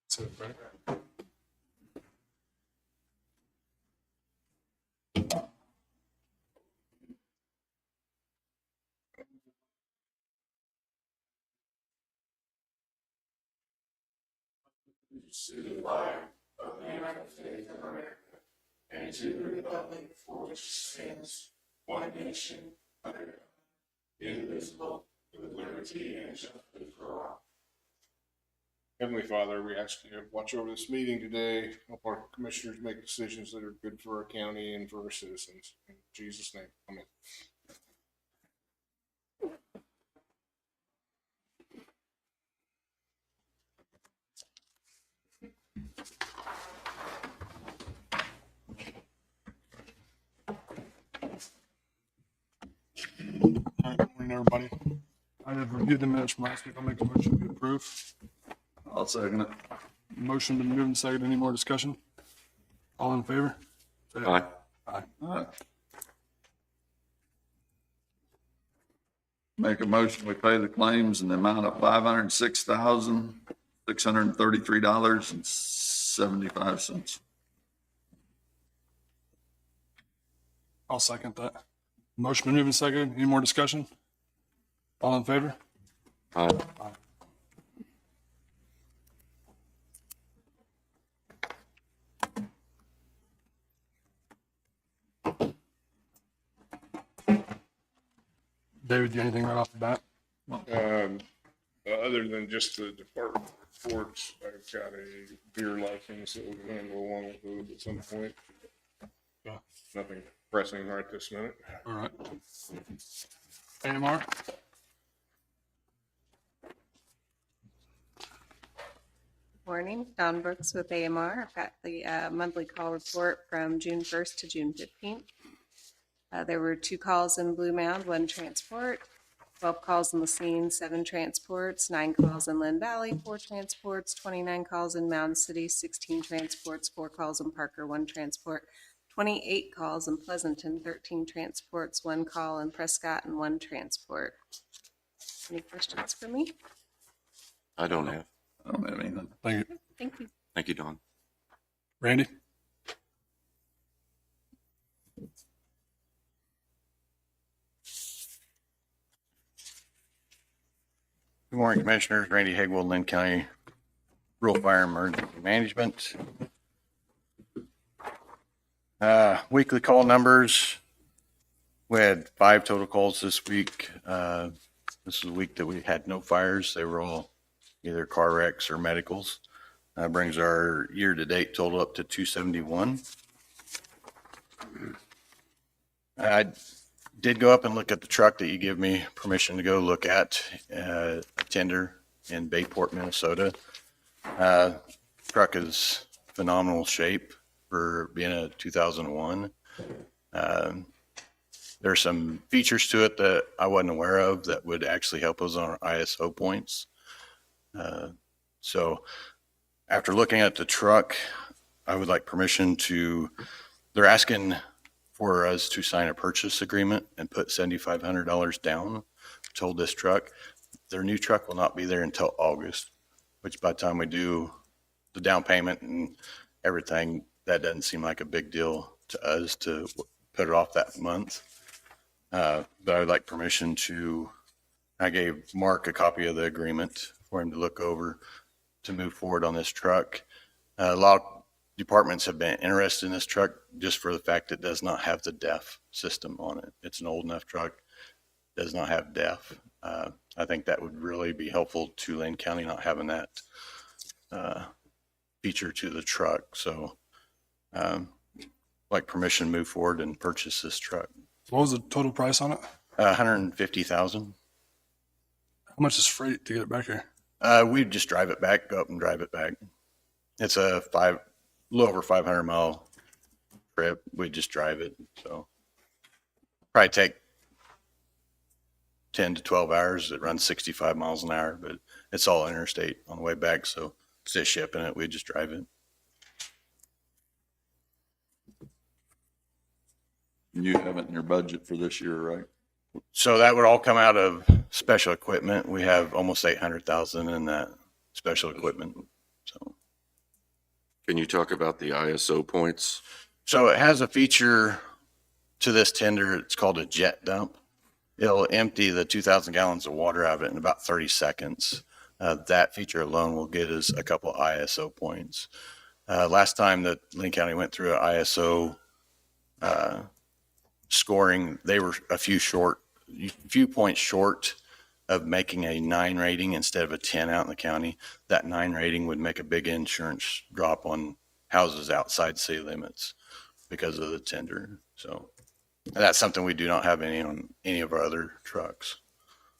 So, right. To the flag of the United States of America and to the republic for which it stands, one nation, under God, indivisible, with liberty and justice for all. Heavenly Father, we ask you to watch over this meeting today. Help our commissioners make decisions that are good for our county and for our citizens. In Jesus' name, amen. All right, good morning, everybody. I have reviewed the minutes from last week. I'll make a motion to approve. I'll second it. Motion been moved and seconded. Any more discussion? All in favor? Say Aye. Aye. Aye. Make a motion, we pay the claims in the amount of $506,633.75. I'll second that. Motion been moved and seconded. Any more discussion? All in favor? Aye. Aye. David, do you have anything right off the bat? Other than just the department reports, I've got a beer license that we'll handle along with those at some point. Yeah. Nothing pressing right this minute. All right. AMR? Morning, Don Brooks with AMR. I've got the monthly call report from June 1st to June 15th. There were 2 calls in Blue Mound, 1 transport, 12 calls in Linn, 7 transports, 9 calls in Linn Valley, 4 transports, 29 calls in Mound City, 16 transports, 4 calls in Parker, 1 transport, 28 calls in Pleasanton, 13 transports, 1 call in Prescott, and 1 transport. Any questions for me? I don't have. I don't have anything. Thank you. Thank you. Thank you, Don. Randy? Good morning, Commissioners. Randy Hagwell, Linn County Rural Fire Emergency Management. Weekly call numbers. We had 5 total calls this week. This is a week that we had no fires. They were all either car wrecks or medicals. Brings our year-to-date total up to 271. I did go up and look at the truck that you give me permission to go look at, a tender in Bayport, Minnesota. Truck is phenomenal shape for being a 2001. There's some features to it that I wasn't aware of that would actually help us on our ISO points. So after looking at the truck, I would like permission to, they're asking for us to sign a purchase agreement and put $7,500 down to hold this truck. Their new truck will not be there until August, which by the time we do the down payment and everything, that doesn't seem like a big deal to us to put it off that month. But I would like permission to, I gave Mark a copy of the agreement for him to look over to move forward on this truck. A lot of departments have been interested in this truck just for the fact it does not have the DEF system on it. It's an old enough truck, does not have DEF. I think that would really be helpful to Linn County not having that feature to the truck. So like permission to move forward and purchase this truck. What was the total price on it? $150,000. How much is freight to get it back here? We'd just drive it back, go up and drive it back. It's a little over 500 mile trip. We'd just drive it. So probably take 10 to 12 hours. It runs 65 miles an hour, but it's all interstate on the way back. So instead of shipping it, we just drive it. You have it in your budget for this year, right? So that would all come out of special equipment. We have almost 800,000 in that special equipment. So, Can you talk about the ISO points? so it has a feature to this tender. It's called a jet dump. It'll empty the 2,000 gallons of water out of it in about 30 seconds. That feature alone will get us a couple ISO points. Last time that Linn County went through an ISO scoring, they were a few points short of making a 9 rating instead of a 10 out in the county. That 9 rating would make a big insurance drop on houses outside city limits because of the tender. So that's something we do not have any on any of our other trucks.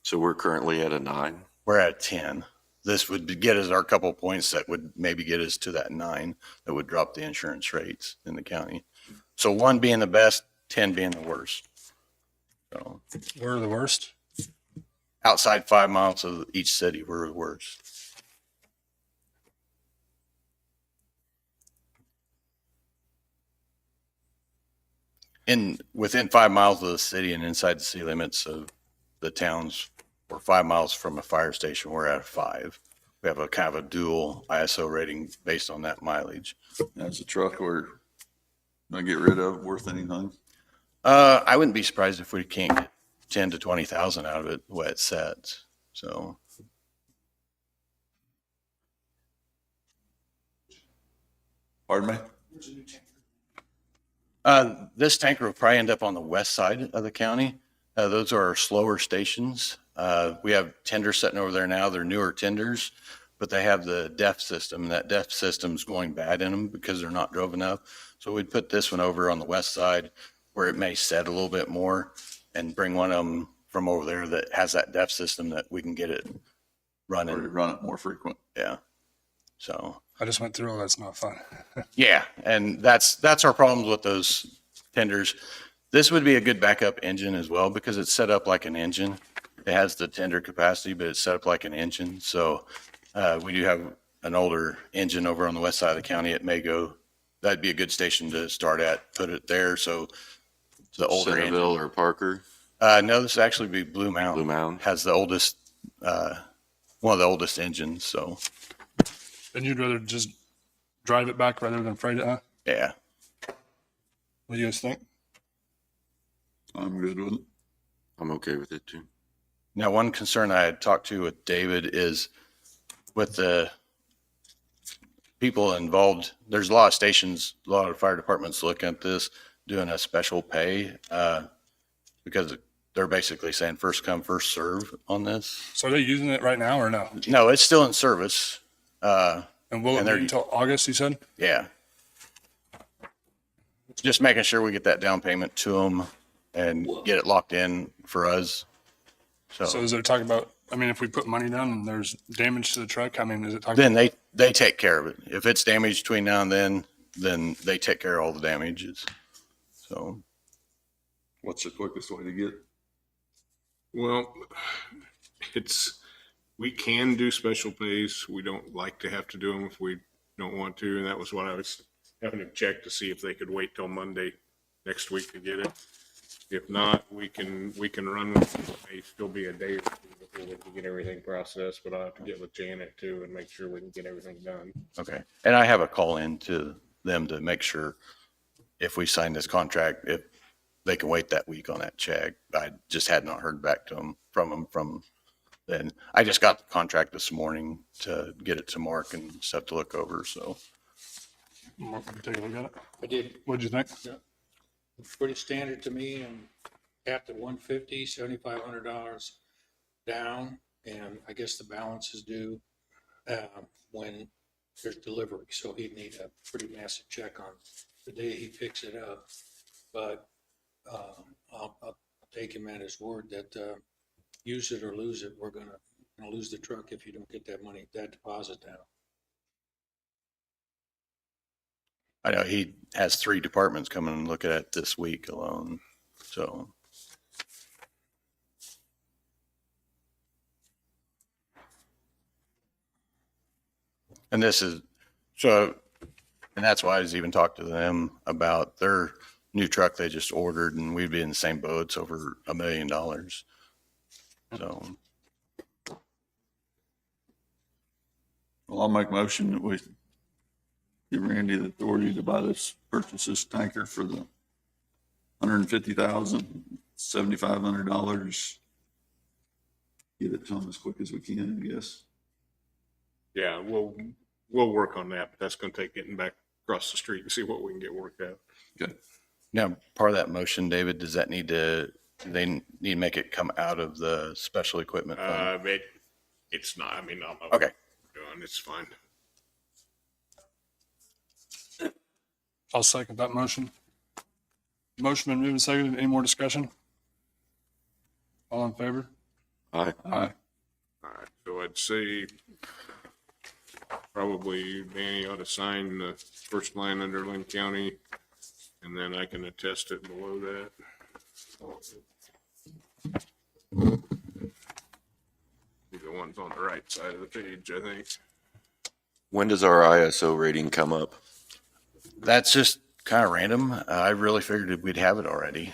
So we're currently at a 9. We're at 10. This would get us our couple points that would maybe get us to that 9 that would drop the insurance rates in the county. So 1 being the best, 10 being the worst. So Where are the worst? outside 5 miles of each city, we're the worst. Within 5 miles of the city and inside the city limits of the towns, or 5 miles from a fire station, we're at a 5. We have a kind of a dual ISO rating based on that mileage. That's a truck we're gonna get rid of, worth anything. I wouldn't be surprised if we can't get 10 to 20,000 out of it the way it sets. So Pardon me? this tanker will probably end up on the west side of the county. Those are our slower stations. We have tenders sitting over there now. They're newer tenders, but they have the DEF system. That DEF system's going bad in them because they're not drove enough. So we'd put this one over on the west side where it may set a little bit more and bring one of them from over there that has that DEF system that we can get it Or running. run it more frequent. Yeah. So, I just went through all that's not fun. yeah. And that's our problems with those tenders. This would be a good backup engine as well because it's set up like an engine. It has the tender capacity, but it's set up like an engine. So we do have an older engine over on the west side of the county. It may go, that'd be a good station to start at, put it there. So the older engine. Centerville or Parker? No, this would actually be Blue Mountain. Blue Mountain? Has the oldest, one of the oldest engines. So And you'd rather just drive it back rather than freight it, huh? yeah. What do you guys think? I'm good with it. I'm okay with it too. Now, one concern I had talked to with David is with the people involved, there's a lot of stations, a lot of fire departments looking at this, doing a special pay because they're basically saying first come, first serve on this. So are they using it right now or no? No, it's still in service. And will And it they're- be until August, you said? Yeah. Just making sure we get that down payment to them and get it locked in for us. So is there talk about, I mean, if we put money down and there's damage to the truck, I mean, is it talking? Then they take care of it. If it's damaged between now and then they take care of all the damages. So, What's the quickest way to get? Well, we can do special pays. We don't like to have to do them if we don't want to. And that was what I was having to check to see if they could wait till Monday next week to get it. If not, we can run with it. It may still be a day or two before we can get everything processed, but I'll have to get with Janet too and make sure we can get everything done. okay. And I have a call in to them to make sure if we sign this contract, if they can wait that week on that check. I just had not heard back from them then. I just got the contract this morning to get it to Mark and stuff to look over. So Mark, can you take a look at it? I did. What'd you think? It's pretty standard to me and capped at $150, $7,500 down. And I guess the balance is due when there's delivery. So he'd need a pretty massive check on the day he picks it up. But I'll take him at his word that use it or lose it. We're gonna lose the truck if you don't get that money, that deposit down. I know he has 3 departments coming and looking at it this week alone. So And this is, so, and that's why I was even talked to them about their new truck they just ordered, and we'd be in the same boat. It's over $1 million. So, Well, I'll make motion that we give Randy the authority to buy this, purchase this tanker for the $150,000, $7,500. Get it to them as quick as we can, I guess. Yeah, we'll work on that, but that's gonna take getting back across the street and see what we can get worked out. Okay. now, part of that motion, David, does that need to, do they need to make it come out of the special equipment fund? It's not, I mean, I'm Okay. doing, it's fine. I'll second that motion. Motion been moved and seconded. Any more discussion? All in favor? Aye. Aye. All right, so I'd say probably Danny ought to sign the first line under Linn County, and then I can attest it below that. Be the ones on the right side of the page, I think. When does our ISO rating come up? That's just kind of random. I really figured we'd have it already.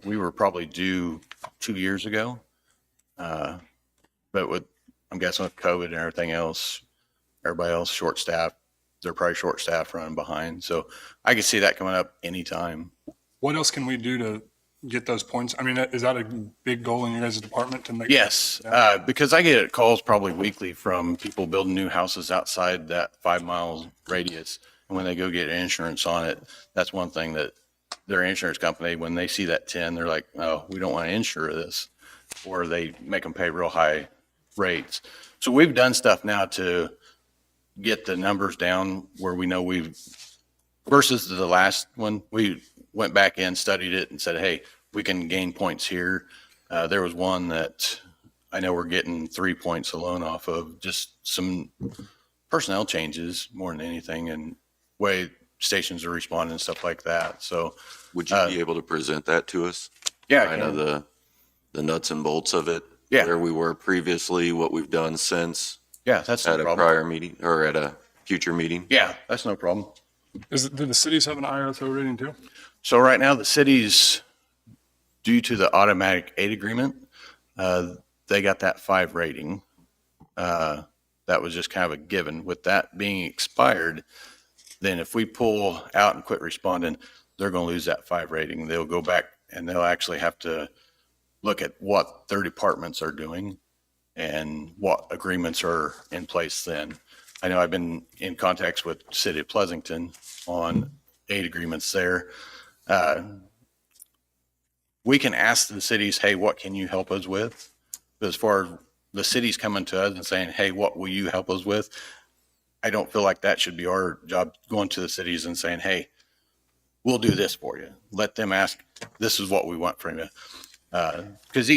We were probably due 2 years ago. But with, I'm guessing with COVID and everything else, everybody else short staffed, they're probably short staffed running behind. So I could see that coming up anytime. What else can we do to get those points? I mean, is that a big goal in your guys' department to make? Yes, because I get calls probably weekly from people building new houses outside that 5 mile radius. And when they go get insurance on it, that's one thing that their insurance company, when they see that 10, they're like, oh, we don't want to insure this. Or they make them pay real high rates. So we've done stuff now to get the numbers down where we know we've, versus the last one, we went back in, studied it and said, hey, we can gain points here. There was one that I know we're getting 3 points alone off of just some personnel changes more than anything, and way stations are responding and stuff like that. So Would you be able to present that to us? yeah, Kind of the nuts and bolts of it? Yeah. Where we were previously, what we've done since yeah, that's no at a problem. prior meeting or at a future meeting? Yeah, that's no problem. Do the cities have an ISO rating too? So right now the cities, due to the automatic aid agreement, they got that 5 rating. That was just kind of a given. With that being expired, then if we pull out and quit responding, they're going to lose that 5 rating. They'll go back and they'll actually have to look at what their departments are doing and what agreements are in place then. I know I've been in contacts with the City of Pleasanton on aid agreements there. We can ask the cities, hey, what can you help us with? But as far as the cities coming to us and saying, hey, what will you help us with? I don't feel like that should be our job, going to the cities and saying, hey, we'll do this for you. Let them ask, this is what we want from you. Because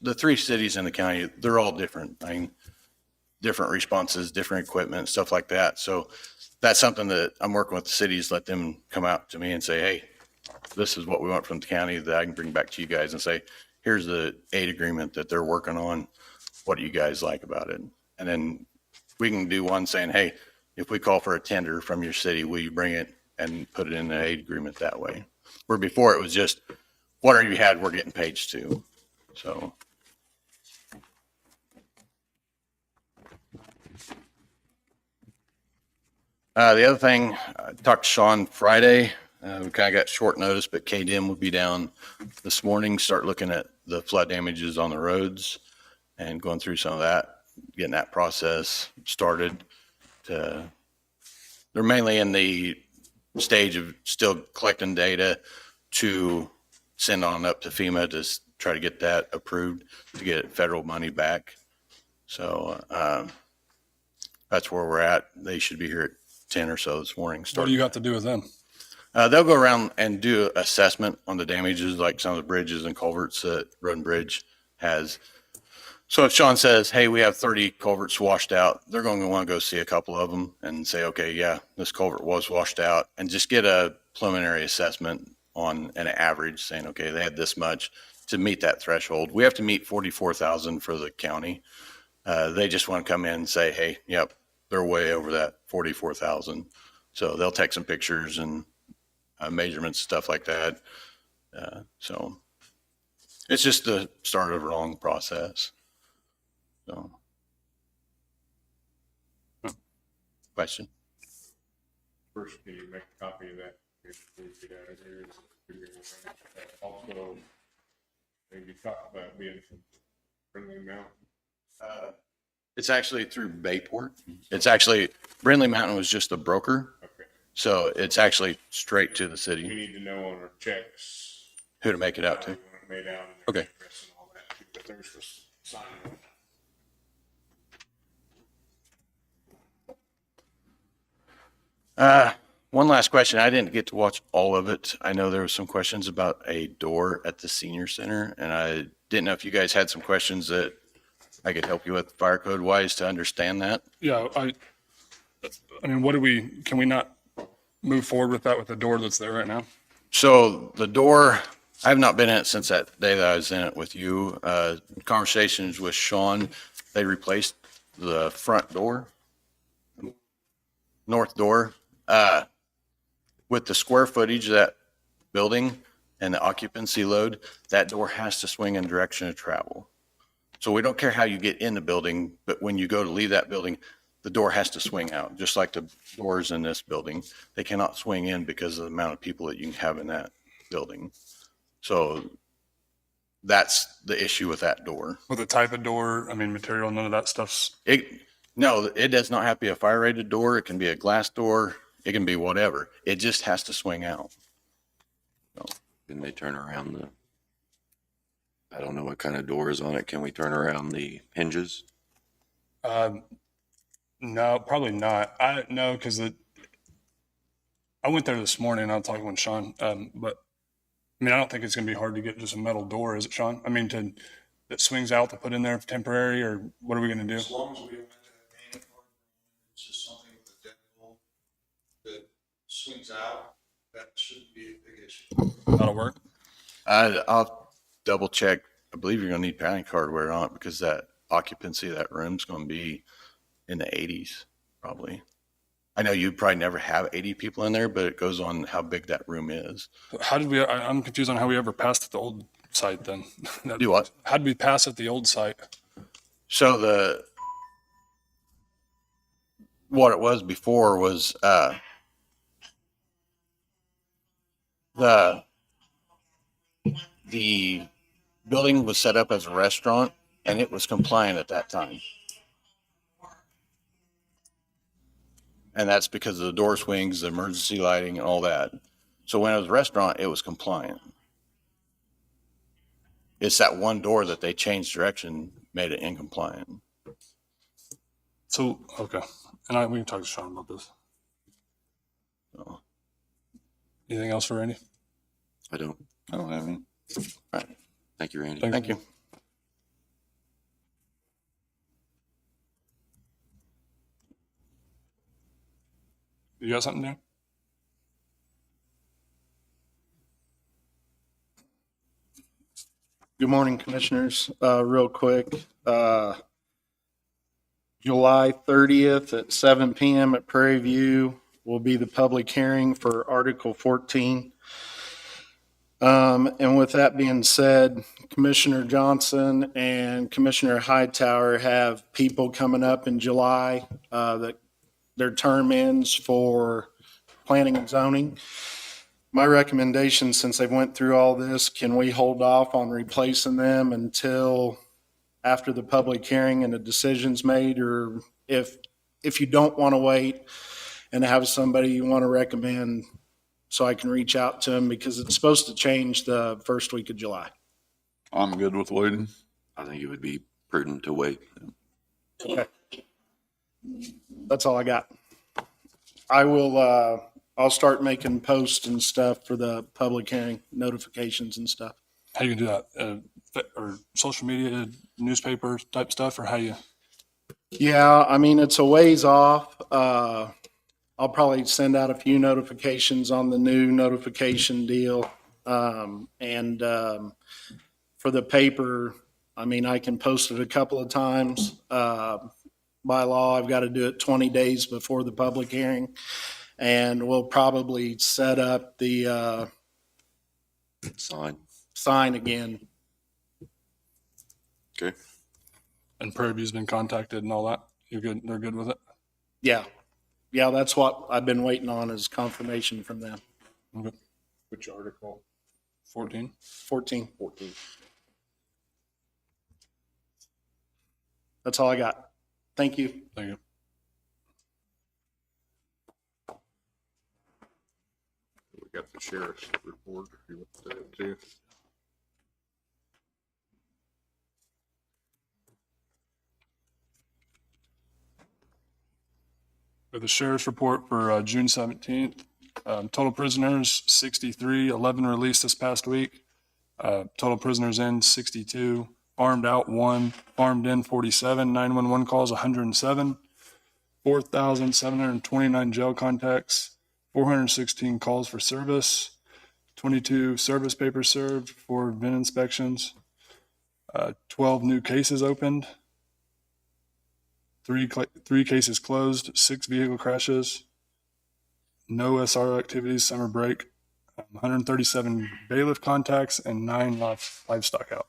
the 3 cities in the county, they're all different. I mean, different responses, different equipment, stuff like that. So that's something that I'm working with the cities, let them come out to me and say, hey, this is what we want from the county that I can bring back to you guys and say, here's the aid agreement that they're working on. What do you guys like about it? And then we can do one saying, hey, if we call for a tender from your city, will you bring it and put it in the aid agreement that way? Where before it was just, whatever you had, we're getting paged to. So. The other thing, I talked to Sean Friday. We kind of got short notice, but KDM will be down this morning, start looking at the flood damages on the roads and going through some of that, getting that process started. They're mainly in the stage of still collecting data to send on up to FEMA to try to get that approved to get federal money back. So that's where we're at. They should be here at 10 or so this morning. What do you got to do with them? They'll go around and do assessment on the damages, like some of the bridges and culverts that Road and Bridge has. So if Sean says, hey, we have 30 culverts washed out, they're going to want to go see a couple of them and say, okay, yeah, this culvert was washed out, and just get a preliminary assessment on an average saying, okay, they had this much to meet that threshold. We have to meet 44,000 for the county. They just want to come in and say, hey, yep, they're way over that 44,000. So they'll take some pictures and measurements, stuff like that. So it's just the start of a long process. So, question? First, can you make a copy of that? If we get out of here, also, maybe talk about being from Friendly Mountain. It's actually through Bayport. It's actually, Brindley Mountain was just a broker. Okay. So it's actually straight to the We city, need to know on our checks. who to make it out to. how we want it made out and Okay. address and all that, too, but there's this sign. One last question. I didn't get to watch all of it. I know there was some questions about a door at the senior center, and I didn't know if you guys had some questions that I could help you with fire code wise to understand that. Yeah, I mean, can we not move forward with that with the door that's there right now? So the door, I have not been in it since that day that I was in it with you. Conversations with Sean, they replaced the front door, north door. With the square footage of that building and the occupancy load, that door has to swing in direction of travel. So we don't care how you get in the building, but when you go to leave that building, the door has to swing out, just like the doors in this building. They cannot swing in because of the amount of people that you can have in that building. So that's the issue with that door. With the type of door, I mean, material, none of that stuff's, No, it does not have to be a fire rated door. It can be a glass door. It can be whatever. It just has to swing out. Can they turn around I don't know what kind of door is on it. Can we turn around the hinges? no, probably not. No, because I went there this morning and I was talking with Sean, but I mean, I don't think it's going to be hard to get just a metal door, is it, Sean? I mean, that swings out to put in there temporary, or what are we going to do? As long as we don't have to have any part, it's just something with a deadbolt that swings out, that shouldn't be a big issue. That'll work. I'll double check. I believe you're going to need panic hardware on it because that occupancy of that room's going to be in the 80s, probably. I know you probably never have 80 people in there, but it goes on how big that room is. How did I'm confused on how we ever passed at the old site then. Do what? How did we pass at the old site? So what it was before was, the building was set up as a restaurant and it was compliant at that time. And that's because of the door swings, the emergency lighting and all that. So when it was a restaurant, it was compliant. It's that one door that they changed direction, made it incompliant. So, okay. And we can talk to Sean about this. So, Anything else for Randy? I don't. I don't have any. right. Thank you, Randy. Thank you. You got something there? Good morning, Commissioners. Real quick, July 30th at 7 PM at Prairie View will be the public hearing for Article 14. And with that being said, Commissioner Johnson and Commissioner Hightower have people coming up in July that their term ends for planning and zoning. My recommendation, since they've went through all this, can we hold off on replacing them until after the public hearing and a decision's made? Or if you don't want to wait and have somebody you want to recommend, so I can reach out to them, because it's supposed to change the first week of July. I'm good with waiting. I think it would be prudent to wait. Okay. That's all I got. I will, I'll start making posts and stuff for the public hearing notifications and stuff. How you gonna do that? Or social media, newspaper type stuff, or how you? Yeah, I mean, it's a ways off. I'll probably send out a few notifications on the new notification deal. And for the paper, I mean, I can post it a couple of times. by law, I've got to do it 20 days before the public hearing. And we'll probably set up the Sign. sign again. Okay. And Prairie View's been contacted and all that? You're good, they're good with it? Yeah. Yeah, that's what I've been waiting on is confirmation from them. Okay. Which article? 14? 14. 14. That's all I got. Thank you. Thank you. We got the sheriff's report, if you want that too. For the sheriff's report for June 17th, total prisoners 63, 11 released this past week. Total prisoners in 62, farmed out 1, farmed in 47, 911 calls 107, 4,729 jail contacts, 416 calls for service, 22 service papers served, 4 VIN inspections, 12 new cases opened, three cases closed, 6 vehicle crashes, no SRO activities, summer break, 137 bailiff contacts, and 9 livestock out.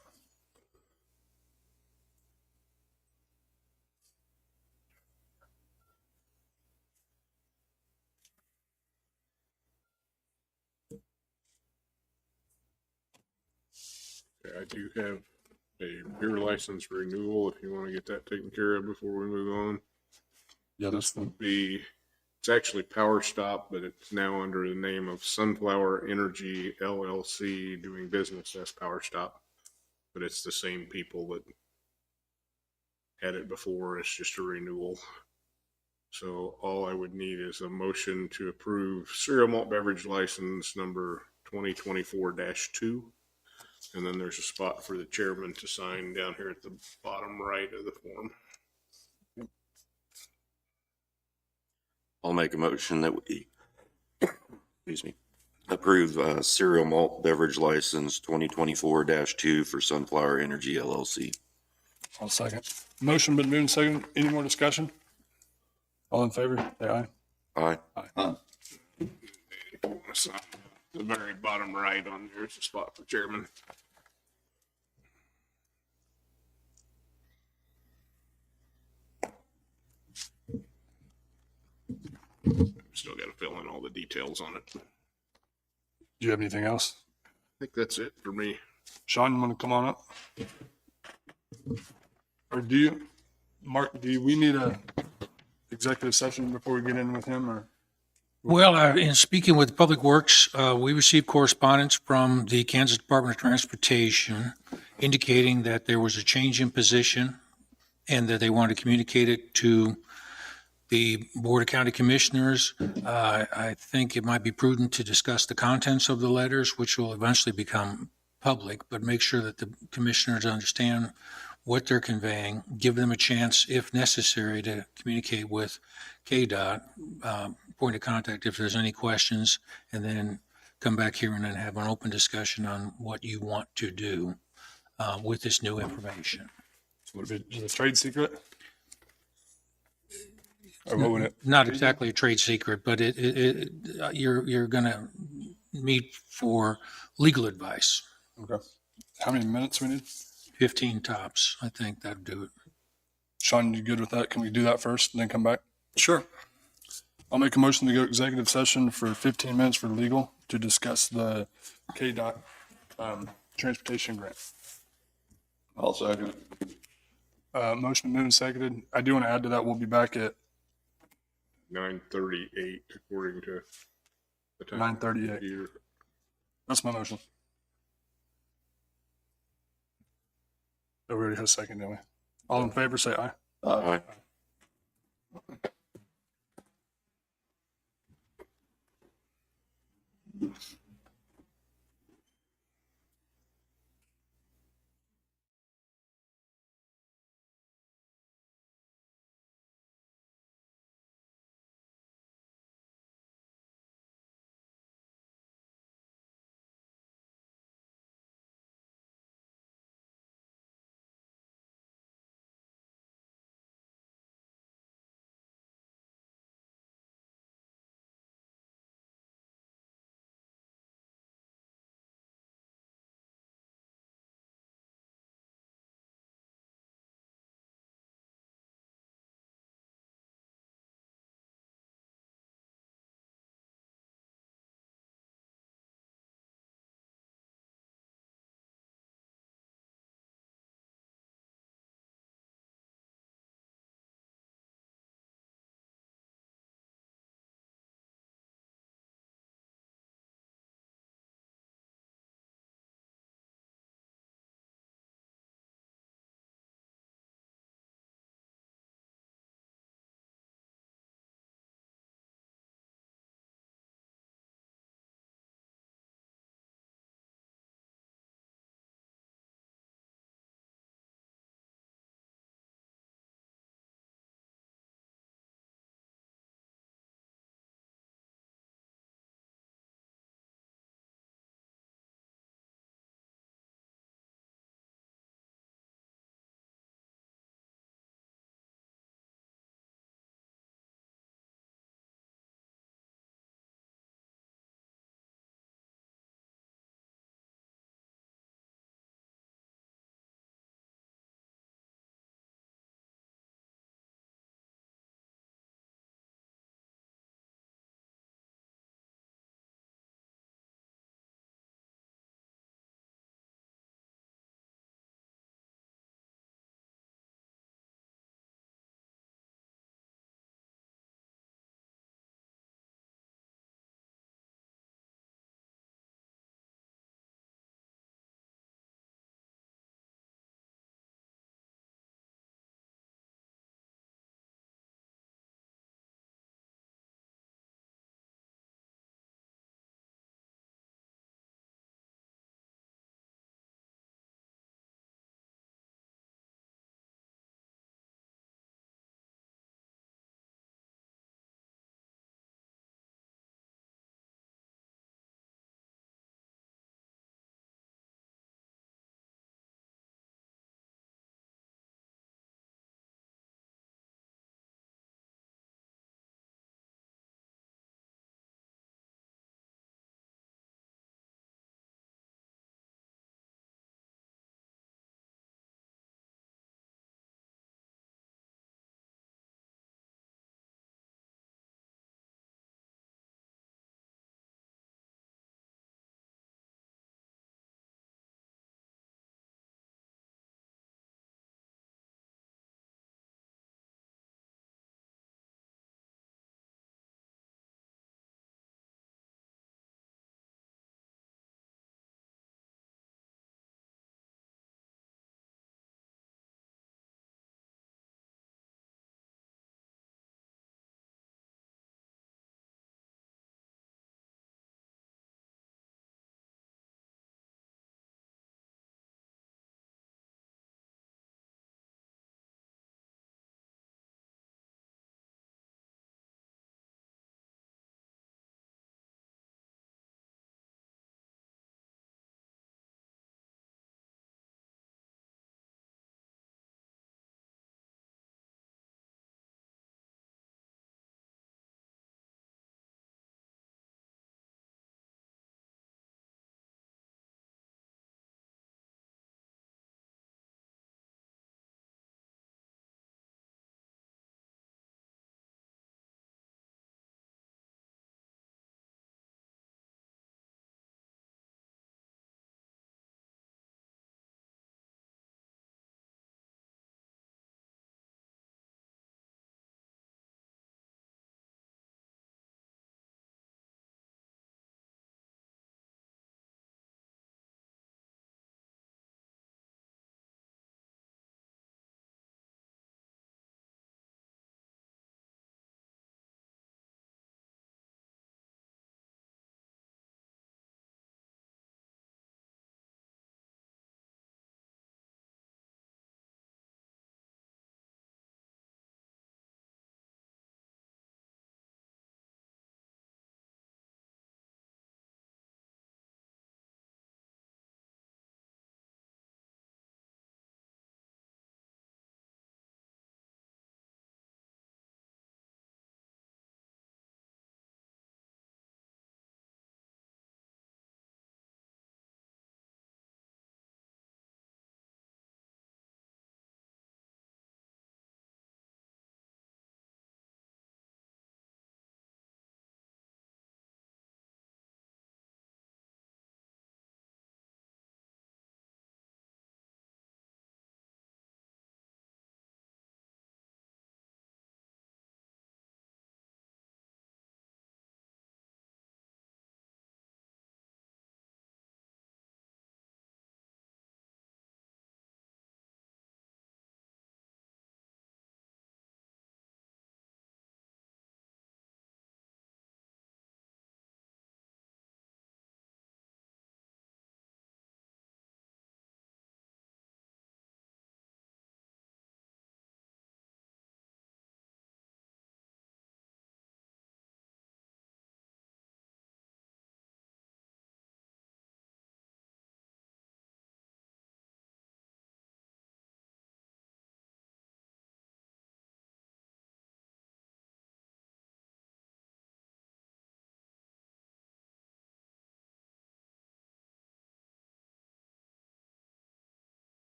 Okay, I do have a beer license renewal if you want to get that taken care of before we move on. Yeah, that's This would be, it's actually Power Stop, but it's now under the name of Sunflower Energy LLC, doing business as Power Stop. But it's the same people that had it before. It's just a renewal. So all I would need is a motion to approve cereal malt beverage license number 2024-2. And then there's a spot for the chairman to sign down here at the bottom right of the form. I'll make a motion that we, excuse me, approve cereal malt beverage license 2024-2 for Sunflower Energy LLC. I'll second. Motion been moved and second. Any more discussion? All in favor, say aye. Aye. Aye. If you want to sign the very bottom right on there's a spot for chairman. Still got to fill in all the details on it. I Do you have anything else? think that's it for me. Sean, you want to come on up? Or do you, Mark, we need a executive session before we get in with him, or? Well, in speaking with Public Works, we received correspondence from the Kansas Department of Transportation indicating that there was a change in position and that they wanted to communicate it to the Board of County Commissioners. I think it might be prudent to discuss the contents of the letters, which will eventually become public, but make sure that the commissioners understand what they're conveying, give them a chance, if necessary, to communicate with KDOT, point of contact if there's any questions, and then come back here and then have an open discussion on what you want to do with this new information. Would it be a trade secret? Or what would it? Not exactly a trade secret, but you're going to meet for legal advice. Okay. How many minutes we need? 15 tops. I think that'd do it. Sean, you good with that? Can we do that first and then come back? Sure. I'll make a motion to go executive session for 15 minutes for legal to discuss the KDOT transportation grant. I'll second it. Motion moved and seconded. I do want to add to that, we'll be back at 9:38 according to the time. 9:38. Here. That's my motion. Oh, we already had a second, didn't we? All in favor, say aye. Aye.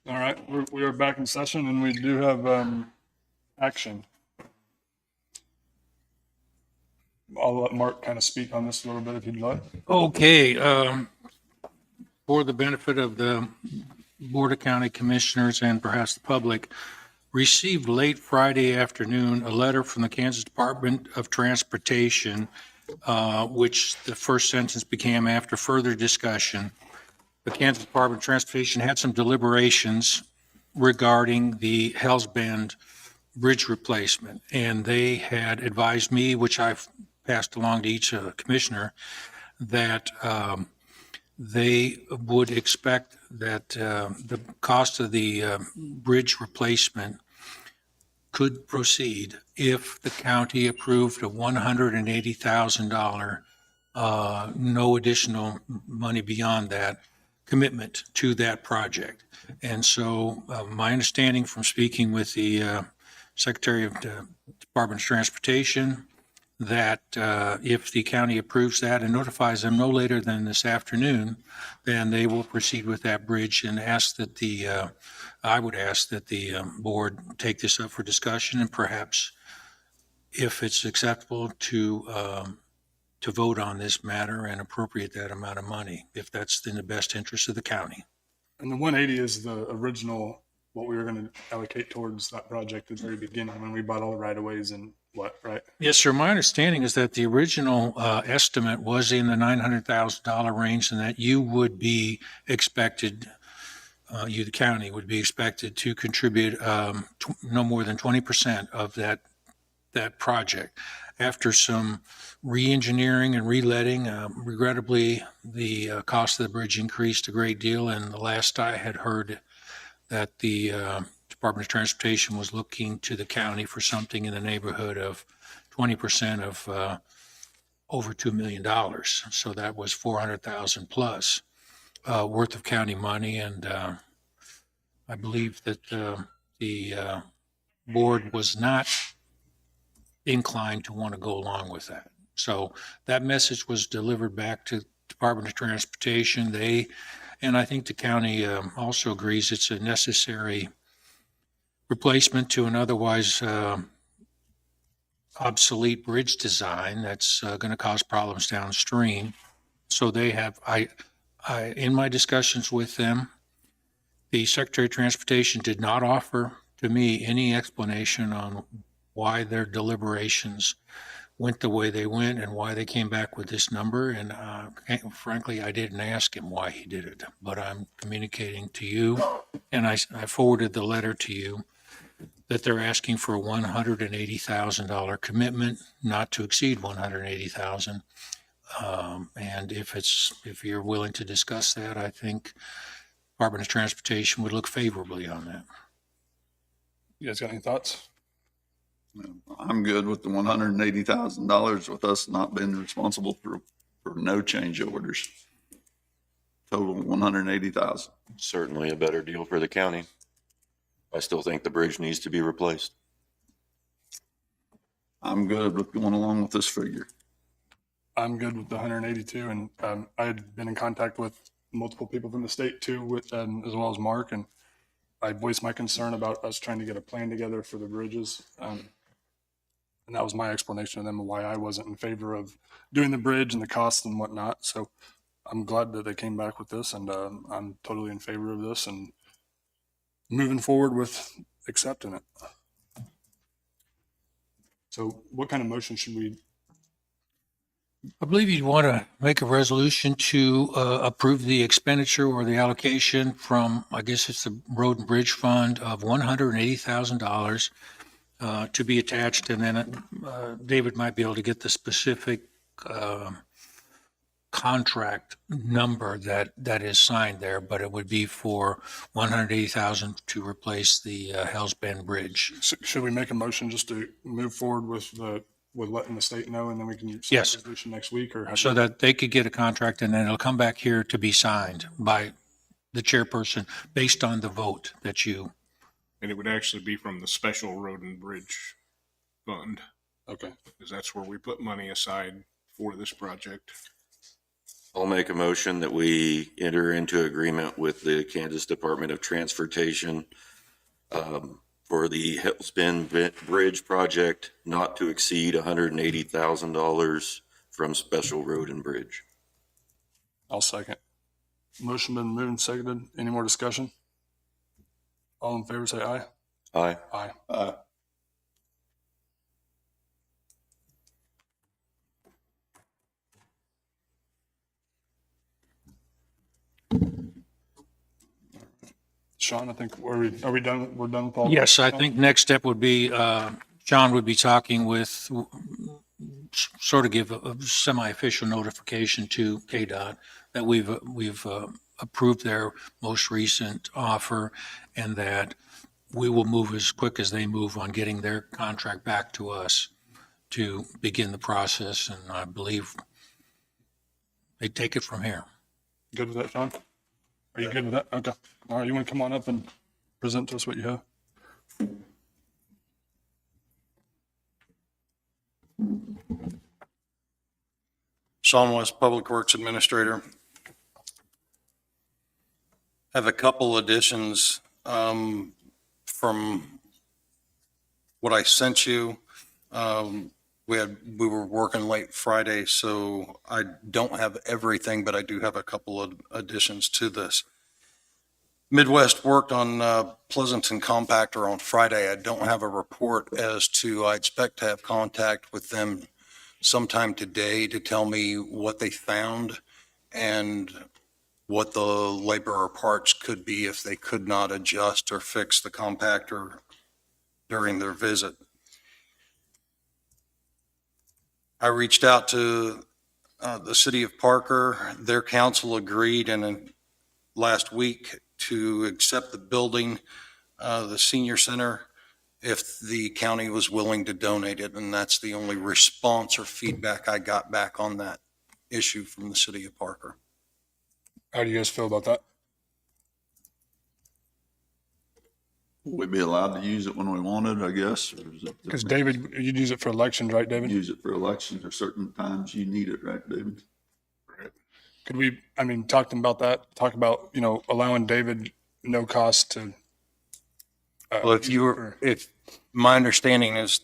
All right, we are back in session and we do have action. I'll let Mark kind of speak on this a little bit if you'd like. Okay, for the benefit of the Board of County Commissioners and perhaps the public, received late Friday afternoon a letter from the Kansas Department of Transportation, which the first sentence became, after further discussion, the Kansas Department of Transportation had some deliberations regarding the Hells Bend bridge replacement. And they had advised me, which I've passed along to each commissioner, that they would expect that the cost of the bridge replacement could proceed if the county approved a $180,000, no additional money beyond that, commitment to that project. And so my understanding from speaking with the Secretary of the Department of Transportation, that if the county approves that and notifies them no later than this afternoon, then they will proceed with that bridge, and ask that I would ask that the board take this up for discussion, and perhaps, if it's acceptable, to vote on this matter and appropriate that amount of money, if that's in the best interest of the county. And the 180 is the original, what we were going to allocate towards that project at the very beginning when we bought all the right of ways and right? Yes, sir. My understanding is that the original estimate was in the $900,000 range, and that you would be expected, you, the county, would be expected to contribute no more than 20% of that project. After some re-engineering and re-letting, regrettably, the cost of the bridge increased a great deal, and the last I had heard that the Department of Transportation was looking to the county for something in the neighborhood of 20% of over $2 million. So that was $400,000 plus worth of county money, and I believe that the board was not inclined to want to go along with that. So that message was delivered back to the Department of Transportation. And I think the county also agrees it's a necessary replacement to an otherwise obsolete bridge design that's going to cause problems downstream. So they have, in my discussions with them, the Secretary of Transportation did not offer to me any explanation on why their deliberations went the way they went and why they came back with this number. And frankly, I didn't ask him why he did it, but I'm communicating to you, and I forwarded the letter to you, that they're asking for a $180,000 commitment, not to exceed $180,000. And if you're willing to discuss that, I think Department of Transportation would look favorably on that. You guys got any thoughts? I'm good with the $180,000, with us not being responsible for no change orders. Total 180,000. Certainly a better deal for the county. I still think the bridge needs to be replaced. I'm good with going along with this figure. I'm good with the 182, and I had been in contact with multiple people from the state too, with as well as Mark, and I voiced my concern about us trying to get a plan together for the bridges. And that was my explanation to them of why I wasn't in favor of doing the bridge and the costs and whatnot. So I'm glad that they came back with this, and I'm totally in favor of this and moving forward with accepting it. So what kind of motion should we? I believe you'd want to make a resolution to approve the expenditure or the allocation from, I guess it's the Road and Bridge Fund, of $180,000 to be attached, and then David might be able to get the specific contract number that is signed there, but it would be for $180,000 to replace the Hells Bend Bridge. Should we make a motion just to move forward with letting the state know, and then we can use Yes. a resolution next week, or So that they could get a contract, and then it'll come back here to be signed by the chairperson based on the vote that you. And it would actually be from the Special Road and Bridge Fund, okay. because that's where we put money aside for this project. I'll make a motion that we enter into agreement with the Kansas Department of Transportation for the Hellspin Bridge project not to exceed $180,000 from Special Road and Bridge. I'll second. Motion been moved and seconded. Any more discussion? All in favor, say aye. Aye. Aye. Sean, I think, are we done? We're done with all? Yes, I think next step would be, John would be talking with, sort of give a semi-official notification to KDOT that we've approved their most recent offer and that we will move as quick as they move on getting their contract back to us to begin the process. And I believe they take it from here. Good with that, Sean? Are you good with that? Okay. All right, you want to come on up and present to us what you have? Sean West, Public Works Administrator. Have a couple additions from what I sent you. We were working late Friday, so I don't have everything, but I do have a couple of additions to this. Midwest worked on Pleasanton compactor on Friday. I don't have a report as to, I expect to have contact with them sometime today to tell me what they found and what the labor or parts could be if they could not adjust or fix the compactor during their visit. I reached out to the city of Parker. Their council agreed last week to accept the building, the senior center, if the county was willing to donate it. And that's the only response or feedback I got back on that issue from the city of Parker. How do you guys feel about that? We'd be allowed to use it when we wanted, I guess. Because David, you'd use it for elections, right, David? Use it for elections or certain times you need it, right, David? Could we, talk to them about that? Talk about, allowing David no cost to. Well, if my understanding is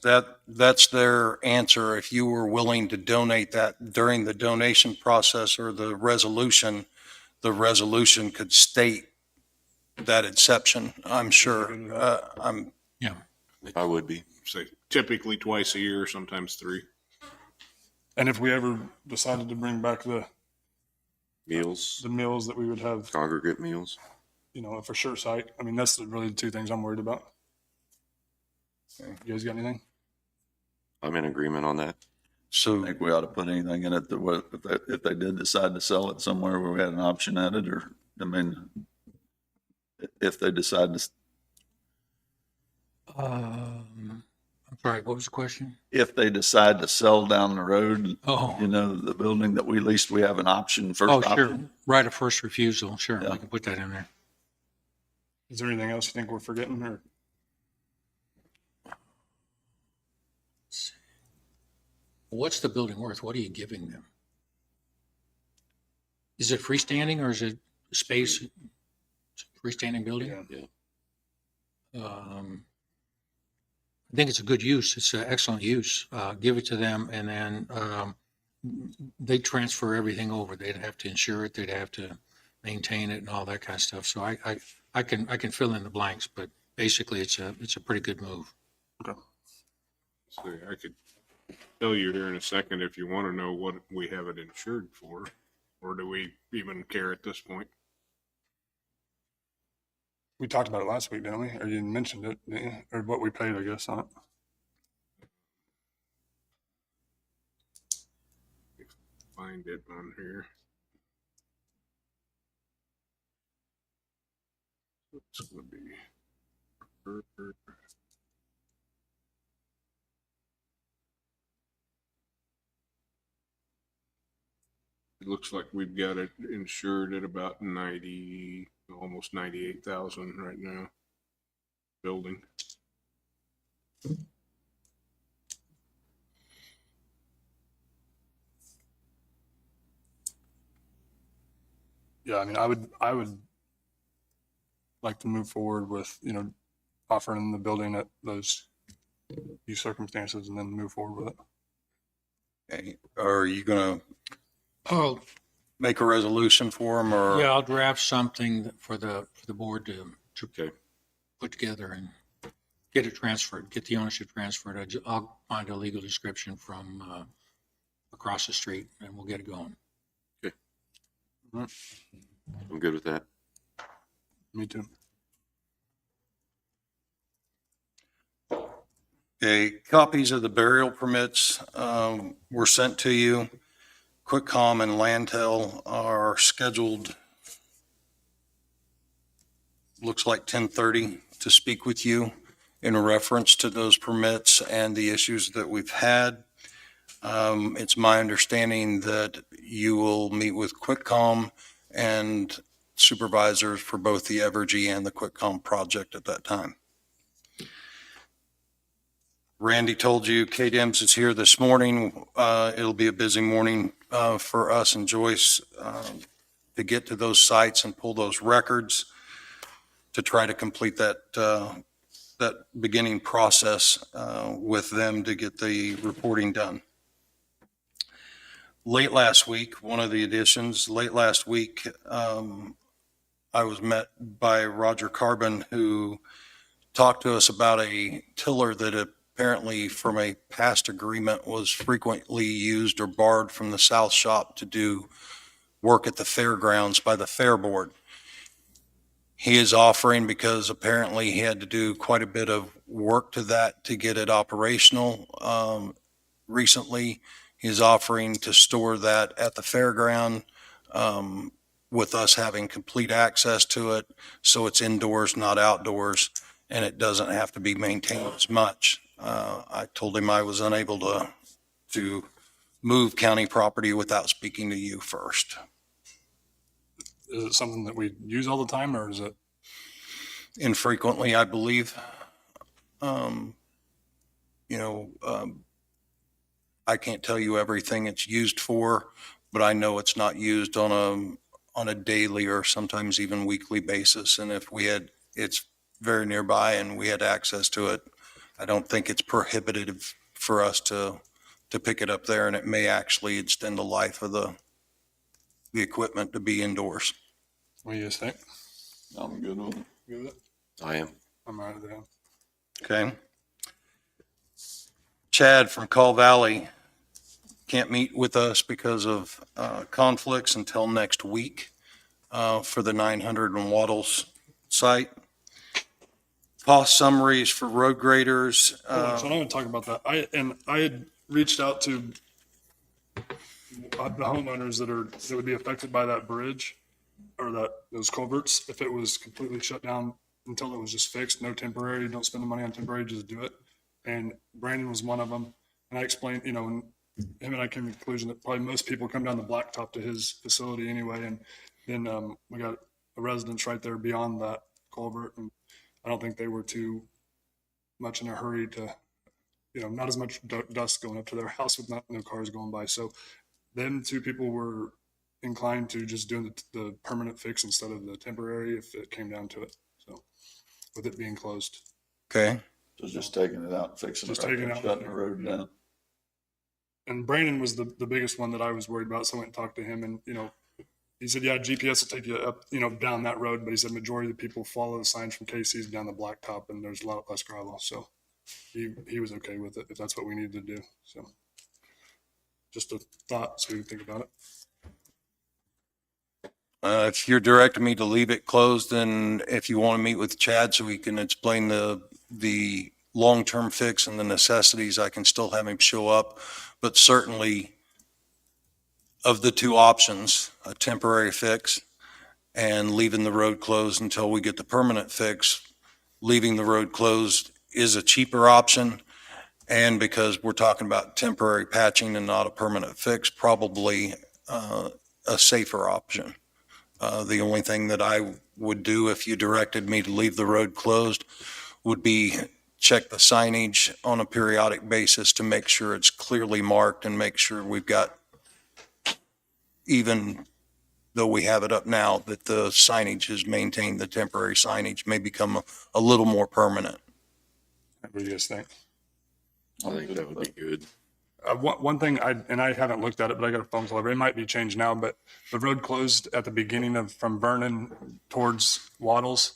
that's their answer. If you were willing to donate that during the donation process or the resolution could state that exception, I'm sure. I would be. Say typically twice a year, sometimes 3. And if we ever decided to bring back the Meals, meals that we would have, congregate meals. for sure site. That's really the two things I'm worried about. Okay. You guys got anything? I'm in agreement on that. I So think we ought to put anything in it that if they did decide to sell it somewhere where we had an option at it, or, if they decide to, I'm sorry, what was the question? if they decide to sell down the road, Oh. the building that we, at least we have an option, first Oh, sure. option. Right of first refusal. Sure. Yeah. We can put that in there. Is there anything else you think we're forgetting or? What's the building worth? What are you giving them? Is it freestanding or is it space? Freestanding building? Yeah. I think it's a good use. It's an excellent use. Give it to them and then they transfer everything over. They'd have to insure it. They'd have to maintain it and all that kind of stuff. So I can fill in the blanks, but basically it's a pretty good move. Okay. So I could tell you here in a second if you want to know what we have it insured for, or do we even care at this point? We talked about it last week, didn't we? Or you mentioned it, didn't you? Or what we paid, I guess, on it. Find it on here. It's gonna be. It looks like we've got it insured at about 90, almost 98,000 right now. Building. yeah, I mean, I would like to move forward with, offering the building at these circumstances and then move forward with it. Okay. Are you going to Oh, make a resolution for them or? yeah, I'll draft something for the board to Okay. put together and get it transferred, get the ownership transferred. I'll find a legal description from across the street and we'll get it going. I'm good with that. Me too. Okay, copies of the burial permits were sent to you. QuickCom and Landtel are scheduled, looks like 10:30 to speak with you in reference to those permits and the issues that we've had. It's my understanding that you will meet with QuickCom and supervisors for both the Evergy and the QuickCom project at that time. Randy told you KDEMS is here this morning. It'll be a busy morning for us and Joyce to get to those sites and pull those records to try to complete that beginning process with them to get the reporting done. Late last week, one of the additions, I was met by Roger Carbon, who talked to us about a tiller that apparently from a past agreement was frequently used or borrowed from the South Shop to do work at the fairgrounds by the Fair Board. He is offering, because apparently he had to do quite a bit of work to that to get it operational recently. He's offering to store that at the fairground with us having complete access to it. So it's indoors, not outdoors, and it doesn't have to be maintained as much. I told him I was unable to move county property without speaking to you first. Is it something that we use all the time, or is it? Infrequently, I believe. I can't tell you everything it's used for, but I know it's not used on a daily or sometimes even weekly basis. And if it's very nearby and we had access to it, I don't think it's prohibitive for us to pick it up there, and it may actually extend the life of the equipment to be indoors. What do you guys think? I'm good with it. Good with it? I am. I'm all right with that. Okay. Chad from Call Valley can't meet with us because of conflicts until next week for the 900 and Waddles site. Cost summaries for road graders. So I'm going to talk about that. I had reached out to the homeowners that would be affected by that bridge or those culverts if it was completely shut down until it was just fixed. No temporary. Don't spend the money on temporary. Just do it. And Brandon was one of them. And I explained, and him and I came to the conclusion that probably most people come down the blacktop to his facility anyway. And then we got a residence right there beyond that culvert, and I don't think they were too much in a hurry to, not as much dust going up to their house with no cars going by. So then two people were inclined to just doing the permanent fix instead of the temporary if it came down to it. So with it being closed. Okay. So just taking it out and fixing Just it, right taking there, it out. shutting the road down. And Brandon was the biggest one that I was worried about. So I went and talked to him, and, he said, yeah, GPS will take you up, down that road. But he said majority of the people follow the signs from KC's down the blacktop, and there's a lot less gravel. So he was okay with it if that's what we needed to do. So just a thought, so you can think about it. If you're directing me to leave it closed, then if you want to meet with Chad so he can explain the long-term fix and the necessities, I can still have him show up. But certainly of the two options, a temporary fix and leaving the road closed until we get the permanent fix, leaving the road closed is a cheaper option. And because we're talking about temporary patching and not a permanent fix, probably a safer option. The only thing that I would do if you directed me to leave the road closed would be check the signage on a periodic basis to make sure it's clearly marked and make sure we've got even though we have it up now, that the signage is maintained, the temporary signage may become a little more permanent. What do you guys think? I think that would be good. One thing I haven't looked at it, but I got a phone call over. It might be changed now, but the road closed at the beginning of from Vernon towards Waddles.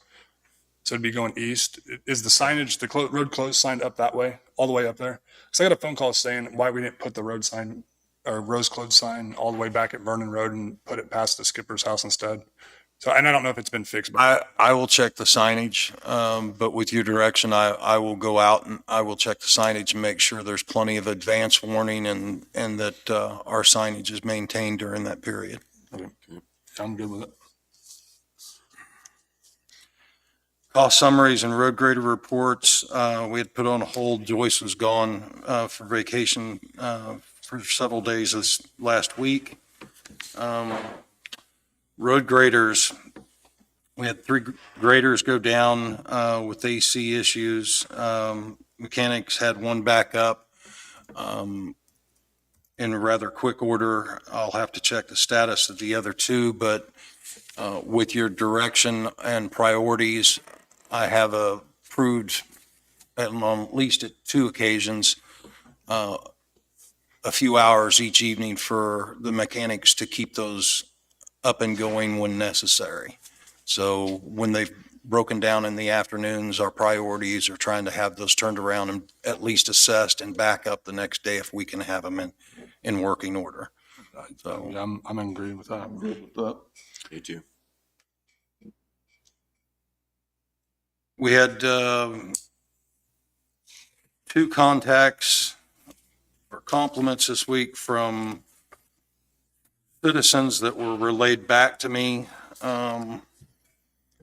So it'd be going east. Is the signage, the road closed signed up that way, all the way up there? So I got a phone call saying why we didn't put the road sign or rose closed sign all the way back at Vernon Road and put it past the skipper's house instead. So, and I don't know if it's been fixed, but I will check the signage, but with your direction, I will go out and I will check the signage and make sure there's plenty of advance warning and that our signage is maintained during that period. I'm good with it. Cost summaries and road grader reports, we had put on hold. Joyce was gone for vacation for several days this last week. Road graders, we had 3 graders go down with AC issues. Mechanics had 1 back up in rather quick order. I'll have to check the status of the other 2, but with your direction and priorities, I have approved at least at 2 occasions a few hours each evening for the mechanics to keep those up and going when necessary. So when they've broken down in the afternoons, our priorities are trying to have those turned around and at least assessed and back up the next day if we can have them in working order. So Yeah, I'm in agreement with that. I'm good with that. Me too. we had 2 contacts or compliments this week from citizens that were relayed back to me.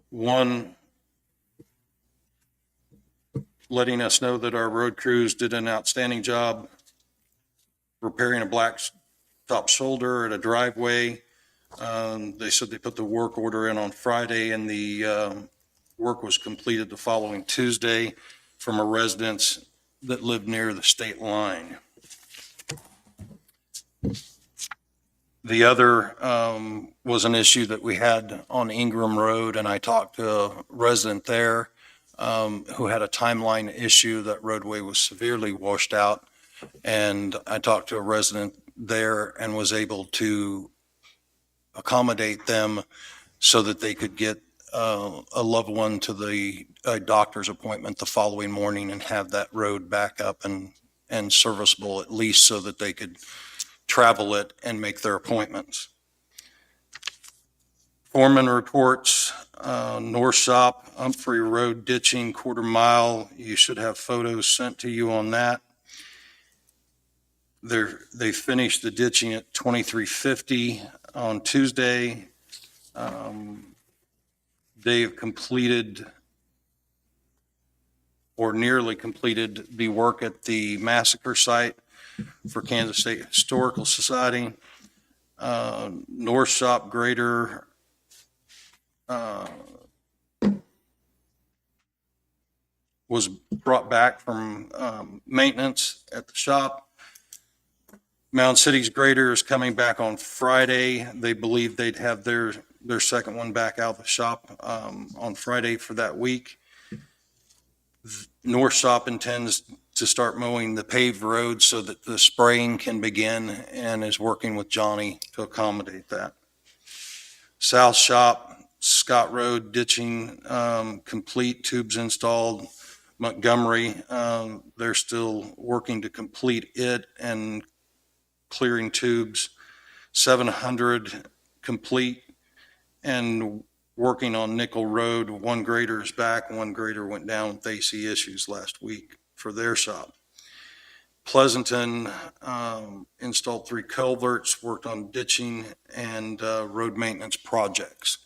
One letting us know that our road crews did an outstanding job repairing a black top shoulder at a driveway. They said they put the work order in on Friday and the work was completed the following Tuesday from a residence that lived near the state line. The other was an issue that we had on Ingram Road, and I talked to a resident there who had a timeline issue. That roadway was severely washed out, and I talked to a resident there and was able to accommodate them so that they could get a loved one to the doctor's appointment the following morning and have that road back up and serviceable, at least so that they could travel it and make their appointments. Foreman reports, North Shop, Humphrey Road ditching, 1/4 mile. You should have photos sent to you on that. They finished the ditching at 2350 on Tuesday. They've completed or nearly completed the work at the massacre site for Kansas State Historical Society. North Shop grader was brought back from maintenance at the shop. Mound City's grader is coming back on Friday. They believe they'd have their second one back out of the shop on Friday for that week. North Shop intends to start mowing the paved road so that the spraying can begin and is working with Johnny to accommodate that. South Shop, Scott Road ditching complete, tubes installed. Montgomery, they're still working to complete it and clearing tubes. 700 complete and working on Nickel Road. 1 grader is back. 1 grader went down with AC issues last week for their shop. Pleasanton installed 3 culverts, worked on ditching and road maintenance projects.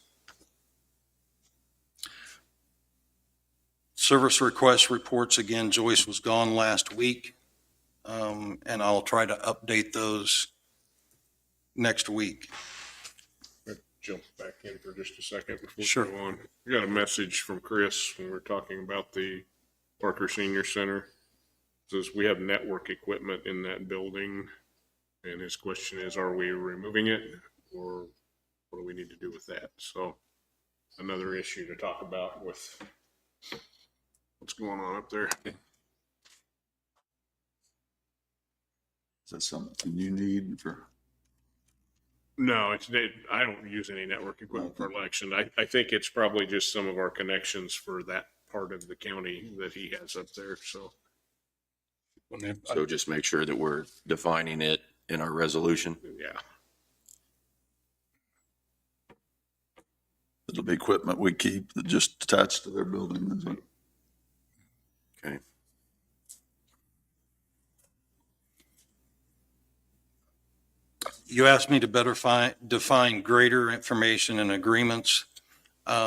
Service request reports, again, Joyce was gone last week, and I'll try to update those next week. Jump back in for just a second before Sure. we go on. We got a message from Chris when we were talking about the Parker Senior Center. It says we have network equipment in that building, and his question is, are we removing it or what do we need need to do with that. So another issue to talk about with what's going on up there. Is that something you need for? No, I don't use any network equipment for election. I think it's probably just some of our connections for that part of the county that he has up there. So, I mean, So just make sure that we're defining it in our resolution. yeah. It'll be equipment we keep that just attached to their building, is it? Okay. You asked me to better define greater information and agreements. I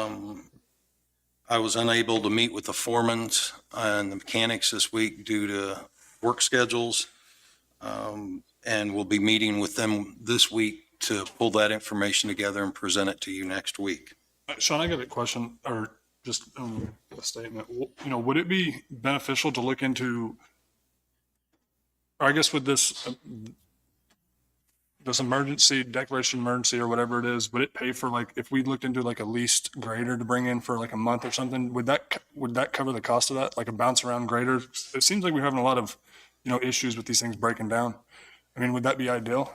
was unable to meet with the foremans and the mechanics this week due to work schedules. And we'll be meeting with them this week to pull that information together and present it to you next week. Sean, I got a question or just a statement. You know, would it be beneficial to look into, or I guess with this emergency declaration emergency or whatever it is, would it pay for like, if we looked into like a leased grader to bring in for like a month or something, would that cover the cost of that? Like a bounce around grader? It seems like we're having a lot of, issues with these things breaking down. I mean, would that be ideal?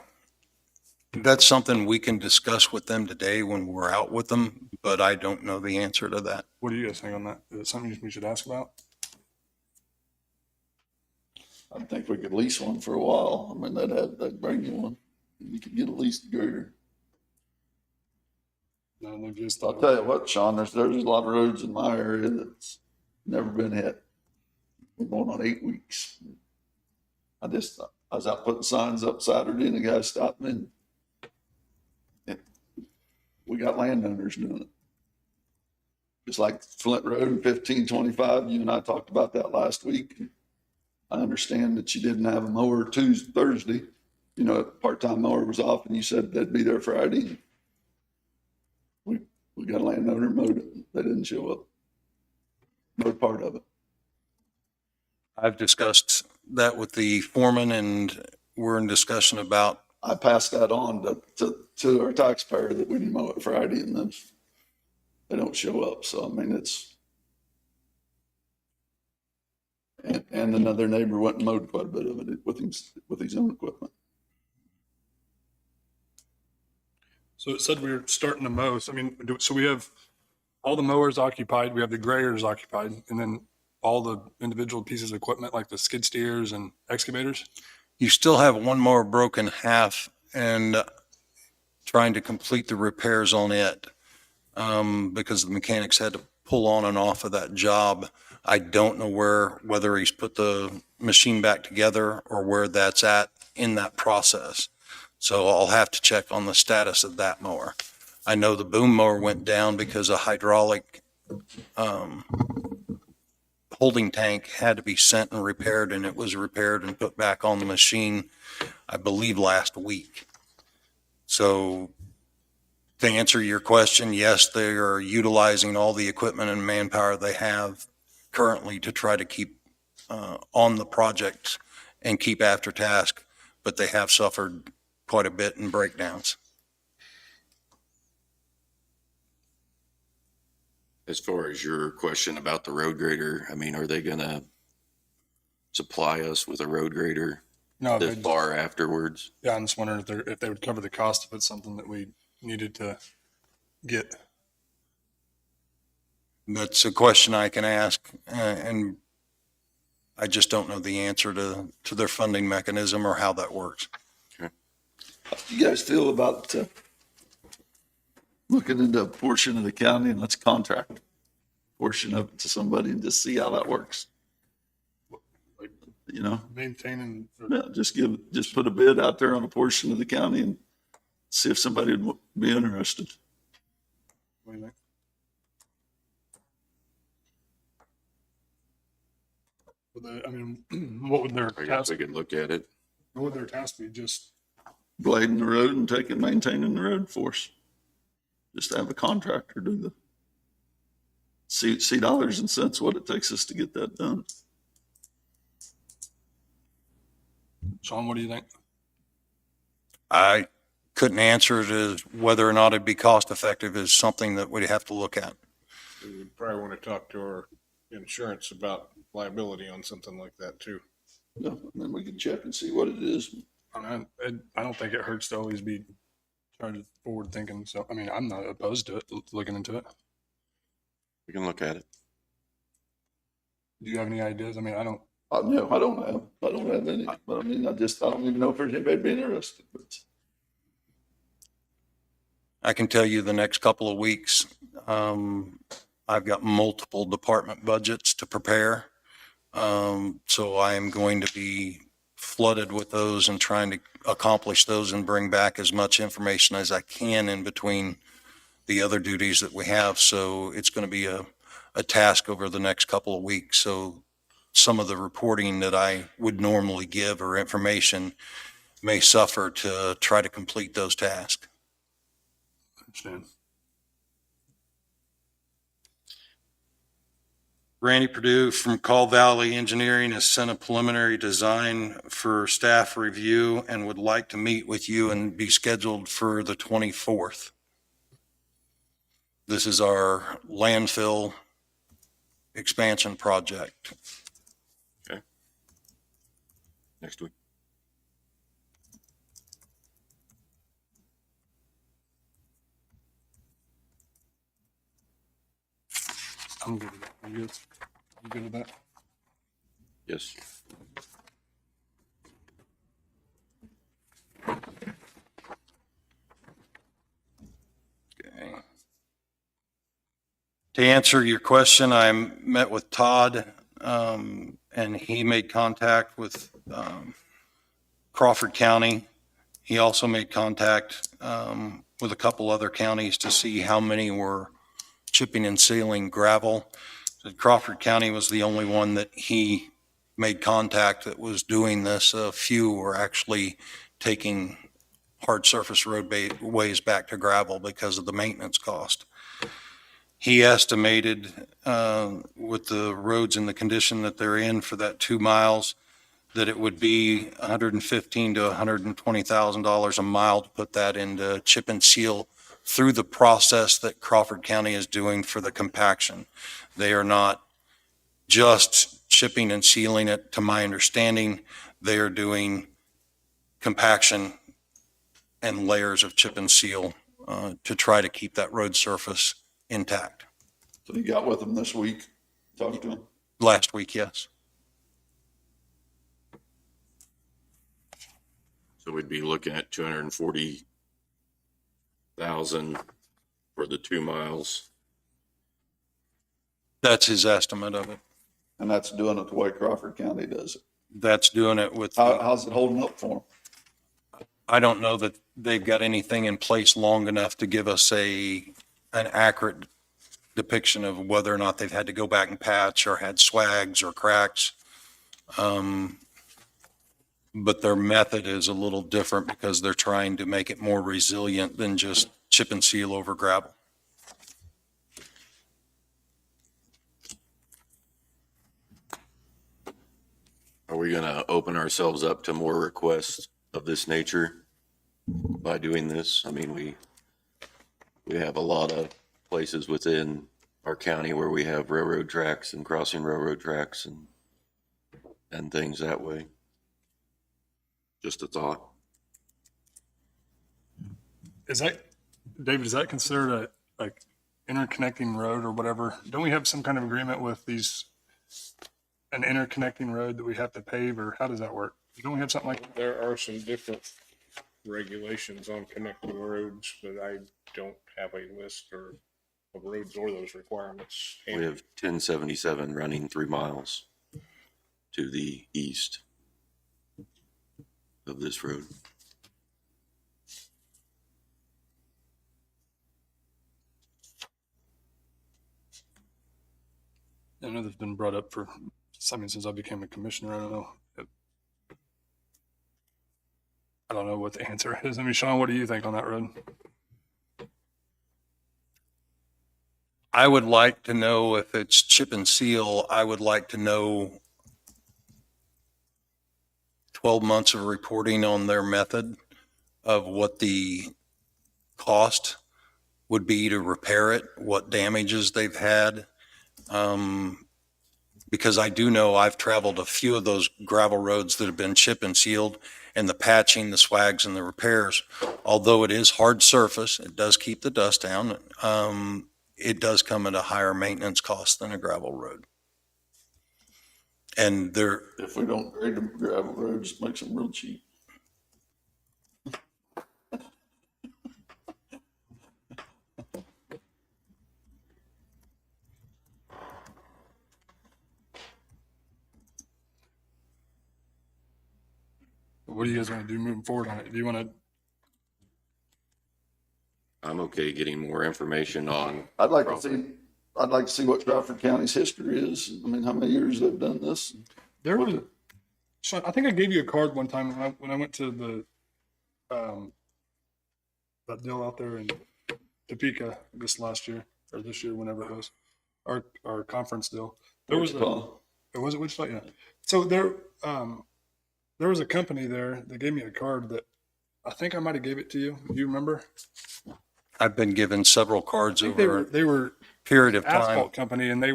That's something we can discuss with them today when we're out with them, but I don't know the answer to that. What do you guys think on that? Is it something we should ask about? I think we could lease one for a while. I mean, that'd bring you one. You could get a leased grader. No, they're just. I'll tell you what, Sean, there's a lot of roads in my area that's never been hit. We're going on 8 weeks. I was out putting signs up Saturday and a guy stopped me. And we got landowners doing it. Just like Flint Road and 1525, you and I talked about that last week. I understand that you didn't have a mower Thursday. Part-time mower was off and you said they'd be there Friday. We got a landowner mowed it. They didn't show up. Mowed part of it. I've discussed that with the foreman and we're in discussion about, I passed that on to our taxpayer that we didn't mow it Friday and then they don't show up. So, I mean, and another neighbor went and mowed quite a bit of it with his own equipment. So it said we were starting to mow. So, I mean, so we have all the mowers occupied, we have the graders occupied, and then all the individual pieces of equipment like the skid steers and excavators? you still have one more broken half and trying to complete the repairs on it because the mechanics had to pull on and off of that job. I don't know whether he's put the machine back together or where that's at in that process. So I'll have to check on the status of that mower. I know the boom mower went down because a hydraulic holding tank had to be sent and repaired, and it was repaired and put back on the machine, I believe, last week. So to answer your question, yes, they are utilizing all the equipment and manpower they have currently to try to keep on the project and keep after task, but they have suffered quite a bit in breakdowns. As far as your question about the road grader, I mean, are they gonna supply us with a road grader No, this they- far afterwards? yeah, I'm just wondering if they would cover the cost if it's something that we needed to get. That's a question I can ask, and I just don't know the answer to their funding mechanism or how that works. How do you guys feel about looking into a portion of the county and let's contract a portion of it to somebody and just see how that works? You know, Maintaining, yeah, just put a bid out there on a portion of the county and see if somebody would be interested. what do you think? I mean, what would their I guess task, we could look at it. what would their task be? Just, Blading the road and maintaining the road for us. Just have a contractor do see dollars and cents what it takes us to get that done. Sean, what do you think? I couldn't answer it as whether or not it'd be cost effective is something that we'd have to look at. We would probably want to talk to our insurance about liability on something like that too. Yeah, and then we can check and see what it is. I don't think it hurts to always be trying to forward thinking. So, I mean, I'm not opposed to it, looking into it. We can look at it. Do you have any ideas? I mean, No, I don't have any, but I mean, I don't even know if there's anybody be interested, but. I can tell you the next couple of weeks, I've got multiple department budgets to prepare. So I am going to be flooded with those and trying to accomplish those and bring back as much information as I can in between the other duties that we have. So it's going to be a task over the next couple of weeks. So some of the reporting that I would normally give or information may suffer to try to complete those tasks. understand. Randy Purdue from Call Valley Engineering has sent a preliminary design for staff review and would like to meet with you and be scheduled for the 24th. This is our landfill expansion project. Next week. I'm good with that. You good with that? Yes. Okay. To answer your question, I met with Todd, and he made contact with Crawford County. He also made contact with a couple other counties to see how many were chipping and sealing gravel. Crawford County was the only one that he made contact that was doing this. A few were actually taking hard surface roadways back to gravel because of the maintenance cost. He estimated with the roads in the condition that they're in for that 2 miles, that it would be $115,000 to $120,000 a mile to put that into chip and seal through the process that Crawford County is doing for the compaction. They are not just chipping and sealing it, to my understanding. They are doing compaction and layers of chip and seal to try to keep that road surface intact. So you got with them this week, talked to them. Last week, yes. So we'd be looking at 240,000 for the 2 miles. That's his estimate of it. And that's doing it the way Crawford County does it. That's doing it with, How's it holding up for them? I don't know that they've got anything in place long enough to give us an accurate depiction of whether or not they've had to go back and patch or had swags or cracks. But their method is a little different because they're trying to make it more resilient than just chip and seal over gravel. Are we going to open ourselves up to more requests of this nature by doing this? I mean, we have a lot of places within our county where we have railroad tracks and crossing railroad tracks and things that way. Just a thought. Is that, David, is that considered a like interconnecting road or whatever? Don't we have some kind of agreement with an interconnecting road that we have to pave, or how does that work? Don't we have something like that? There are some different regulations on connecting roads, but I don't have a list of roads or those requirements. We have 1077 running 3 miles to the east of this road. I know that's been brought up for something since I became a commissioner. I don't know what the answer is. I mean, Sean, what do you think on that road? I would like to know if it's chip and seal. I would like to know 12 months of reporting on their method of what the cost would be to repair it, what damages they've had. Because I do know I've traveled a few of those gravel roads that have been chip and sealed, and the patching, the swags, and the repairs, although it is hard surface, it does keep the dust down. It does come at a higher maintenance cost than a gravel road. And there, If we don't grade them gravel road, just makes them real cheap. What do you guys want to do moving forward on it? Do you want to, I'm okay getting more information on. I'd like to see what Crawford County's history is. I mean, how many years they've done this. there was, Sean, I think I gave you a card one time when I went to that deal out there in Topeka this last year, or this year, whenever it was, our conference deal. There was was it Wichita? Yeah. So there was a company there that gave me a card that I think I might have gave it to you. Do you remember? I've been given several cards I think over they were a period of time. asphalt company, and I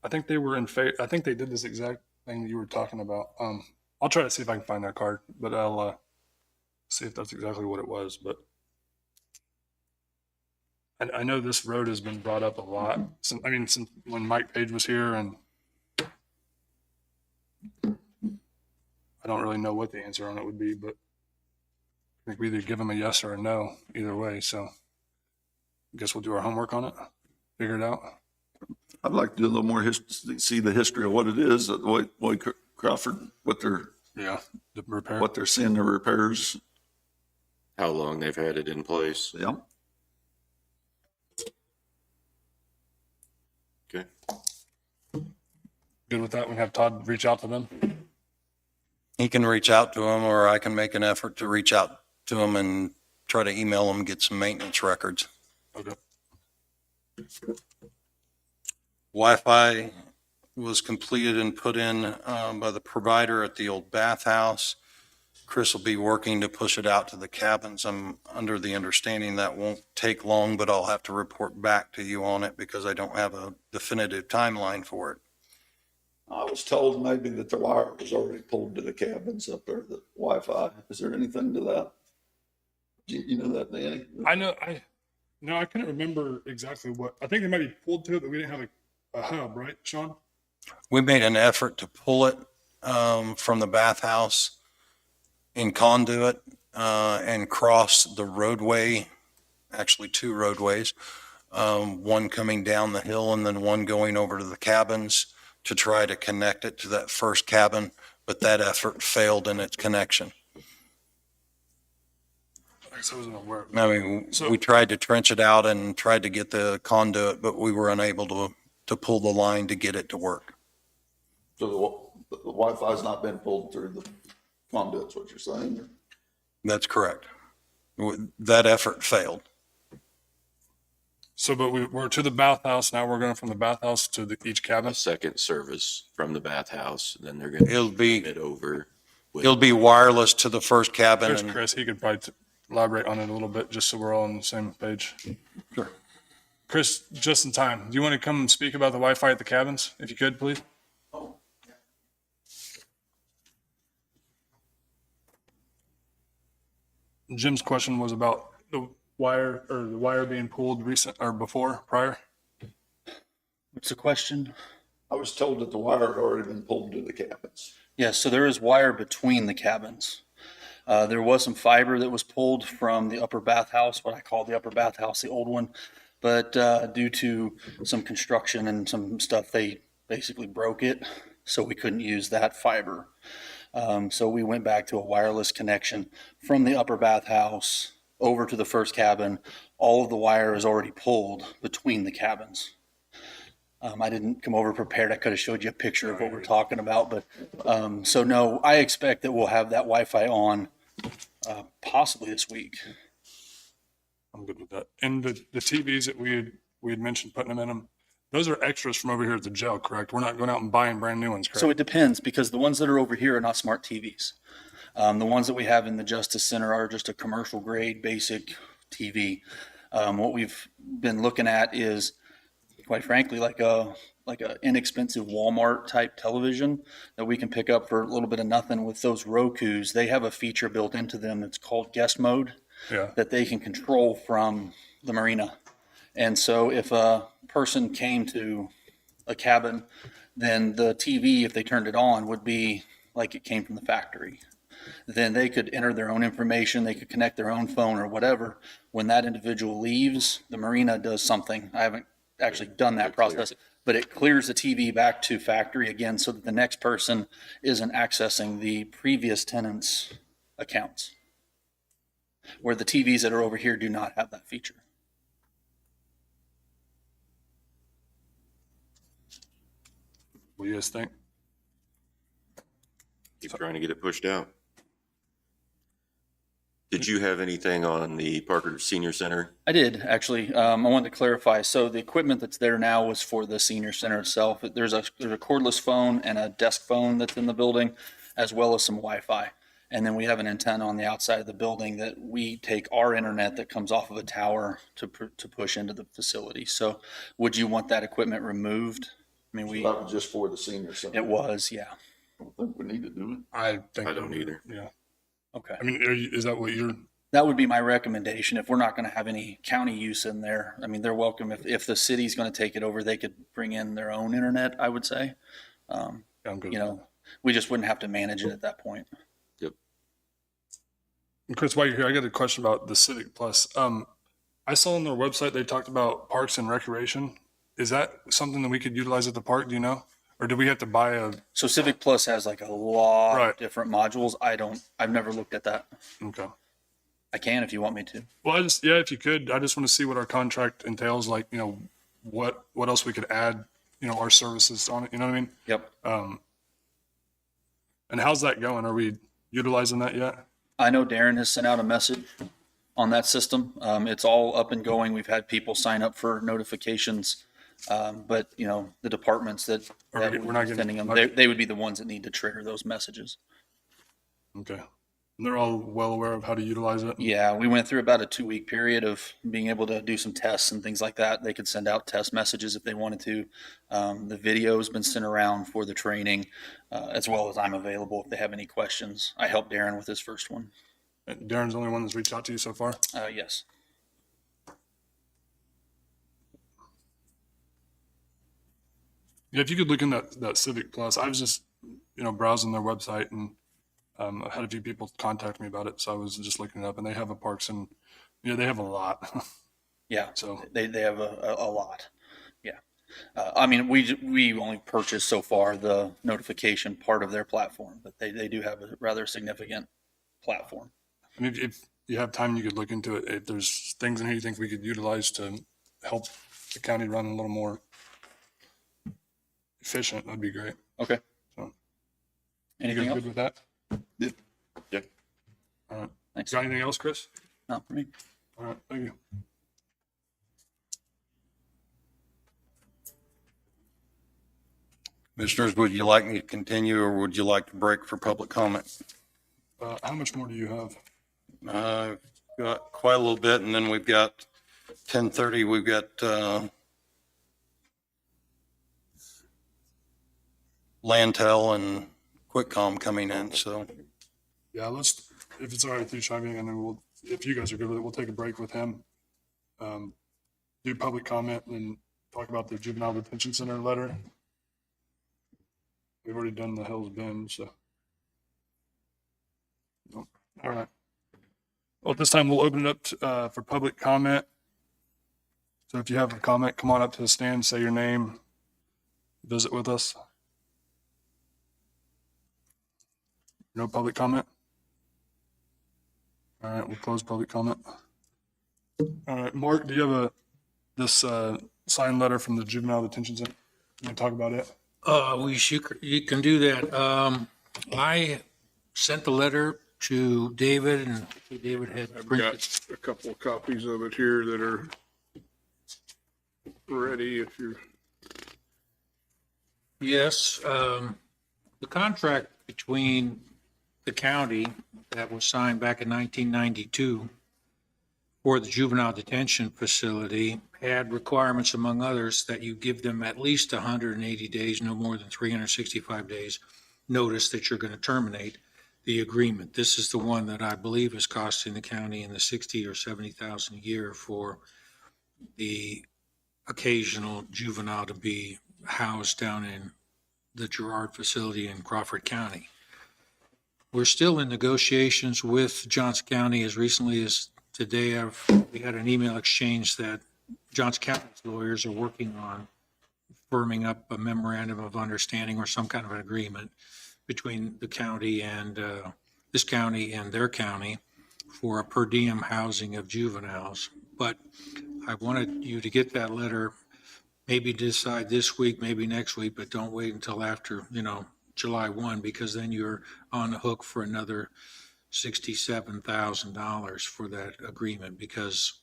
think they were I think they did this exact thing that you were talking about. I'll try to see if I can find that card, but I'll see if that's exactly what it was. But I know this road has been brought up a lot. Since when Mike Page was here, and I don't really know what the answer on it would be, but I think we either give him a yes or a no, either way. So I guess we'll do our homework on it, figure it out. I'd like to do a little more history, see the history of what it is, the way Crawford, The repair. what they're seeing the repairs. How long they've had it in place. Yeah. Okay. Good with that. We can have Todd reach out to them. He can reach out to him, or I can make an effort to reach out to him and try to email him, get some maintenance records. Okay. Wi-Fi was completed and put in by the provider at the old bathhouse. Chris will be working to push it out to the cabins. I'm under the understanding that won't take long, but I'll have to report back to you on it because I don't have a definitive timeline for it. I was told maybe that the wire was already pulled to the cabins up there, the Wi-Fi. Is there anything to that? You know that, Danny? I couldn't remember exactly what. I think they might be pulled to it, but we didn't have a hub, right, Sean? We made an effort to pull it from the bathhouse in conduit and cross the roadway, actually two roadways, one coming down the hill and then one going over to the cabins to try to connect it to that first cabin, but that effort failed in its connection. I guess I wasn't aware. I mean, we tried to trench it out and tried to get the conduit, but we were unable to pull the line to get it to work. So the Wi-Fi's not been pulled through the conduits, what you're saying? That's correct. That effort failed. So, but we're to the bathhouse now. We're going from the bathhouse to each cabin. A second service from the bathhouse, then they're going to It'll be it over. It'll be wireless to the first cabin. There's Chris. He could probably elaborate on it a little bit, just so we're all on the same page. Sure. Chris, just in time. Do you want to come and speak about the Wi-Fi at the cabins, if you could, please? Jim's question was about the wire being pulled prior. What's the question? I was told that the wire had already been pulled to the cabins. Yes, so there is wire between the cabins. There was some fiber that was pulled from the upper bathhouse, what I call the upper bathhouse, the old one. But due to some construction and some stuff, they basically broke it. So we couldn't use that fiber. So we went back to a wireless connection from the upper bathhouse over to the first cabin. All of the wire is already pulled between the cabins. I didn't come over prepared. I could have showed you a picture of what we're talking about, but so no, I expect that we'll have that Wi-Fi on possibly this week. I'm good with that. And the TVs that we had mentioned putting them in them, those are extras from over here at the jail, correct? We're not going out and buying brand new ones, correct? So it depends, because the ones that are over here are not smart TVs. The ones that we have in the Justice Center are just a commercial grade basic TV. What we've been looking at is, quite frankly, like a inexpensive Walmart type television that we can pick up for a little bit of nothing. With those Rokus, they have a feature built into them that's called guest mode Yeah. that they can control from the marina. And so if a person came to a cabin, then the TV, if they turned it on, would be like it came from the factory. Then they could enter their own information, they could connect their own phone or whatever. When that individual leaves, the marina does something. I haven't actually done that process, but it clears the TV back to factory again so that the next person isn't accessing the previous tenant's accounts, where the TVs that are over here do not have that feature. What do you guys think? Keep trying to get it pushed out. Did you have anything on the Parker Senior Center? I did, actually. I wanted to clarify. So the equipment that's there now was for the senior center itself. There's a cordless phone and a desk phone that's in the building, as well as some Wi-Fi. And then we have an antenna on the outside of the building that we take our internet that comes off of a tower to push into the facility. So would you want that equipment removed? I mean, That was just for the senior center. it was, yeah. I don't think we need to do it. I think I don't either. Yeah. Okay. I mean, is that what you're? That would be my recommendation. If we're not going to have any county use in there, I mean, they're welcome. If the city's going to take it over, they could bring in their own internet, I would say. I'm good. You know, we just wouldn't have to manage it at that point. And Chris, while you're here, I got a question about the Civic Plus. I saw on their website they talked about parks and recreation. Is that something that we could utilize at the park? Do you know? Or do we have to buy a? So Civic Plus has like a lot Right. of different modules. I've never looked at that. Okay. I can if you want me to. Well, if you could, I just want to see what our contract entails. Like, you know, what else we could add, you know, our services on it. You know what I mean? Yep. And how's that going? Are we utilizing that yet? I know Darren has sent out a message on that system. It's all up and going. We've had people sign up for notifications. But you know, the departments that We're would not be getting sending them, much- they would be the ones that need to trigger those messages. Okay. And they're all well aware of how to utilize it. Yeah, we went through about a 2-week period of being able to do some tests and things like that. They could send out test messages if they wanted to. The video has been sent around for the training, as well as I'm available if they have any questions. I helped Darren with his first one. And Darren's the only one that's reached out to you so far. Yes. Yeah, if you could look in that Civic Plus, I was just, you know, browsing their website and I had a few people contact me about it. So I was just looking it up and they have a parks and, you know, they have a lot. Yeah. So They have a lot. Yeah. I mean, we only purchased so far the notification part of their platform, but they do have a rather significant platform. I mean, if you have time, you could look into it. If there's things in here you think we could utilize to help the county run a little more efficient, that'd be great. Okay. So, Anything you guys else? good with that? Yeah. All right. Thanks. Got anything else, Chris? Not for me. All right. Thank you. Commissioners, would you like me to continue or would you like to break for public comment? How much more do you have? I've got quite a little bit, and then we've got 10:30, we've got Landtel and QuickCom coming in, so. Yeah, if it's all right with you, Shiving, and then if you guys are good with it, we'll take a break with him. Do public comment and then talk about the Juvenile Detention Center letter. We've already done the Hell's Bend, so. Nope. All right. Well, at this time, we'll open it up for public comment. So if you have a comment, come on up to the stand, say your name, visit with us. No public comment? All right, we'll close public comment. All right, Mark, do you have this signed letter from the Juvenile Detention Center? You want to talk about it? You can do that. I sent the letter to David and David had I've printed. got a couple of copies of it here that are ready if you're. Yes, the contract between the county that was signed back in 1992 for the juvenile detention facility had requirements, among others, that you give them at least 180 days, no more than 365 days, notice that you're going to terminate the agreement. This is the one that I believe is costing the county in the 60 or 70,000 a year for the occasional juvenile to be housed down in the Girard facility in Crawford County. We're still in negotiations with Johnson County. As recently as today, we had an email exchange that Johnson County's lawyers are working on firming up a memorandum of understanding or some kind of an agreement between the county and this county and their county for a per diem housing of juveniles. But I wanted you to get that letter, maybe decide this week, maybe next week, but don't wait until after, July 1, because then you're on the hook for another $67,000 for that agreement because,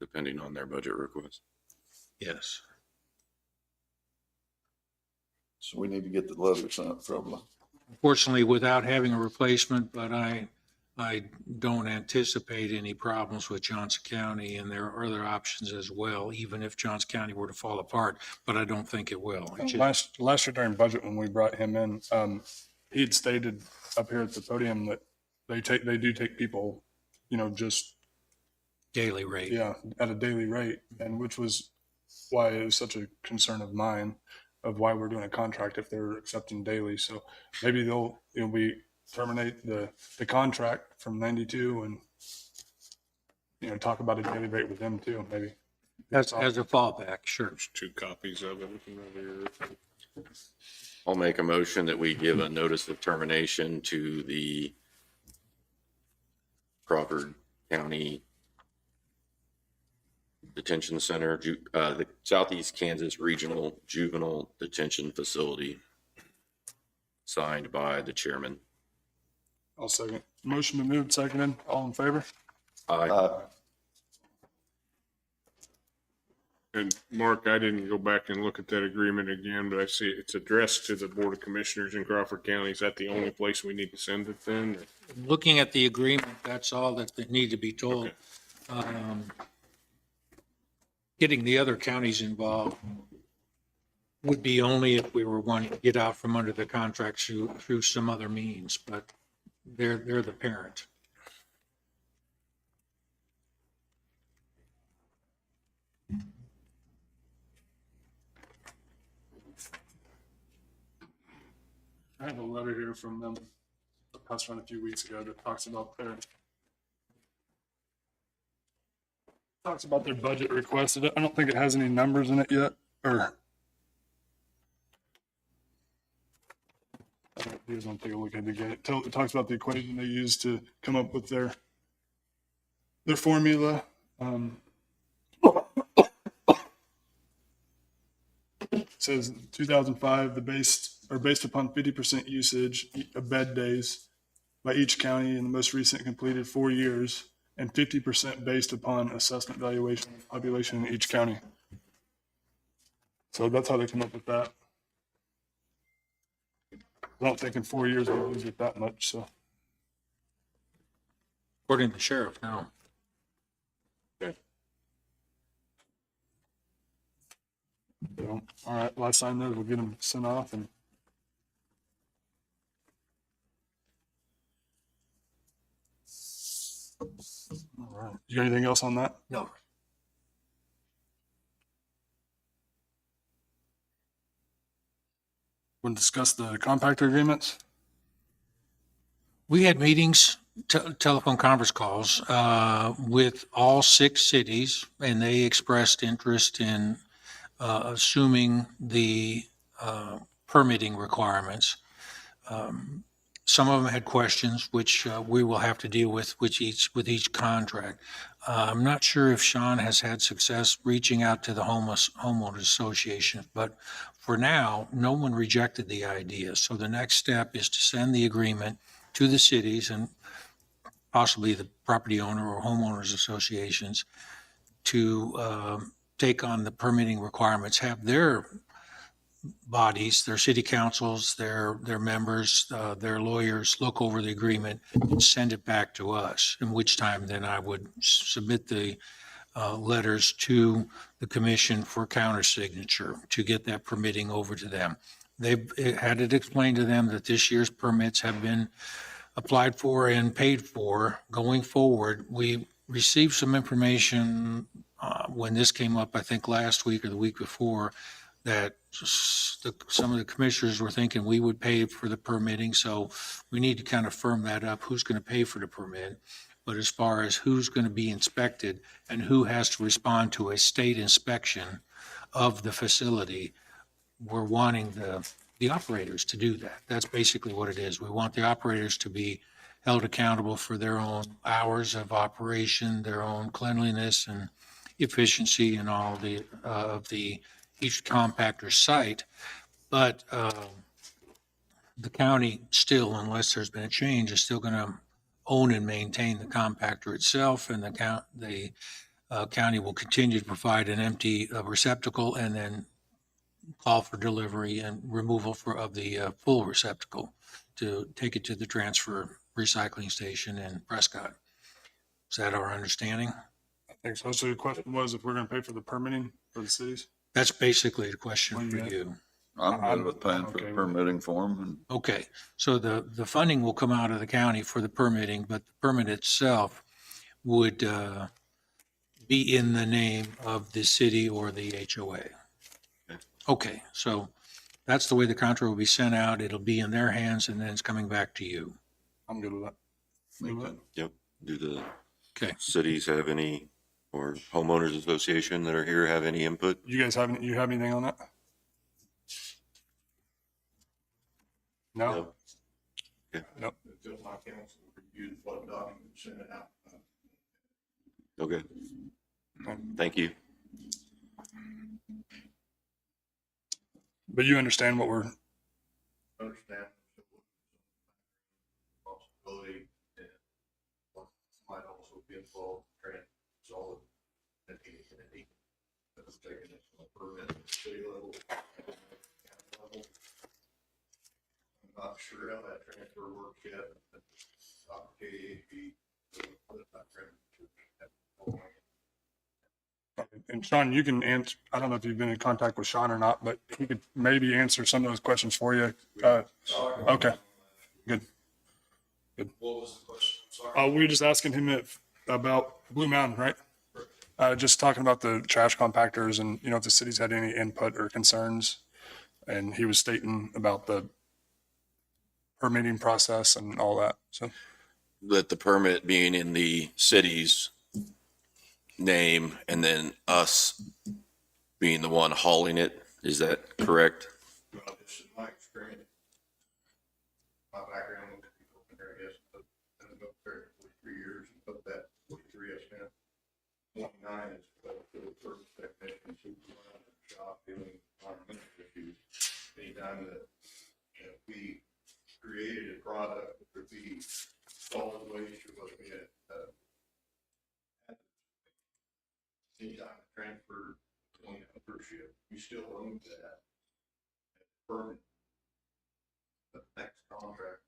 Depending on their budget request. yes. So we need to get the letter sent from them. Unfortunately, without having a replacement, but I don't anticipate any problems with Johnson County, and there are other options as well, even if Johnson County were to fall apart, but I don't think it will. It just- Last year during budget, when we brought him in, he had stated up here at the podium that they do take people, just, Daily rate. yeah, at a daily rate, and which was why it was such a concern of mine of why we're doing a contract if they're accepting daily. So maybe it'll be terminate the contract from 92 and, talk about a daily rate with them too, maybe. As a fallback, sure. There's 2 copies of it. I'll make a motion that we give a notice of termination to the Crawford County Detention Center, the Southeast Kansas Regional Juvenile Detention Facility, signed by the chairman. I'll second. Motion been moved, seconded. All in favor? Aye. And Mark, I didn't go back and look at that agreement again, but I see it's addressed to the Board of Commissioners in Crawford County. Is that the only place we need to send it then? Looking at the agreement, that's all that they need to be told. Okay. Getting the other counties involved would be only if we were wanting to get out from under the contract through some other means, but they're the parent. I have a letter here from them that passed around a few weeks ago that talks about their budget request. I don't think it has any numbers in it yet, or you guys want to take a look at it again. It talks about the equation they use to come up with their formula. It says 2005, based upon 50% usage of bed days by each county in the most recent completed 4 years, and 50% based upon assessment valuation of population in each county. So that's how they come up with that. I don't think in 4 years we'll use it that much, so. According to the sheriff, no. So, all right, well, I sign those, we'll get them sent off and. All right, you got anything else on that? No. Want to discuss the compactor agreements? We had meetings, telephone conference calls with all 6 cities, and they expressed interest in assuming the permitting requirements. Some of them had questions, which we will have to deal with each contract. I'm not sure if Sean has had success reaching out to the homeowners association, but for now, no one rejected the idea. So the next step is to send the agreement to the cities and possibly the property owner or homeowners associations to take on the permitting requirements, have their bodies, their city councils, their members, their lawyers look over the agreement and send it back to us, in which time then I would submit the letters to the commission for countersignature to get that permitting over to them. They've had it explained to them that this year's permits have been applied for and paid for. Going forward, we received some information when this came up, I think last week or the week before, that some of the commissioners were thinking we would pay for the permitting. So we need to kind of firm that up, who's going to pay for the permit. But as far as who's going to be inspected and who has to respond to a state inspection of the facility, we're wanting the operators to do that. That's basically what it is. We want the operators to be held accountable for their own hours of operation, their own cleanliness and efficiency and all of each compactor site. But the county still, unless there's been a change, is still going to own and maintain the compactor itself, and the county will continue to provide an empty receptacle and then call for delivery and removal of the full receptacle to take it to the transfer recycling station in Prescott. Is that our understanding? I think so. So the question was if we're going to pay for the permitting for the cities? That's basically the question Well, for yeah. you. I'm good with paying for Okay. the permitting for them, and Okay, so the funding will come out of the county for the permitting, but the permit itself would be in the name of the city or the HOA. Okay, so that's the way the contract will be sent out. It'll be in their hands and then it's coming back to you. I'm good with that. me too. Yep. Do the Okay. cities have any, or homeowners association that are here have any input? You guys have anything on that? No? Nope. Until my council reviews what documents sent it out. Okay. Thank you. But you understand what we're, Understand responsibility and what might also be involved in solid entity that was taking it from a permit at the city level. I'm not sure how that transfer works yet. But KAB, and Sean, you can answer, I don't know if you've been in contact with Sean or not, but he could maybe answer some of those questions for you. Okay, good. What was the question? I'm sorry. We were just asking him about Blue Mountain, right? Just talking about the trash compactors and, if the city's had any input or concerns. And he was stating about the permitting process and all that, so. That the permit being in the city's name and then us being the one hauling it, is that correct? Well, this is my experience. My background with people in there, I guess, I've been up there 43 years, and put that 43 I spent. 29 is the first technician, supervisor, shop, dealing environmental issues. Anytime that, we created a product that would be solid waste or what we had, anytime it transferred between ownership, you still own that permit. The next contract,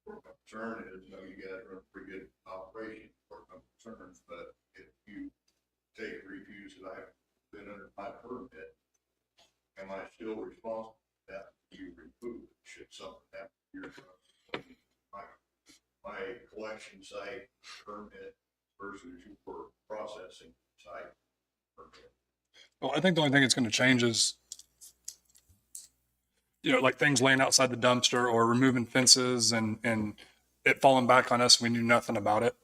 for my concern is, you guys run a pretty good operation for my concerns, but if you take refuse that I've been under my permit, am I still responsible for that? You remove it, should something happen to your my collection site permit versus your processing site permit? Well, I think the only thing that's going to change is, like things laying outside the dumpster or removing fences and it falling back on us. We knew nothing about it.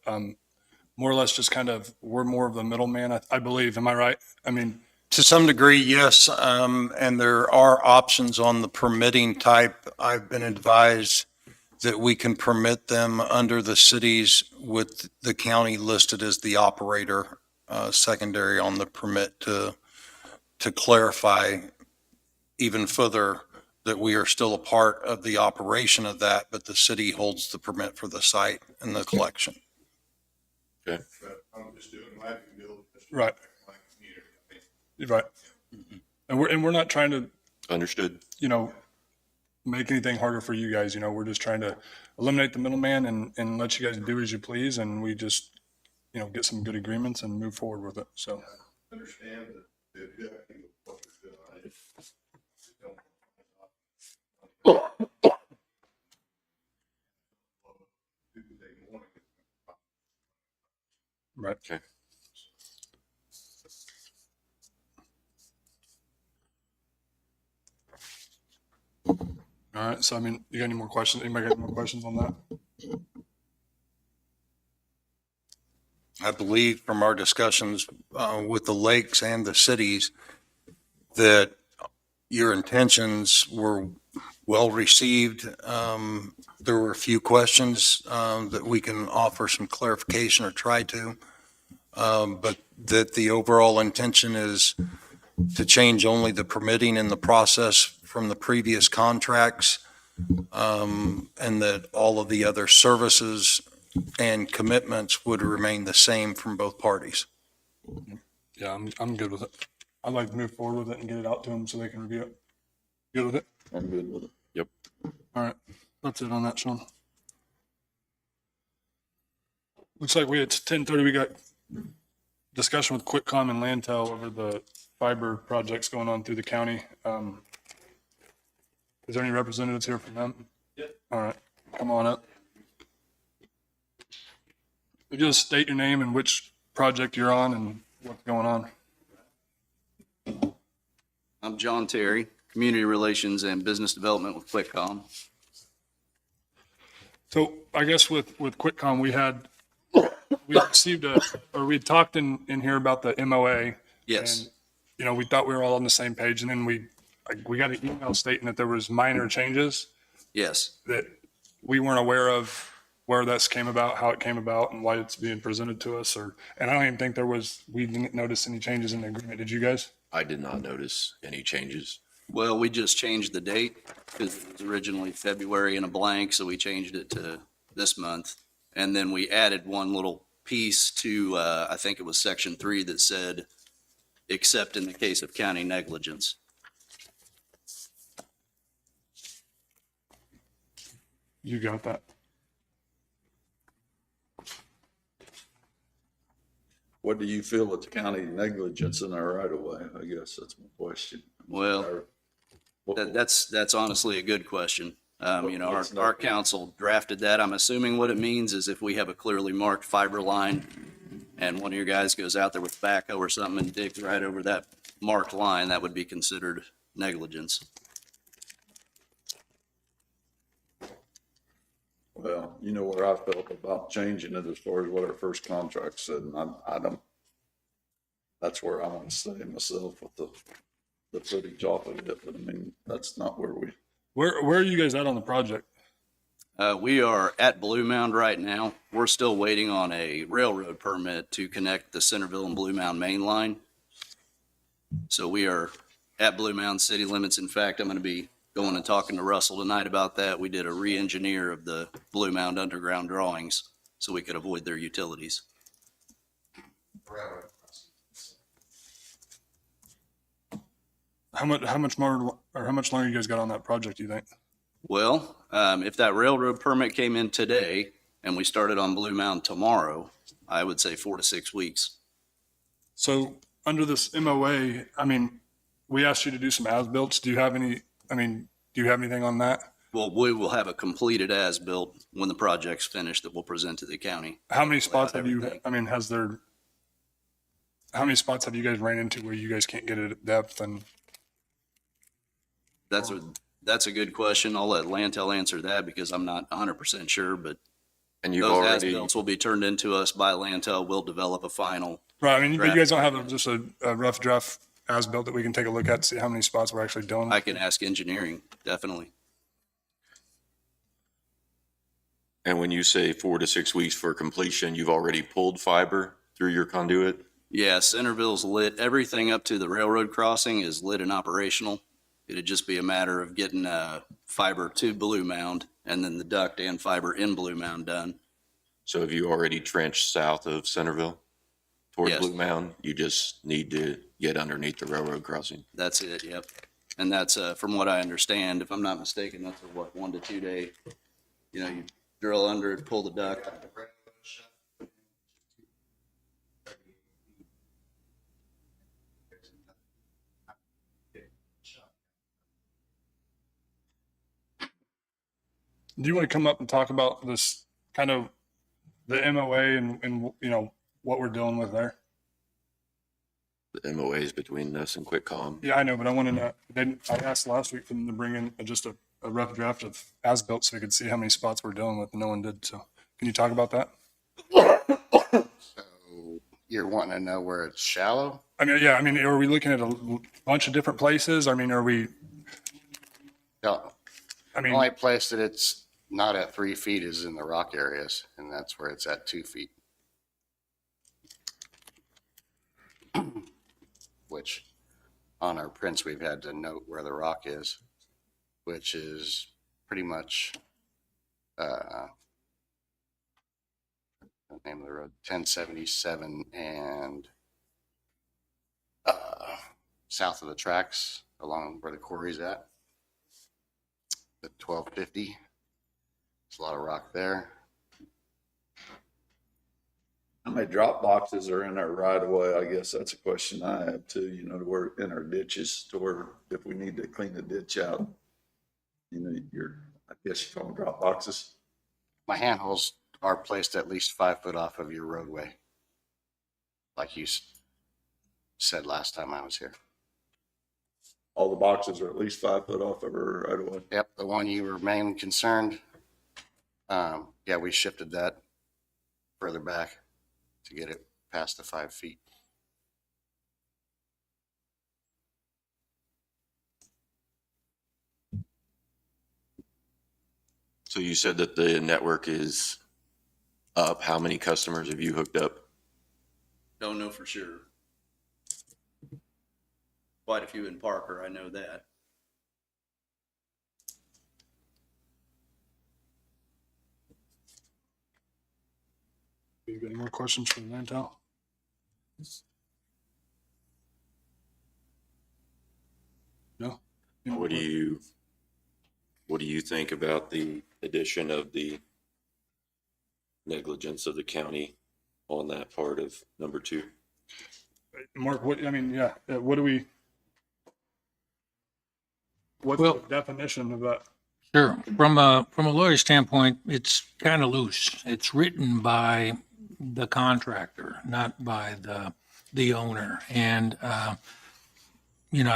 More or less just kind of, we're more of the middleman, I believe. Am I right? I mean, To some degree, yes, and there are options on the permitting type. I've been advised that we can permit them under the cities with the county listed as the operator, secondary on the permit to clarify even further that we are still a part of the operation of that, but the city holds the permit for the site and the collection. But I'm just doing my due diligence. Right. My community. I mean, right. And we're not trying to Understood. Make anything harder for you guys. We're just trying to eliminate the middleman and let you guys do as you please. And we just, get some good agreements and move forward with it. So. Understand that the objective of what we're doing is Right. Okay. All right. So, you got any more questions? Anybody got any more questions on that? I believe from our discussions with the lakes and the cities that your intentions were well received. There were a few questions that we can offer some clarification or try to, but that the overall intention is to change only the permitting and the process from the previous contracts, and that all of the other services and commitments would remain the same from both parties. Yeah, I'm good with it. I'd like to move forward with it and get it out to them so they can review it. Good with it? I'm good with it. Yep. All right. That's it on that, Sean. Looks like it's 10:30. We got discussion with QuickCom and Lantel over the fiber projects going on through the county. Is there any representatives here from them? Yep. All right. Come on up. Just state your name and which project you're on and what's going on. I'm John Terry, Community Relations and Business Development with QuickCom. So I guess with QuickCom, we received we talked in here about the MOA. Yes. And, we thought we were all on the same page, and then we got an email stating that there was minor changes Yes. that we weren't aware of where this came about, how it came about, and why it's being presented to us. And I don't even think we didn't notice any changes in the agreement. Did you guys? I did not notice any changes. Well, we just changed the date because it was originally February in a blank, so we changed it to this month. And then we added one little piece to, I think it was section 3 that said, except in the case of county negligence. You got that. What do you feel with the county negligence in our right of way? I guess that's my question. Well, that's honestly a good question. Our council drafted that. I'm assuming what it means is if we have a clearly marked fiber line and one of your guys goes out there with backhoe or something and digs right over that marked line, that would be considered negligence. Well, you know where I felt about changing it as far as what our first contract said, and I don't, that's where I want to stay myself with the footage off of it, but that's not where Where are you guys at on the project? We are at Blue Mound right now. We're still waiting on a railroad permit to connect the Centerville and Blue Mound main line. So we are at Blue Mound city limits. In fact, I'm going to be going and talking to Russell tonight about that. We did a re-engineer of the Blue Mound underground drawings so we could avoid their utilities. How much more or how much longer you guys got on that project, do you think? Well, if that railroad permit came in today and we started on Blue Mound tomorrow, I would say 4 to 6 weeks. So under this MOA, we asked you to do some as-built. Do you have anything on that? Well, we will have a completed as-built when the project's finished that we'll present to the county. How many spots have you, everything. how many spots have you guys ran into where you guys can't get it at depth? And That's a good question. I'll let Lantel answer that because I'm not 100% sure, but And you've those already, as-built will be turned into us by Lantel. We'll develop a final. right, but you draft. guys don't have just a rough draft as-built that we can take a look at to see how many spots we're actually doing? I can ask engineering, definitely. and when you say 4 to 6 weeks for completion, you've already pulled fiber through your conduit? Yeah, Centerville's lit. Everything up to the railroad crossing is lit and operational. It'd just be a matter of getting fiber to Blue Mound and then the duct and fiber in Blue Mound done. So have you already trenched south of Centerville toward Yes. Blue Mound? You just need to get underneath the railroad crossing. That's it, yep. And that's, from what I understand, if I'm not mistaken, that's a what, 1 to 2 day, you drill under it, pull the duct. Do you want to come up and talk about this kind of the MOA and what we're dealing with there? The MOAs between us and QuickCom. Yeah, I know, but I want to know. I asked last week for them to bring in just a rough draft of as-built so we could see how many spots we're dealing with, and no one did. So can you talk about that? So you're wanting to know where it's shallow? I mean, yeah, I mean, are we looking at a bunch of different places? I mean, are we, No, I the mean, only place that it's not at 3 feet is in the rock areas, and that's where it's at 2 feet. Which on our prints, we've had to note where the rock is, which is pretty much, the name of the road, 1077 and, south of the tracks along where the quarry's at. The 1250. There's a lot of rock there. How many drop boxes are in our right of way? I guess that's a question I have too, to where in our ditches to where if we need to clean the ditch out, I guess you're talking drop boxes. My handholds are placed at least 5 foot off of your roadway. Like you said last time I was here. All the boxes are at least 5 foot off of our right of way. Yep, the one you were mainly concerned. Yeah, we shifted that further back to get it past the 5 feet. So you said that the network is up. How many customers have you hooked up? Don't know for sure. Quite a few in Parker, I know that. you got any more questions for Mantel? No? What do you think about the addition of the negligence of the county on that part of number 2? Mark, what do we, what's Well- the definition of that? Sure. From a lawyer's standpoint, it's kind of loose. It's written by the contractor, not by the owner. And, I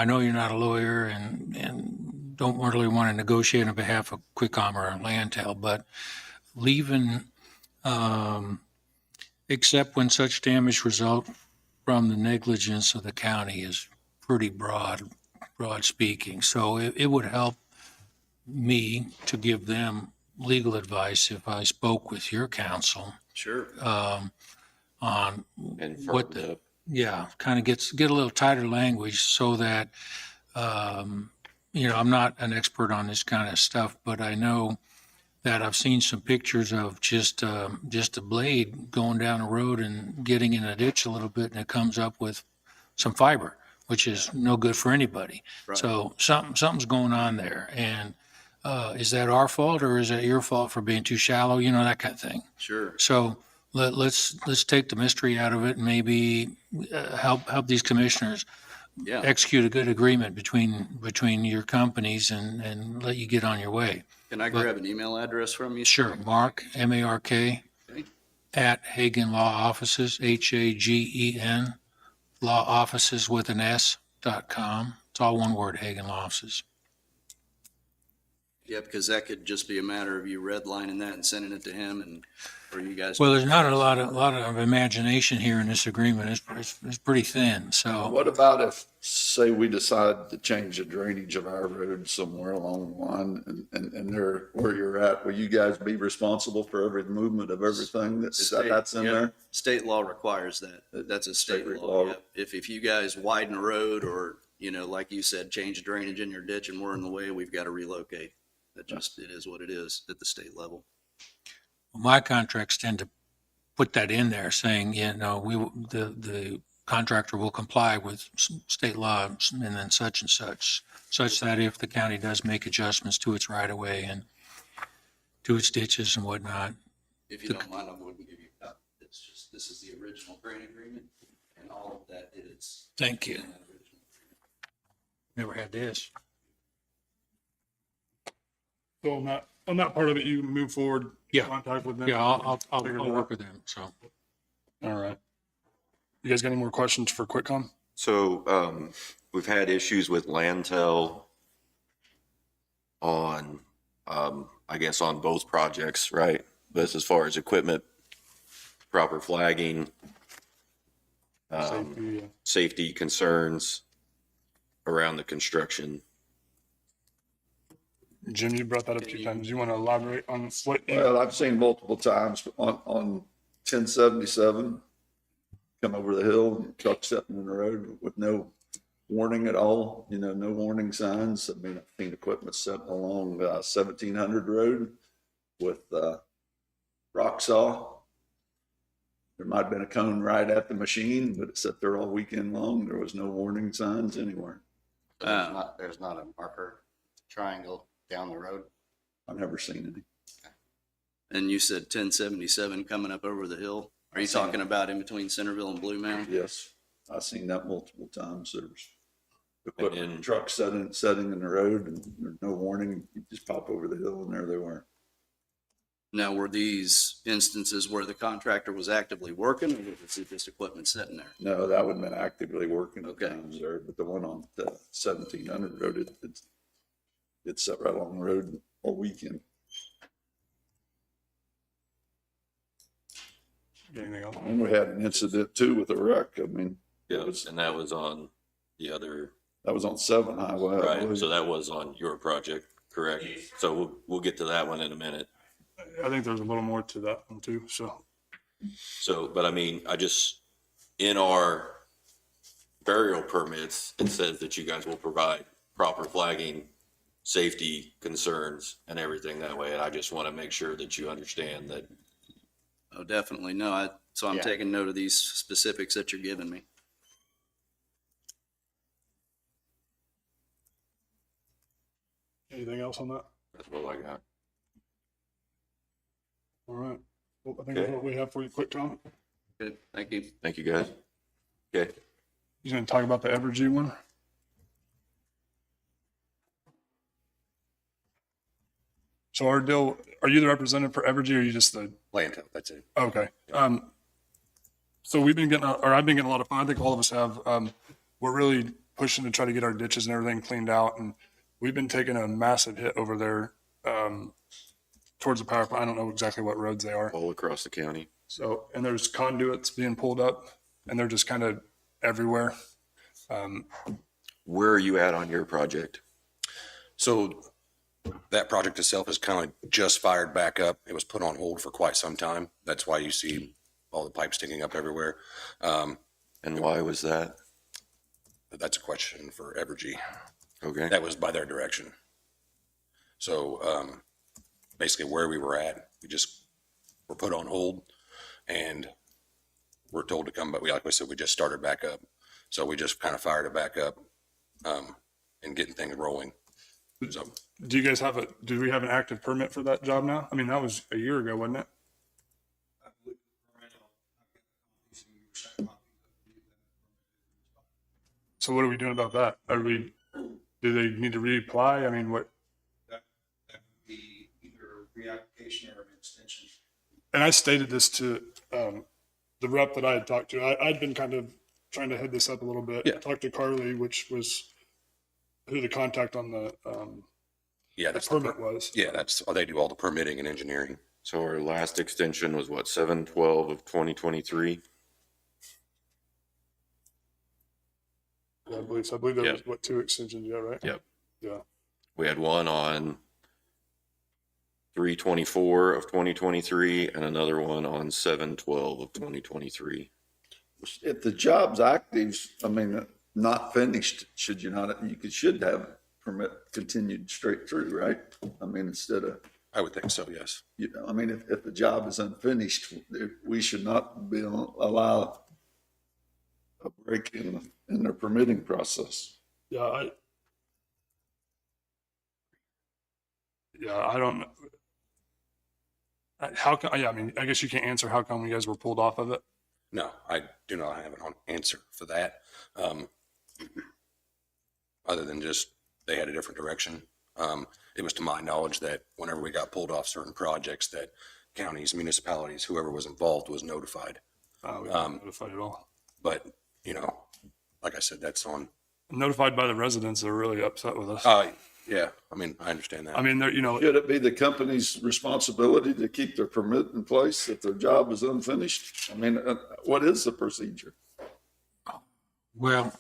know you're not a lawyer and don't really want to negotiate on behalf of QuickCom or Landtel, but leaving, except when such damage result from the negligence of the county is pretty broad speaking. So it would help me to give them legal advice if I spoke with your counsel Sure. on And what firmed the, up. yeah, kind of get a little tighter language so that, I'm not an expert on this kind of stuff, but I know that I've seen some pictures of just a blade going down a road and getting in a ditch a little bit, and it comes up with some fiber, which is no good for anybody. Right. So something's going on there. And is that our fault or is that your fault for being too shallow? That kind of thing. Sure. So let's take the mystery out of it and maybe help these commissioners Yeah. execute a good agreement between your companies and let you get on your way. Can I grab an email address from you? Sure, Mark, M-A-R-K, Okay. at Hagen Law Offices, Hagen, law offices with an S.com. It's all one word, Hagen Law Offices. Yeah, because that could just be a matter of you redlining that and sending it to him and, or you guys. Well, there's not a lot of imagination here in this agreement. It's pretty thin, so. What about if, say, we decide to change the drainage of our road somewhere along the line and there, where you're at, will you guys be responsible for every movement of everything that's in Yeah. there? State law requires that. That's a state State law. law. Yep. If you guys widen a road or, like you said, change drainage in your ditch and we're in the way, we've got to relocate. It is what it is at the state level. My contracts tend to put that in there saying, the contractor will comply with state law and then such and such, such that if the county does make adjustments to its right of way and to its ditches and whatnot. If you don't mind, I wouldn't give you a copy. It's just, this is the original grant agreement, and all of that is. Thank you. in that original agreement. Never had this. So on that part of it, you move forward, Yeah. contact with them. Yeah, I'll Figure it work out. with them, so. All right. You guys got any more questions for QuickCom? So, we've had issues with landfill on, I guess on both projects, right? But as far as equipment, proper flagging, Safety, yeah. safety concerns around the construction. Jim, you brought that up a few times. Do you want to elaborate on what? Well, I've seen multiple times on 1077, come over the hill, and truck sitting in the road with no warning at all, no warning signs. I mean, I've seen equipment sitting along 1700 road with rock saw. There might have been a cone right at the machine, but it sat there all weekend long. There was no warning signs anywhere. There's not a marker triangle down the road. I've never seen any. And you said 1077 coming up over the hill. Are you I've seen talking about in between Centerville and Blue Mound? Yes, I've seen that multiple times. There's And equipment, trucks setting in the road, and there's no warning. You just pop over the hill, and there they were. Now, were these instances where the contractor was actively working, or was it just equipment sitting there? No, that would have been actively working at Okay. times there, but the one on the 1700 road, it sat right along the road all weekend. Anything else? And we had an incident too with a wreck. I mean, Yeah, and that was on the other, that was on 7 Highway. I right? believe. So that was on your project, correct? So we'll get to that one in a minute. I think there's a little more to that one too. So So, but I mean, in our burial permits, it says that you guys will provide proper flagging, safety concerns and everything that way. And I just want to make sure that you understand that. Oh, definitely. No, so I'm Yeah. taking note of these specifics that you're giving me. anything else on that? That's what I got. All right. Well, I think that's what we have for you, QuickCom. Good, thank you. Thank you, guys. Okay. You going to talk about the Evergy one? So our deal, are you the representative for Evergy, or are you just the? Landfill, that's it. Okay. So we've been getting, or I've been getting a lot of fun. I think all of us have. We're really pushing to try to get our ditches and everything cleaned out. And we've been taking a massive hit over there towards the power plant. I don't know exactly what roads they are. All across the county. So, and there's conduits being pulled up and they're just kind of everywhere. Where are you at on your project? So that project itself is kind of just fired back up. It was put on hold for quite some time. That's why you see all the pipes sticking up everywhere. And why was that? But that's a question for Evergy. Okay. That was by their direction. So basically where we were at, we just were put on hold and we're told to come, but like I said, we just started back up. So we just kind of fired it back up and getting things rolling. So Do you guys have do we have an active permit for that job now? I mean, that was a year ago, wasn't it? So what are we doing about that? Do they need to reapply? I mean, what? That would be either reapplication or an extension. And I stated this to the rep that I had talked to. I'd been kind of trying to head this up a little bit. Yeah. Talked to Carly, which was who the contact on the yeah, the that's permit was. Yeah, they do all the permitting and engineering. So our last extension was what, 7/12 of 2023? Yeah, I believe so. I believe there Yep. was what, 2 extensions, yeah, right? Yep. Yeah. We had one on 3/24 of 2023 and another one on 7/12 of 2023. If the job's active, I mean, not finished, should have permit continued straight through, right? I mean, instead of, I would think so, yes. I mean, if the job is unfinished, we should not be allow a break in their permitting process. Yeah, I don't know. How come, yeah, I mean, I guess you can't answer how come you guys were pulled off of it. No, I do not have an answer for that. Other than just they had a different direction. It was to my knowledge that whenever we got pulled off certain projects, that counties, municipalities, whoever was involved was notified. We weren't notified at all. But, you know, like I said, that's on. Notified by the residents, they're really upset with us. Yeah, I mean, I understand that. I mean, they're, you know, Should it be the company's responsibility to keep their permit in place if their job is unfinished? I mean, what is the procedure? Well,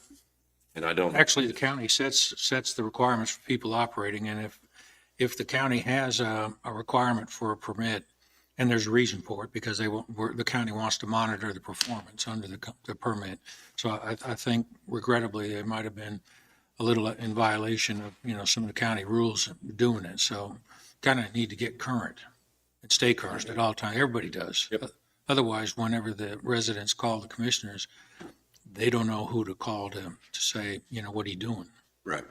And I don't, actually, the county sets the requirements for people operating, and if the county has a requirement for a permit, and there's a reason for it, because the county wants to monitor the performance under the permit. So I think regrettably, they might have been a little in violation of, you know, some of the county rules doing it. So kind of need to get current and stay current at all times. Everybody does. Yep. Otherwise, whenever the residents call the commissioners, they don't know who to call to say, you know, what are you doing? Right.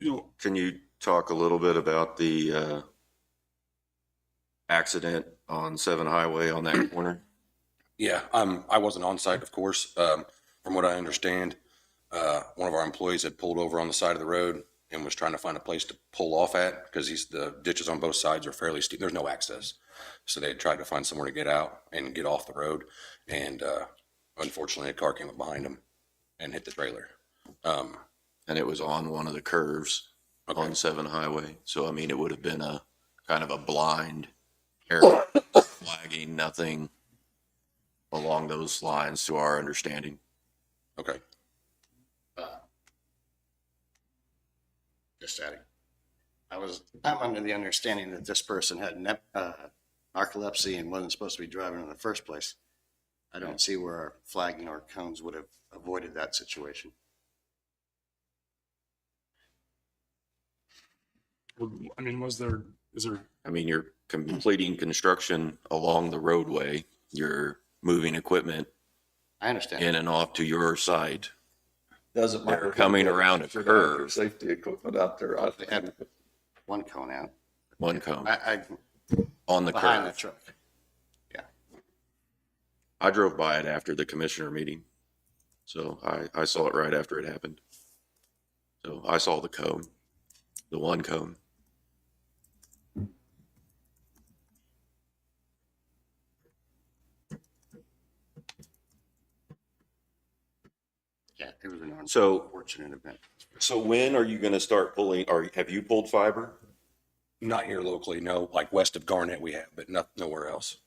you know, can you talk a little bit about the accident on 7 Highway on that corner? Yeah, I wasn't on site, of course. From what I understand, one of our employees had pulled over on the side of the road and was trying to find a place to pull off at because the ditches on both sides are fairly steep. There's no access. So they tried to find somewhere to get out and get off the road. And unfortunately, a car came up behind him and hit the trailer. And it was on one of the curves on 7 Highway. So, I mean, it would have been a kind of a blind area, flagging, nothing along those lines to our understanding. Okay. Just adding. I'm under the understanding that this person had narcolepsy and wasn't supposed to be driving in the first place. I don't see where our flagging or cones would have avoided that situation. I mean, is there, I mean, you're completing construction along the roadway. You're moving equipment I understand. in and off to your site. Doesn't matter. They're coming around a Should have their curve. Safety equipment out there. I They had one cone out. One cone I on the behind the curve. truck. Yeah. I drove by it after the commissioner meeting. So I saw it right after it happened. So I saw the cone, the one cone. Yeah, it was an So- unfortunate event. So when are you going to start pulling, or have you pulled fiber? Not here locally, no. Like west of Garnett we have, but nowhere else.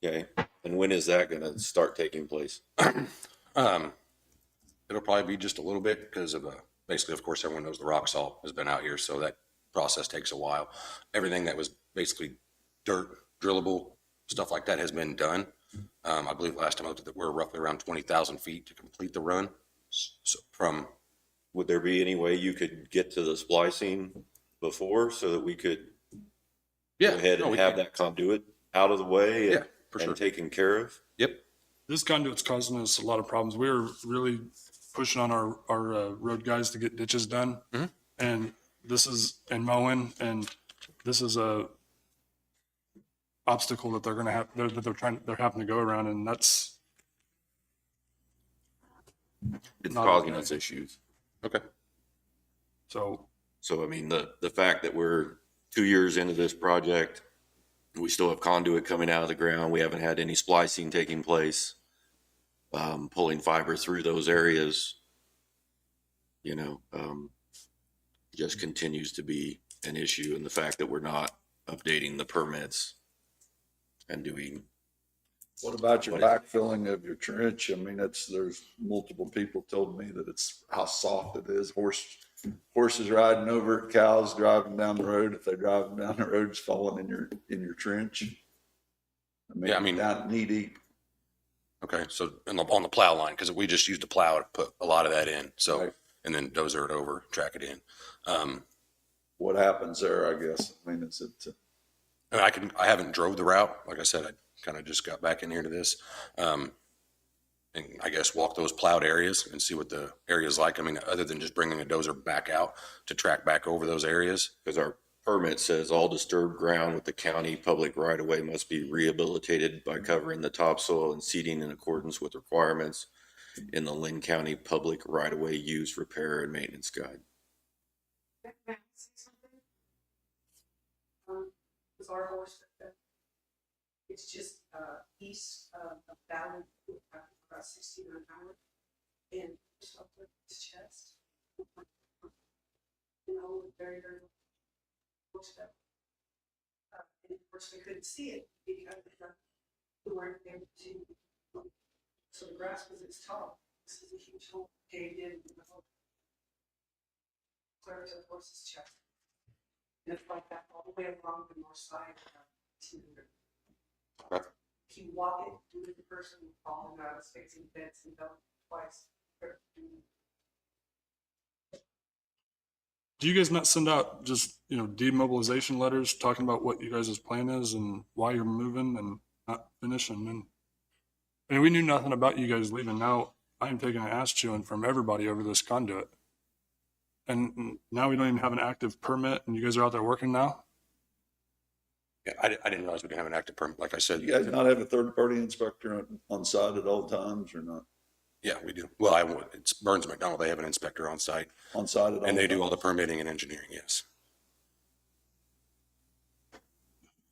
Okay. And when is that going to start taking place? It'll probably be just a little bit because of basically, of course, everyone knows the rock salt has been out here, so that process takes a while. Everything that was basically dirt, drillable, stuff like that has been done. I believe last time I looked at that, we're roughly around 20,000 feet to complete the run. So Would there be any way you could get to the splicing before so that we could go ahead and have that conduit out of the way Yeah, for sure. and taken care of? Yep. this conduit's causing us a lot of problems. We were really pushing on our road guys to get ditches done. Mhm. And mowing, and this is a obstacle that they're going to have, they're having to go around, and that's It's Not causing okay. us issues. Okay. so. So, I mean, the fact that we're 2 years into this project, we still have conduit coming out of the ground. We haven't had any splicing taking place, pulling fiber through those areas, just continues to be an issue. And the fact that we're not updating the permits and doing, What about your backfilling of your trench? I mean, there's multiple people told me that it's how soft it is. Horses riding over it, cows driving down the road. If they're driving down the road, it's falling in your trench. Yeah, I mean- down knee deep. Okay. So on the plow line, because we just used a plow to put a lot of that in. So, Right. and then dozer it over, track it in. What happens there, I guess? I mean, And I haven't drove the route. Like I said, I kind of just got back in here to this. and I guess walk those plowed areas and see what the area's like. I mean, other than just bringing a dozer back out to track back over those areas. Because our permit says all disturbed ground with the county public right of way must be rehabilitated by covering the topsoil and seeding in accordance with requirements in the Linn County Public Right of Way Use, Repair, and Maintenance Guide. With our horse, it's just east of Valley, about 16 an hour, and just up with his chest. You know, very, very much that. And of course, we couldn't see it because we weren't able to. So the grass was its top. This is a huge hole caved in the hole. Clear to the horse's chest. And it's like that all the way along the north side. If you walk it, do the person falling out of fixing beds and fell twice. Do you guys not send out just, demobilization letters talking about what you guys' plan is and why you're moving and not finishing? And I mean, we knew nothing about you guys leaving. Now I'm taking an ass chewing from everybody over this conduit. And now we don't even have an active permit and you guys are out there working now? Yeah, I didn't realize we didn't have an active permit. Like I said, You guys not have a third-party inspector on site at all times or not? yeah, we do. Well, it's Burns McDonald. They have an inspector on site On site at all? and they do all the times? permitting and engineering. Yes.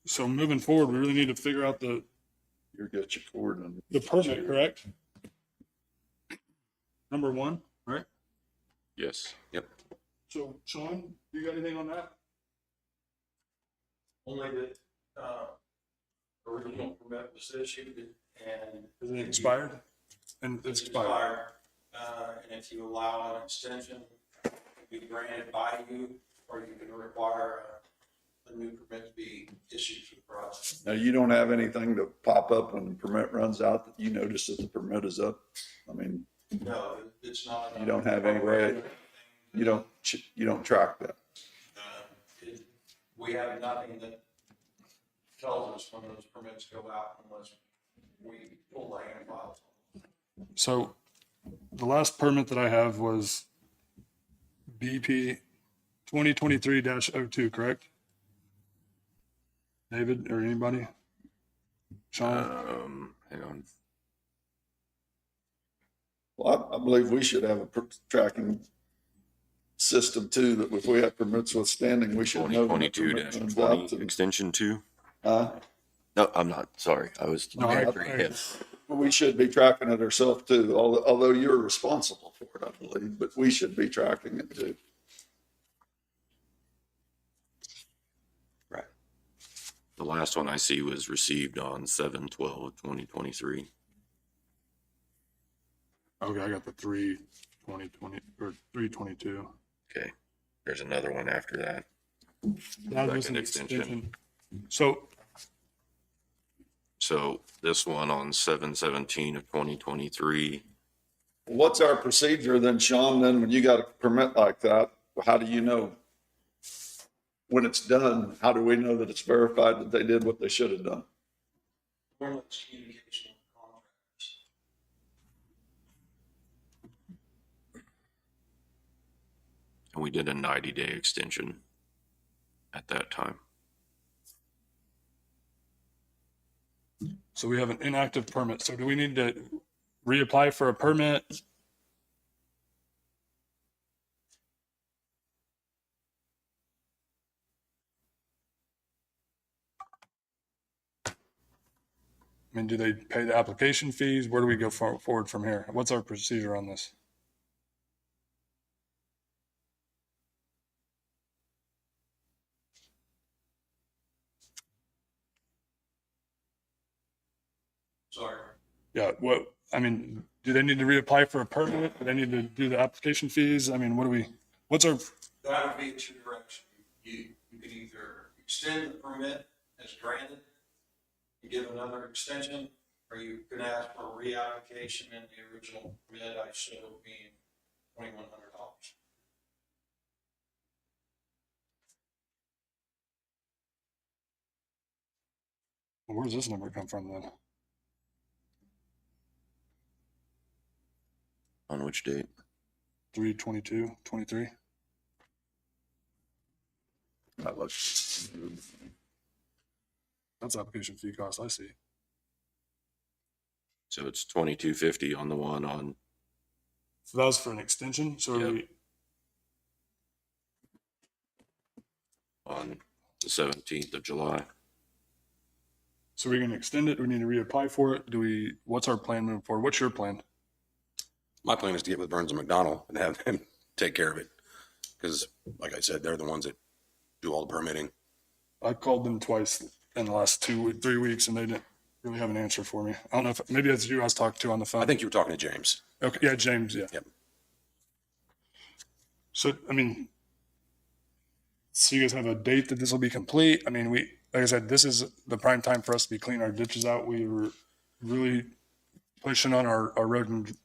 So moving forward, we really need to figure out the You're get your cord and. permit, correct? Number one, right? Yes. Yep. So Sean, you got anything on that? Only that, original permit was issued and. Is it expired? And it's expired. And if you allow an extension, it can be granted by you, or you can require a new permit to be issued for the project. Now, you don't have anything to pop up when the permit runs out that you notice that the permit is up? I mean, No, it's not. you don't have any way, you don't track that? We have nothing that tells us when those permits go out unless we pull the hand files. So the last permit that I have was BP 2023-02, correct? David or anybody? Sean? Hang on. Well, I believe we should have a tracking system too, that if we have permits withstanding, we should know. when the permit runs out 2022-20, to- extension 2. Huh? No, I'm not, sorry. I was. No, I- Yes. We should be tracking it ourselves too, although you're responsible for it, I believe, but we should be tracking it too. Right. The last one I see was received on 7/12/2023. Okay, I got the 3/2020 or 3/22. Okay. There's another one after that. That was Second an extension. extension. So this one on 7/17/2023. What's our procedure then, Sean, then when you got a permit like that, how do you know when it's done? How do we know that it's verified that they did what they should have done? Normally it's communication with contractors. And we did a 90-day extension at that time. So we have an inactive permit. So do we need to reapply for a permit? I mean, do they pay the application fees? Where do we go forward from here? What's our procedure on this? Sorry. Yeah, do they need to reapply for a permit? Do they need to do the application fees? I mean, what's our, That would be at your direction. You could either extend the permit as granted, you give another extension, or you could ask for a reapplication and the original permit I showed being $2,100. where's this number come from then? On which date? 3/22/23. That looks good. That's application fee cost, I see. So it's 2250 on the one on, So that was for an extension, so are Yep. we, on the 17th of July. so we're gonna extend it, do we need to reapply for it, what's our plan moving forward, what's your plan? My plan is to get with Burns and McDonald and have them take care of it. Because like I said, they're the ones that do all the permitting. I called them twice in the last 3 weeks and they didn't really have an answer for me. I don't know if, maybe that's you I was talking to on the phone. I think you were talking to James. Okay, yeah, James, yeah. Yep. So, I mean, so you guys have a date that this will be complete? I mean, like I said, this is the prime time for us to be cleaning our ditches out. We were really pushing on our road and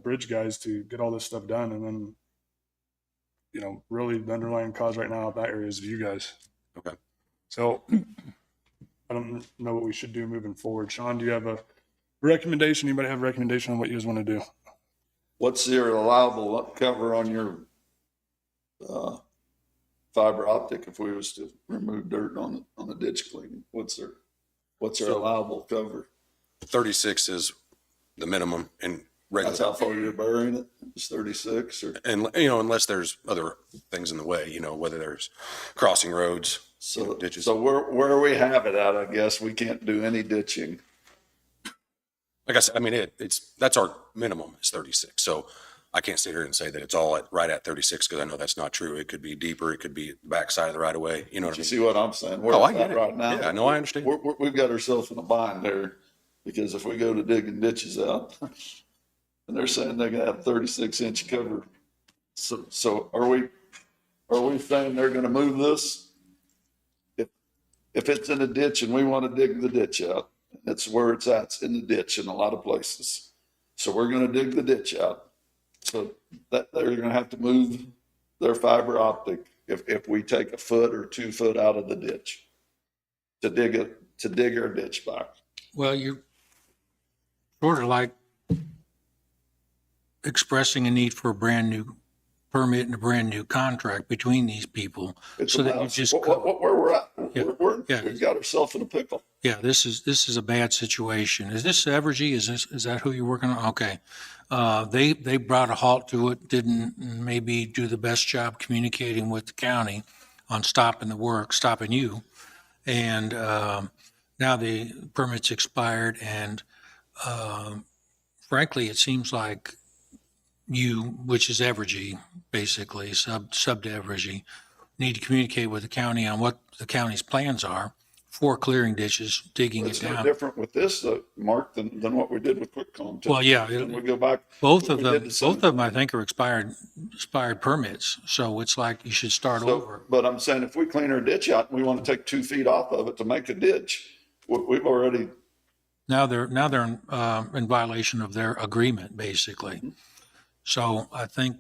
bridge guys to get all this stuff done. And then, you know, really the underlying cause right now of that area is you guys. Okay. So I don't know what we should do moving forward. Sean, do you have a recommendation? Anybody have a recommendation on what you guys want to do? What's your allowable cover on your fiber optic if we was to remove dirt on the ditch cleaning? What's their allowable cover? 36 is the minimum and regular. That's how far you're burying it? It's 36 or? And, you know, unless there's other things in the way, you know, whether there's crossing roads, you know, ditches. So where we have it at, I guess, we can't do any ditching. Like I said, I mean, that's our minimum is 36. So I can't sit here and say that it's all right at 36 because I know that's not true. It could be deeper. It could be the backside of the right of way. You know what I You mean? see what I'm saying? Where Oh, I it's get at it. right now. Yeah, no, I understand. We've got ourselves in a bind there because if we go to digging ditches out and they're saying they gotta have 36-inch cover. So are we saying they're gonna move this? If it's in a ditch and we want to dig the ditch out, that's where it's at, it's in the ditch in a lot of places. So we're gonna dig the ditch out. So that they're gonna have to move their fiber optic if we take a foot or 2 foot out of the ditch to dig our ditch back. Well, you're sort of like expressing a need for a brand new permit and a brand new contract between these people. It's So that you about just, where we're at. Yeah. Yeah. We've got ourselves in a pickle. yeah, this is a bad situation. Is this Evergy? Is that who you're working on? Okay. They brought a halt to it, didn't maybe do the best job communicating with the county on stopping the work, stopping you. And now the permit's expired and frankly, it seems like you, which is Evergy, basically, sub to Evergy, need to communicate with the county on what the county's plans are for clearing ditches, digging it It's no down. different with this, Mark, than what we did with QuickCom. Well, yeah, We go back. both of we did them, the same. both of them, I think, are expired permits. So it's like you should start over. But I'm saying if we clean our ditch out and we want to take 2 feet off of it to make a ditch, we've already, Now they're in violation of their agreement, basically. So I think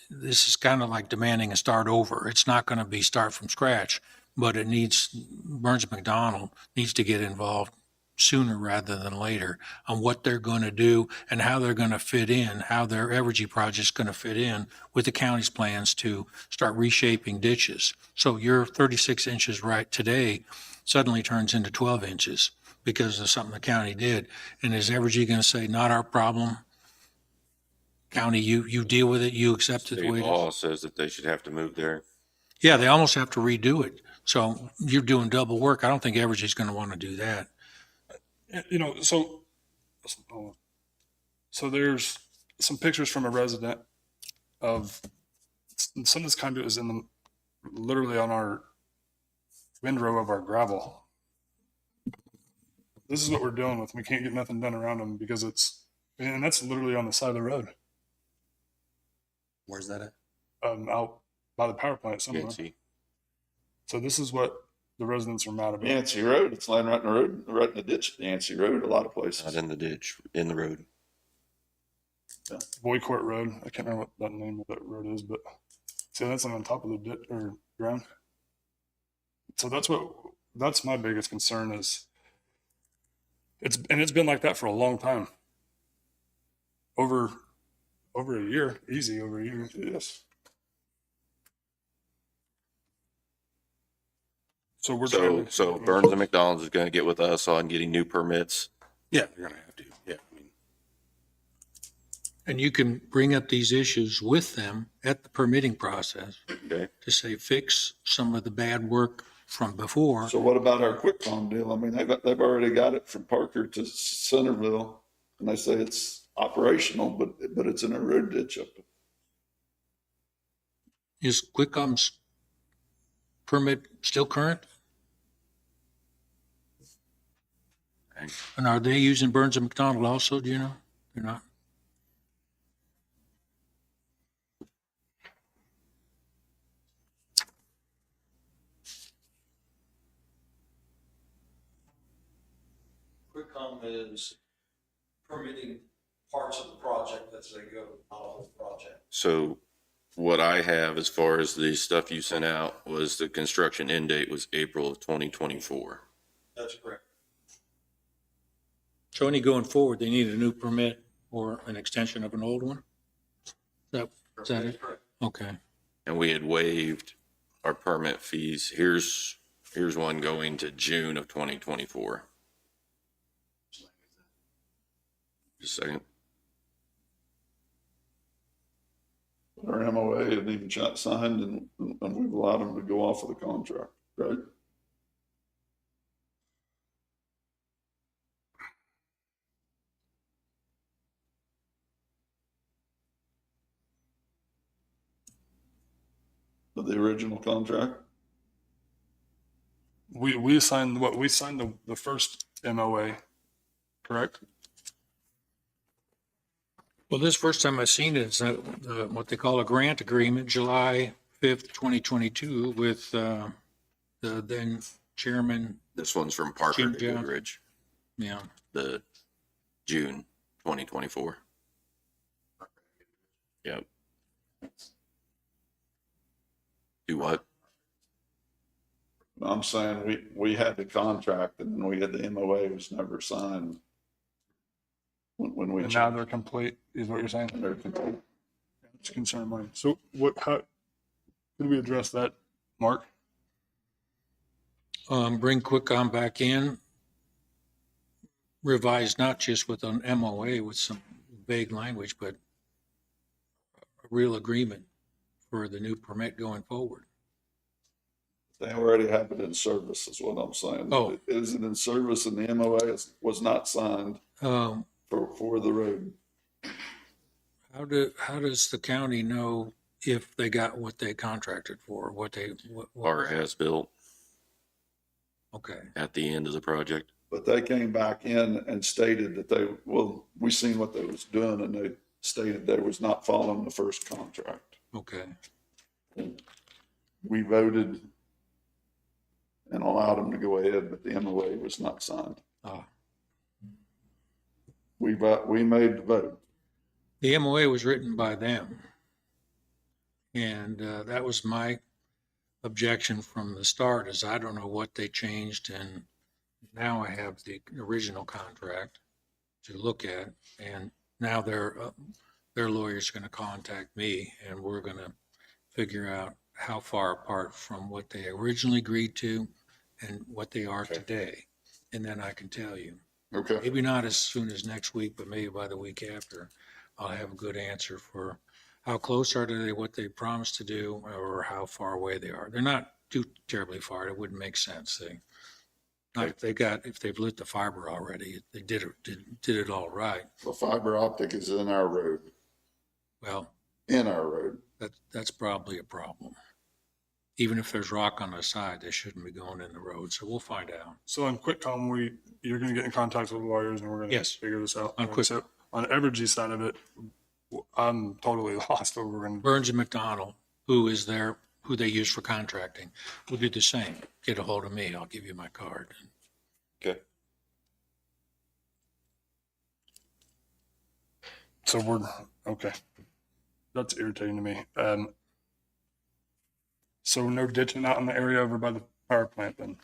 this is kind of like demanding a start over. It's not going to be start from scratch, but Burns McDonald needs to get involved sooner rather than later on what they're going to do and how they're going to fit in, how their Evergy project's going to fit in with the county's plans to start reshaping ditches. So your 36 inches right today suddenly turns into 12 inches because of something the county did. And is Evergy going to say, not our problem? County, you deal with it, you accept it the State way it law is? says that they should have to move there. Yeah, they almost have to redo it. So you're doing double work. I don't think Evergy's going to want to do that. You know, so there's some pictures from a resident of some of this conduit is literally on our windrow of our gravel. This is what we're dealing with. We can't get nothing done around them because and that's literally on the side of the road. Where's that at? Out by the power plant somewhere. Yancey. So this is what the residents are mad about. Yancey Road, it's laying right in the road, right in the ditch, Yancey Road, a lot of places. Not in the ditch, in the road. Boy Court Road. I can't remember what that name of that road is, but see, that's on top of the ditch or ground. So that's my biggest concern is it's been like that for a long time. Over over a year, easy over a year. Yes. So we're So, trying to. so Burns and McDonald's is gonna get with us on getting new permits. Yeah, you're gonna have to, yeah. I mean, And you can bring up these issues with them at the permitting process Okay. to say, fix some of the bad work from before. So what about our quick farm deal? I mean, they've already got it from Parker to Centerville, and they say it's operational, but it's in a road ditch up there. Is Quickcom's permit still current? And are they using Burns and McDonald also, do you know? They're not? Quickcom is permitting parts of the project as they go, not a whole project. So what I have as far as the stuff you sent out was the construction end date was April of 2024. That's correct. So any going forward, they need a new permit or an extension of an old one? Is that it? Correct. Okay. And we had waived our permit fees. Here's one going to June of 2024. Just a second. Our MOA had even signed and we've allowed them to go off of the contract, right? But the original contract? We signed what? We signed the first MOA, correct? Well, this first time I've seen it is what they call a grant agreement, July 5th, 2022, with the then chairman. This one's from Parker Jim to Jones. Goodrich, Yeah. the June 2024. Yep. Do what? I'm saying we had the contract and then we had the MOA was never signed. When we. And now they're complete, is what you're saying? They're complete. It's a concern of mine. So how could we address that, Mark? Bring Quickcom back in, revise not just with an MOA with some vague language, but a real agreement for the new permit going forward. They already have it in service is what I'm saying. Oh. It isn't in service and the MOA was not signed for the road. How does the county know if they got what they contracted for, what Or has built Okay. at the end of the project. But they came back in and stated that we seen what they was doing and they stated they was not following the first contract. Okay. We voted and allowed them to go ahead, but the MOA was not signed. Ah. We made the vote. The MOA was written by them. And that was my objection from the start is I don't know what they changed. And now I have the original contract to look at. And now their lawyer's going to contact me and we're going to figure out how far apart from what they originally agreed to and what they are today. And then I can tell you. Okay. Maybe not as soon as next week, but maybe by the week after, I'll have a good answer for how close are they, what they promised to do, or how far away they are. They're not too terribly far. It wouldn't make sense. If they've lit the fiber already, they did it all right. The fiber optic is in our road. Well, In our road. that's probably a problem. Even if there's rock on the side, they shouldn't be going in the road. So we'll find out. So on QuickCom, you're going to get in contact with the lawyers and we're going to Yes. figure this out. On Quick- So on Evergy's side of it, I'm totally lost over in. Burns and McDonald, who they use for contracting, will do the same. Get a hold of me. I'll give you my card. Okay. So okay. That's irritating to me. So no ditching out in the area over by the power plant then?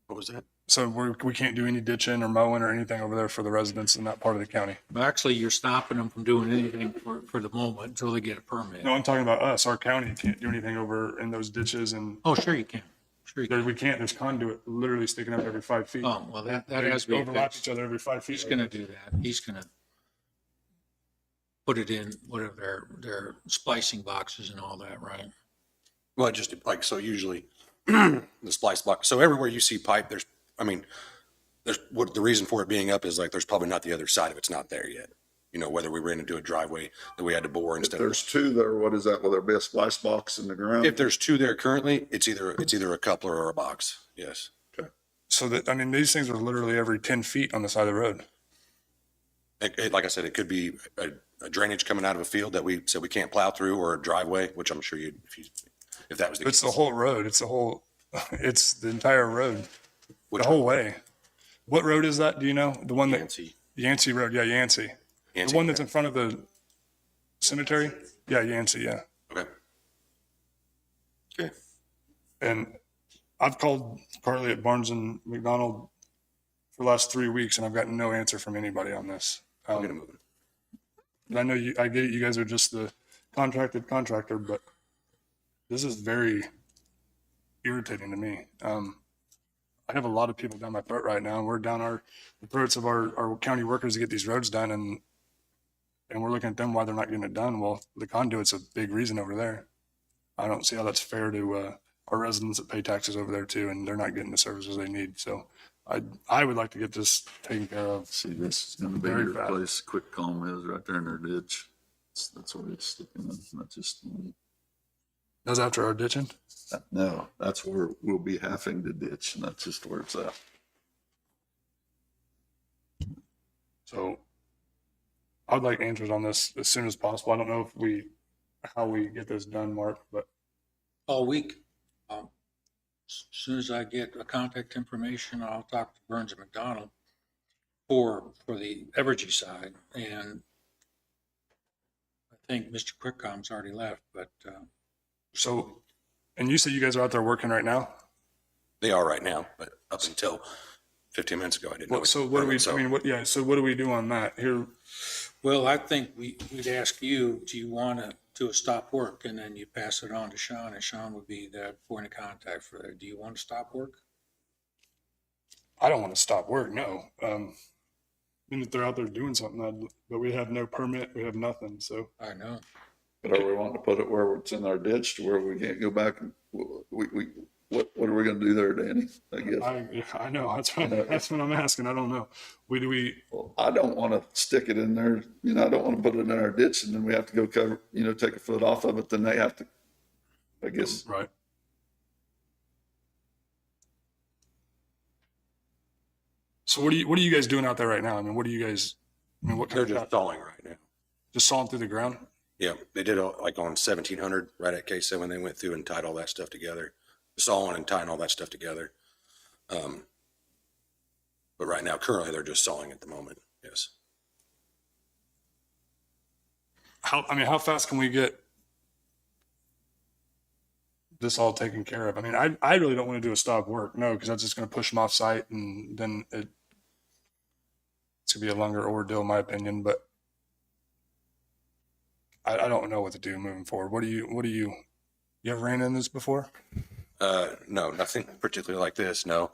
What was that? So we can't do any ditching or mowing or anything over there for the residents in that part of the county. But actually, you're stopping them from doing anything for the moment until they get a permit. No, I'm talking about us. Our county can't do anything over in those ditches and Oh, sure you can. Sure you there, can. we can't. There's conduit literally sticking up every 5 feet. Oh, well, that They has to be overlap fixed. each other every 5 feet. He's gonna do that. He's gonna put it in whatever their splicing boxes and all that, right? Well, just like, so usually the splice block, so everywhere you see pipe, there's what the reason for it being up is like, there's probably not the other side of it's not there yet. You know, whether we ran into a driveway that we had to bore If instead of. there's two there, what is that? Will there be a splice box in the ground? If there's two there currently, it's either a coupler or a box. Yes. So that, I mean, these things are literally every 10 feet on the side of the road. Like I said, it could be a drainage coming out of a field that we said we can't plow through, or a driveway, which I'm sure if that was the It's case. the whole road. It's the entire road, the whole way. What road is that? Do you know? The one that Yancey Road. Yeah, Yancey. The one that's in front of the cemetery. Yeah, Yancey. Yeah. Okay. Okay. And I've called Carly at Barnes and McDonald for the last 3 weeks, and I've gotten no answer from anybody on this. I'll get it moving. And I know I get it. You guys are just the contracted contractor, but this is very irritating to me. I have a lot of people down my throat right now, and we're down the throats of our county workers to get these roads done, and we're looking at them why they're not getting it done. Well, the conduit's a big reason over there. I don't see how that's fair to our residents that pay taxes over there too, and they're not getting the services they need. So I would like to get this taken care of. See, this is gonna be Very your bad. place, Quick Calm is right there in their ditch. That's where it's sticking in. That's just, That's after our ditching. no, that's where we'll be having to ditch, and that's just where it's at. So I'd like answers on this as soon as possible. I don't know how we get this done, Mark, but All week. As soon as I get a contact information, I'll talk to Burns and McDonald for the Evergy side. And I think Mr. Quickcom's already left, but, so, and you said you guys are out there working right now? They are right now, but up until 15 minutes ago, I didn't know. Well, so what do we, So- I mean, so what do we do on that here? well, I think we'd ask you, do you want to do a stop work? And then you pass it on to Sean, and Sean would be the point of contact for that. Do you want to stop work? I don't want to stop work, no. I mean, if they're out there doing something, but we have no permit, we have nothing, so. I know. But are we wanting to put it where it's in our ditch to where we can't go back and what are we gonna do there, Danny? I guess. I know, that's what I'm asking, I don't know. Well, I don't want to stick it in there. You know, I don't want to put it in our ditch and then we have to go cover, take a foot off of it. Then they have to, I guess. Right. So what are you guys doing out there right now? I mean, what kind They're of just stalling right now. just sawing through the ground? Yeah, they did like on 1700 right at K7 when they went through and tied all that stuff together, sawing and tying all that stuff together. But right now, currently, they're just sawing at the moment. Yes. How fast can we get this all taken care of? I mean, I really don't want to do a stop work, no, because that's just going to push them off site, and then it's gonna be a longer ordeal, in my opinion. But I don't know what to do moving forward. What do you ever ran in this before? No, nothing particularly like this. No.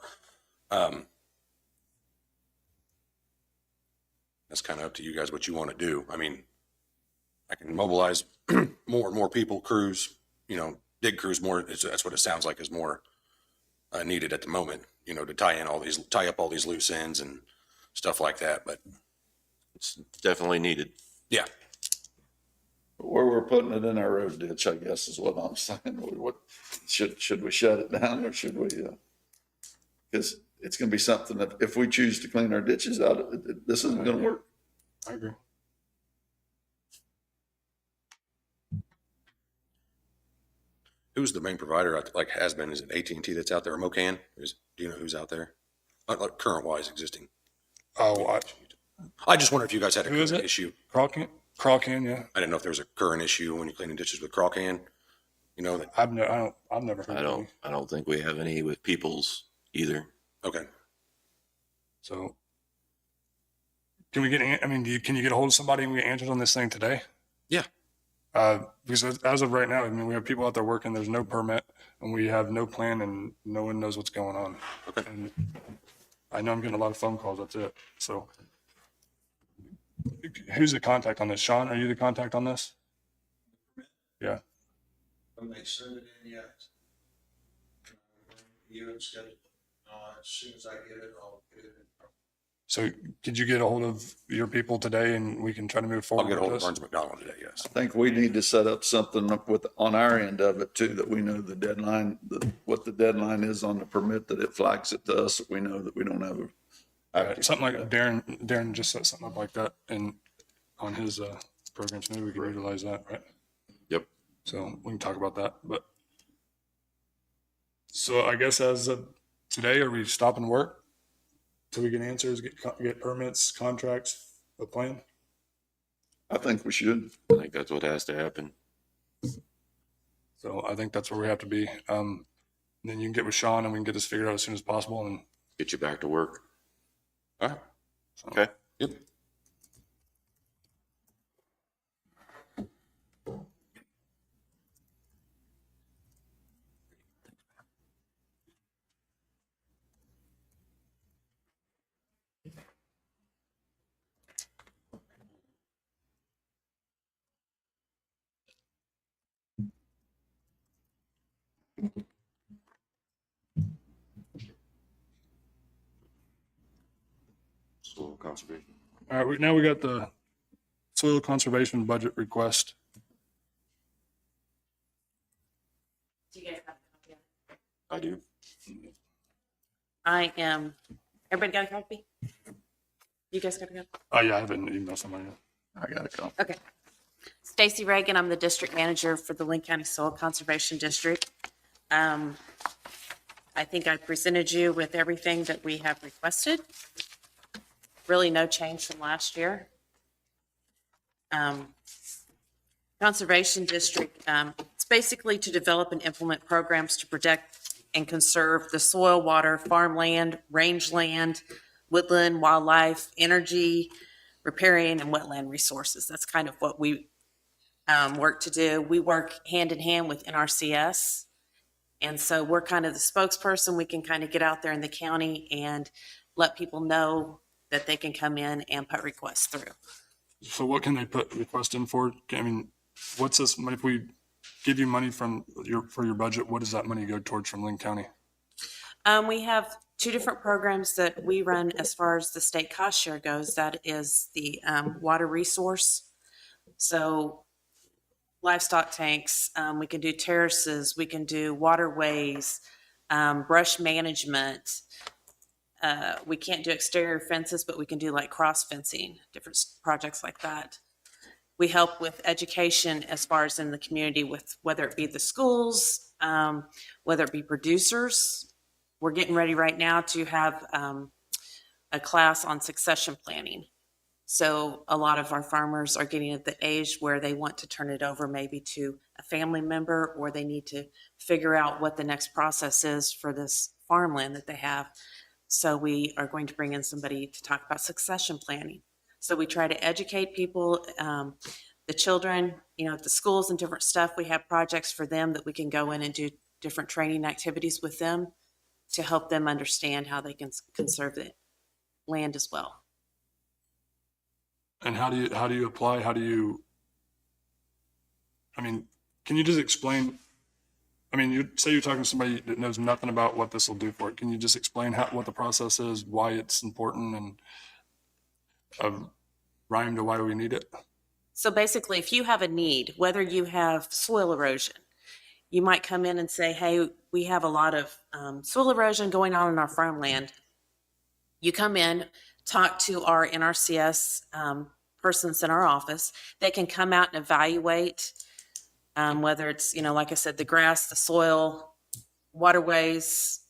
That's kind of up to you guys what you want to do. I mean, I can mobilize more and more people, crews, dig crews more. That's what it sounds like is more needed at the moment, to tie up all these loose ends and stuff like that. But It's definitely needed. yeah, Where we're putting it in our road ditch, I guess is what I'm saying. What should we shut it down or should we? Because it's going to be something that if we choose to clean our ditches out, this isn't going to work. I agree. who's the main provider? Like has been? Is it AT&T that's out there or Mocan? Do you know who's out there? Like current wise existing. Oh, I just wonder if you guys had a Who is current it? issue. Crawcan, yeah. I didn't know if there was a current issue when you're cleaning ditches with Crawcan. That I've never heard I of don't think we have any with Peoples either. okay. So can we get, I mean, can you get a hold of somebody and we get answers on this thing today? Yeah. Because as of right now, I mean, we have people out there working, there's no permit and we have no plan and no one knows what's going on. Okay. And I know I'm getting a lot of phone calls, that's it. So who's the contact on this? Sean, are you the contact on this? Yeah. When they send it in yet. You and schedule, as soon as I get it, I'll get it in. So could you get a hold of your people today and we can try to move I'll forward get a hold with of this? Burns McDonald today, yes. I think we need to set up something up with, on our end of it too, that we know the deadline, what the deadline is on the permit, that it flags it to us, that we know that we don't have a. Right, something like Darren just set something up like that and on his programs, maybe we can utilize that, right? Yep. So we can talk about that, but. So I guess as of today, are we stopping work till we get answers, get permits, contracts, a plan? I think we should. I think that's what has to happen. So I think that's where we have to be. Then you can get with Sean and we can get this figured out as soon as possible and. Get you back to work. All right. So. Okay. Yep. Soil conservation. All right, now we got the soil conservation budget request. Do you guys have a copy? I do. I am, everybody got a copy? You guys got a copy? Oh yeah, I have an email somewhere. I got to come. Okay. Stacy Reagan, I'm the district manager for the Linn County Soil Conservation District. I think I presented you with everything that we have requested. Really no change from last year. Conservation District, it's basically to develop and implement programs to protect and conserve the soil, water, farmland, rangeland, woodland, wildlife, energy, riparian, and wetland resources. That's kind of what we work to do. We work hand in hand with NRCS. And so we're kind of the spokesperson. We can kind of get out there in the county and let people know that they can come in and put requests through. So what can they put request in for? I mean, what's this, if we give you money for your budget, what does that money go towards from Linn County? We have two different programs that we run as far as the state cost share goes. That is the water resource. So livestock tanks, we can do terraces, we can do waterways, brush management. We can't do exterior fences, but we can do like cross fencing, different projects like that. We help with education as far as in the community with whether it be the schools, whether it be producers. We're getting ready right now to have a class on succession planning. So a lot of our farmers are getting at the age where they want to turn it over maybe to a family member, or they need to figure out what the next process is for this farmland that they have. So we are going to bring in somebody to talk about succession planning. So we try to educate people, the children, at the schools and different stuff. We have projects for them that we can go in and do different training activities with them to help them understand how they can conserve the land as well. And how do you apply? Can you just explain? You say you're talking to somebody that knows nothing about what this will do for it. Can you just explain what the process is, why it's important, and rhyme to why we need it? So basically, if you have a need, whether you have soil erosion, you might come in and say, hey, we have a lot of soil erosion going on in our farmland. You come in, talk to our NRCS persons in our office. They can come out and evaluate whether it's, like I said, the grass, the soil, waterways,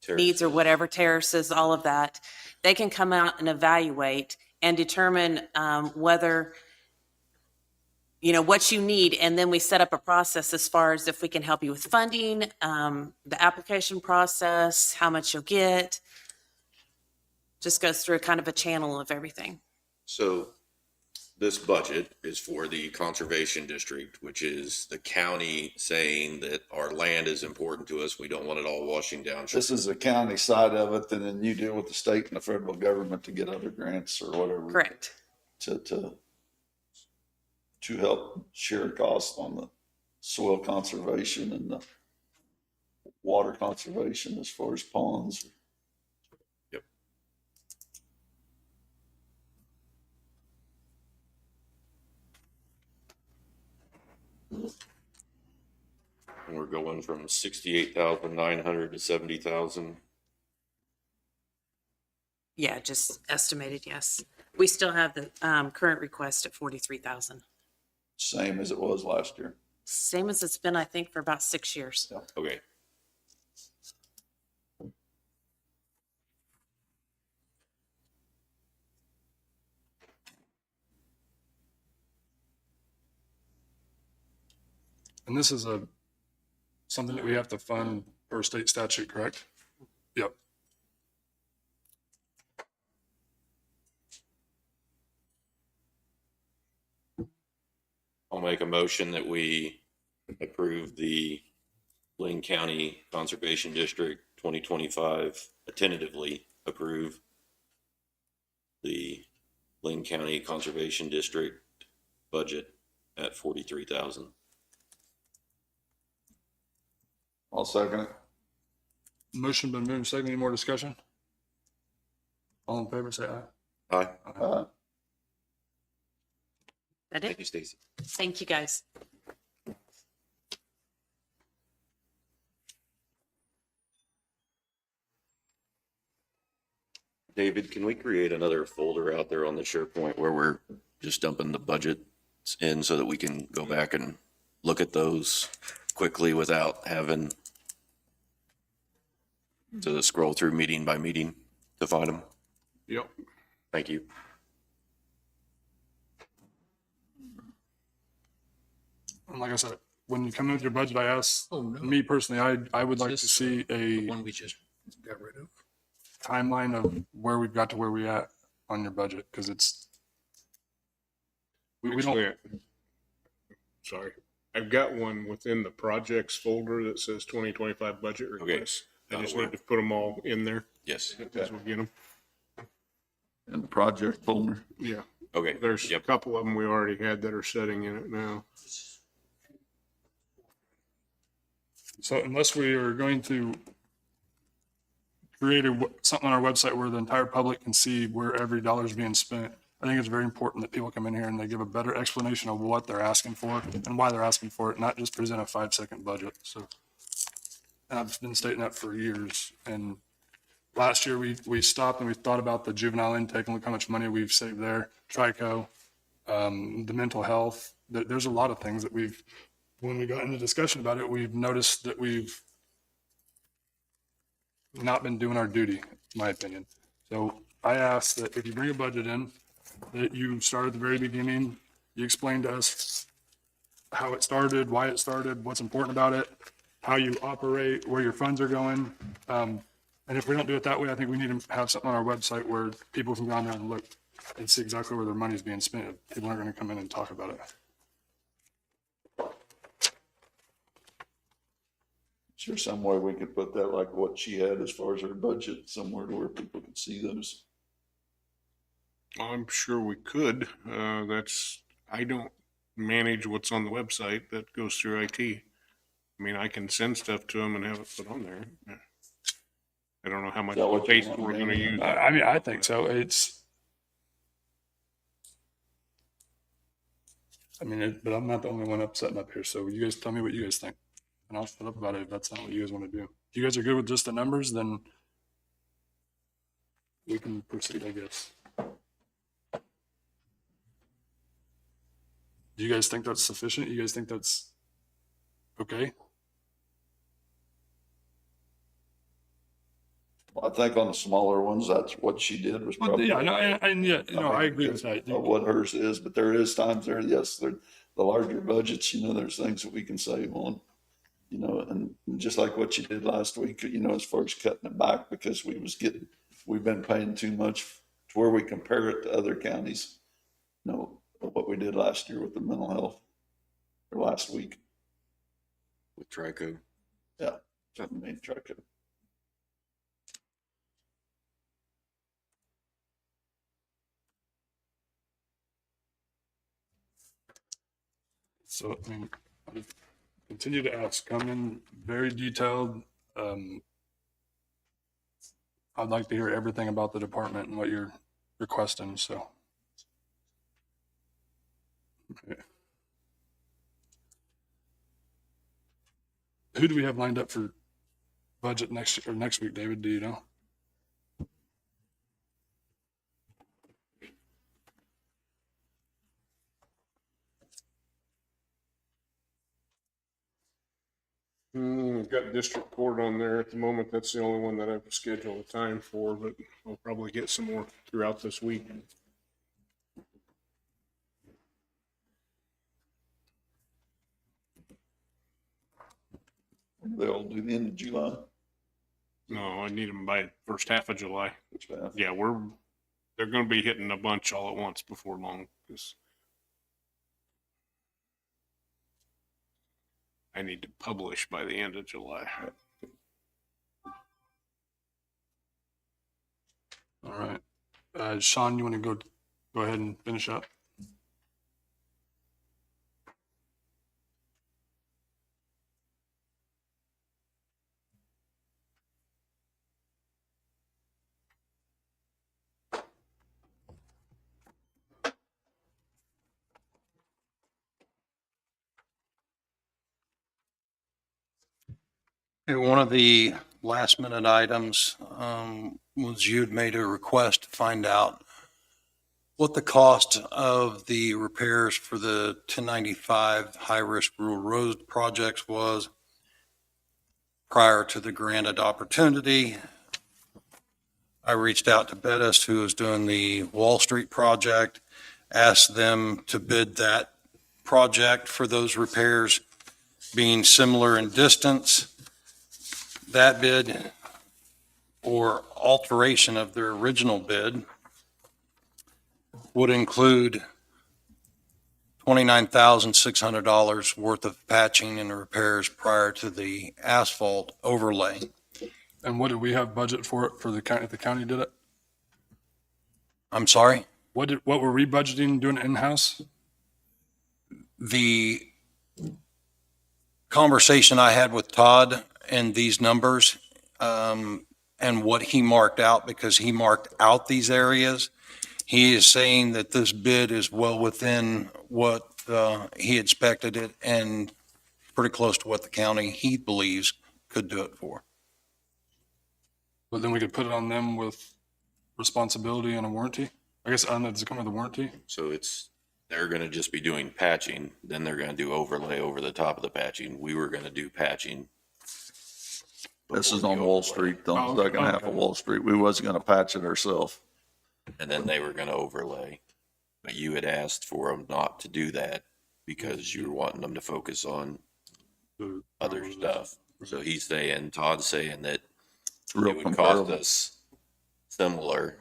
needs or whatever, terraces, all of that. They can come out and evaluate and determine whether, what you need. And then we set up a process as far as if we can help you with funding, the application process, how much you'll get. just goes through kind of a channel of everything. So this budget is for the conservation district, which is the county saying that our land is important to us. We don't want it all washing down. This is the county side of it, and then you deal with the state and the federal government to get other grants or whatever. Correct. To help share costs on the soil conservation and the water conservation as far as ponds. Yep. And we're going from 68,900 to 70,000. Yeah, just estimated, yes. We still have the current request at 43,000. Same as it was last year. Same as it's been, I think, for about 6 years. Okay. And this is something that we have to fund per state statute, correct? Yep. I'll make a motion that we approve the Linn County Conservation District 2025, tentatively approve the Linn County Conservation District budget at 43,000. I'll second it. Motion been moved, second. Any more discussion? All in favor, say aye. Aye. That Thank it? you, Stacy. Thank you, guys. David, can we create another folder out there on the SharePoint where we're just dumping the budgets in so that we can go back and look at those quickly without having to scroll through meeting by meeting to find them? Yep. Thank you. And like I said, when you come in with your budget, I asked, Oh, no. me personally, I would like to This, see The a one we just got rid of. timeline of where we've got to where we at on your budget, because it's, we don't, Actually, sorry. I've got one within the projects folder that says 2025 budget requests. I just need to put them all in there Yes. as we get them. In the project folder. Yeah. Okay. There's a couple of them we already had that are sitting in it now. so unless we are going to create something on our website where the entire public can see where every dollar is being spent, I think it's very important that people come in here and they give a better explanation of what they're asking for and why they're asking for it, not just present a 5-second budget. So, and I've been stating that for years. And last year we stopped and we thought about the juvenile intake and look how much money we've saved there. Trico, the mental health. There's a lot of things that when we got into discussion about it, we've noticed that we've not been doing our duty, in my opinion. So I ask that if you bring a budget in, that you start at the very beginning, you explain to us how it started, why it started, what's important about it, how you operate, where your funds are going. And if we don't do it that way, I think we need to have something on our website where people can go on there and look and see exactly where their money is being spent. People aren't going to come in and talk about it. Is there some way we could put that like what she had as far as her budget somewhere to where people could see those? I'm sure we could. I don't manage what's on the website. That goes through IT. I mean, I can send stuff to them and have it put on there. I don't know how much Is that what you space want, we're man? going to use. I mean, I think so. But I'm not the only one upsetting up here. So you guys tell me what you guys think. And I'll shut up about it if that's not what you guys want to do. If you guys are good with just the numbers, then we can proceed, I guess. Do you guys think that's sufficient? You guys think that's okay? Well, I think on the smaller ones, that's what she did was Well, probably. yeah, no, I agree with that. Of what hers is, but there is times there, yes, the larger budgets, there's things that we can save on. And just like what you did last week, as far as cutting it back because we was getting we've been paying too much to where we compare it to other counties. You know, what we did last year with the mental health, or last week. With Trico. Yeah, something made truck it. So, I mean, I continue to ask, come in very detailed. I'd like to hear everything about the department and what you're requesting, so. Okay. Who do we have lined up for budget next week, David? Do you know? We've got district court on there at the moment. That's the only one that I've scheduled a time for, but I'll probably get some more throughout this week. They'll do the end of July. No, I need them by first half of July. Which half? Yeah, they're going to be hitting a bunch all at once before long, because I need to publish by the end of July. All right. Sean, you want to go ahead and finish up? One of the last minute items was you'd made a request to find out what the cost of the repairs for the 1095 high-risk rural road projects was prior to the granted opportunity. I reached out to Bettis, who was doing the Wall Street project, asked them to bid that project for those repairs being similar in distance. That bid or alteration of their original bid would include $29,600 worth of patching and repairs prior to the asphalt overlay. And what did we have budget for it for the county, if the county did it? I'm sorry? What were we budgeting doing in-house? The conversation I had with Todd and these numbers, and what he marked out, because he marked out these areas, he is saying that this bid is well within what he expected it and pretty close to what the county, he believes, could do it for. But then we could put it on them with responsibility and a warranty? I guess, does it come with a warranty? So they're going to just be doing patching, then they're going to do overlay over the top of the patching. We were going to do patching. This is on Wall Street, on the second half of Wall Street. We wasn't gonna patch it ourselves. And then they were going to overlay. But you had asked for them not to do that because you were wanting them to focus on other stuff. So Todd's saying that It's real it would cost comparable. us similar.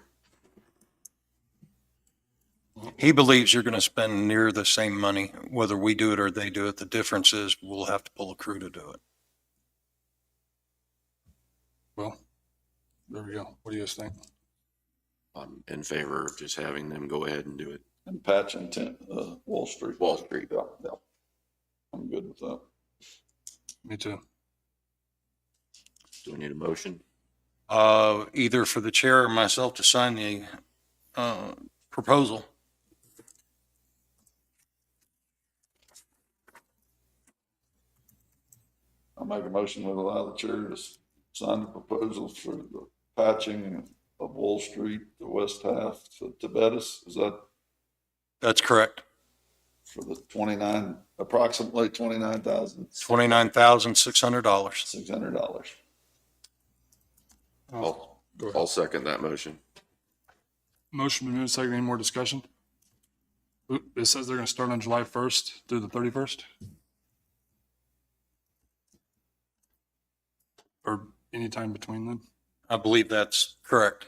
He believes you're going to spend near the same money, whether we do it or they do it. The difference is we'll have to pull a crew to do it. Well, there we go. What do you guys think? I'm in favor of just having them go ahead and do it. And patching Wall Street. Wall Street. Yeah, yeah. I'm good with that. Me too. Do we need a motion? Either for the chair or myself to sign the proposal. I'll make a motion to allow the chair to sign the proposal for the patching of Wall Street, the west half to Bettis. Is that That's correct. for the approximately $29,600? $29,600. I'll second that motion. Motion been moved, second. Any more discussion? It says they're going to start on July 1st through the 31st? Or any time between them? I believe that's correct.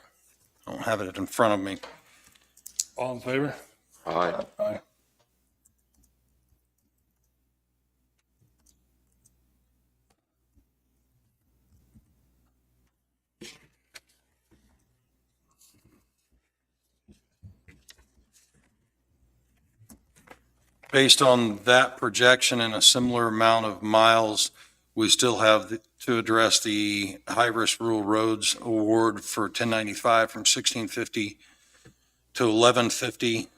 I don't have it in front of me. All in favor? Aye. Aye. Based on that projection and a similar amount of miles, we still have to address the high-risk rural roads award for 1095 from 1650 to 1150.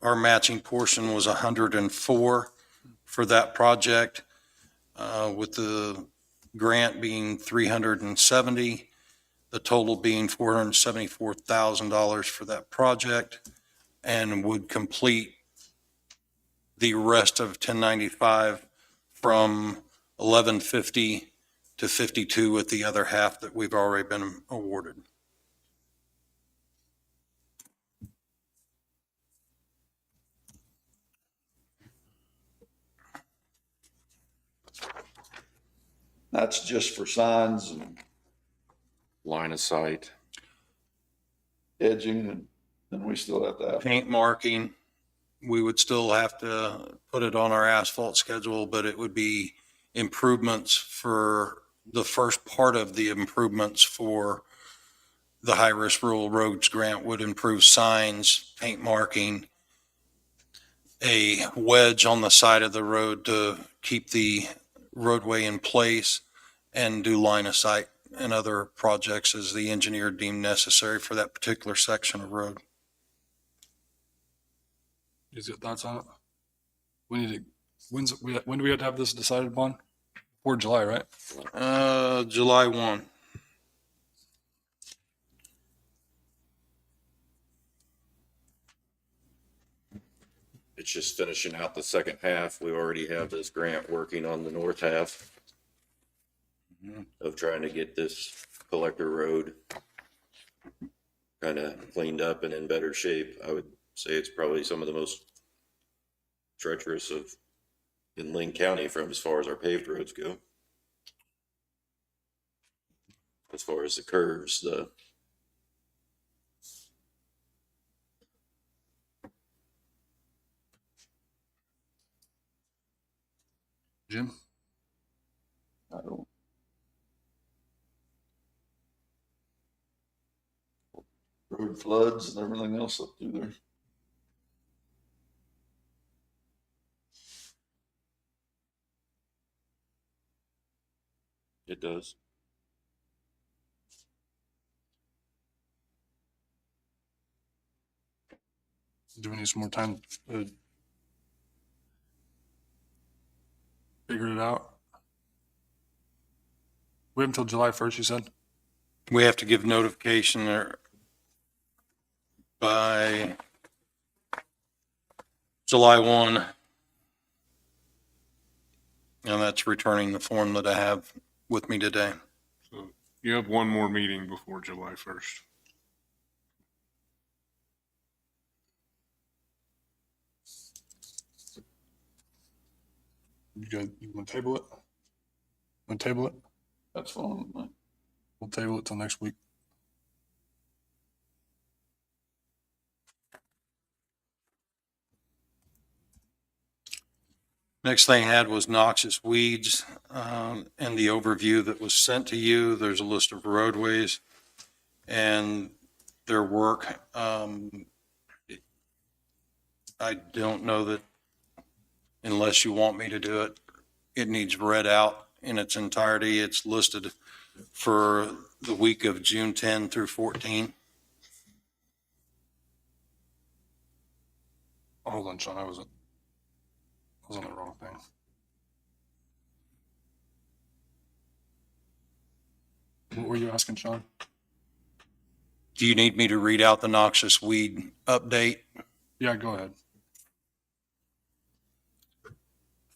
Our matching portion was 104 for that project, with the grant being 370, the total being $474,000 for that project, and would complete the rest of 1095 from 1150 to 52 with the other half that we've already been awarded. That's just for signs and Line of sight. edging, and then we still have to have. Paint marking, we would still have to put it on our asphalt schedule, but it would be improvements for the first part of the improvements for the high-risk rural roads grant would improve signs, paint marking, a wedge on the side of the road to keep the roadway in place, and do line of sight and other projects as the engineer deemed necessary for that particular section of road. Is your thoughts on it? We need to, when do we have to have this decided upon? Before July, right? July 1. It's just finishing out the second half. We already have this grant working on the north half of trying to get this collector road kind of cleaned up and in better shape. I would say it's probably some of the most treacherous in Linn County from as far as our paved roads go. As far as the curves, Jim? I don't. Road floods and everything else up through there. it does. Do we need some more time to figure it out? We have until July 1st, you said? We have to give notification there by July 1. And that's returning the form that I have with me today. So you have one more meeting before July 1st. You want to table it? Want to table it? That's fine. We'll table it till next week. Next thing I had was noxious weeds, and the overview that was sent to you. There's a list of roadways and their work. I don't know that unless you want me to do it, it needs read out in its entirety. It's listed for the week of June 10 through 14. Oh, hold on, Sean. I was on the wrong thing. What were you asking, Sean? Do you need me to read out the noxious weed update? Yeah, go ahead.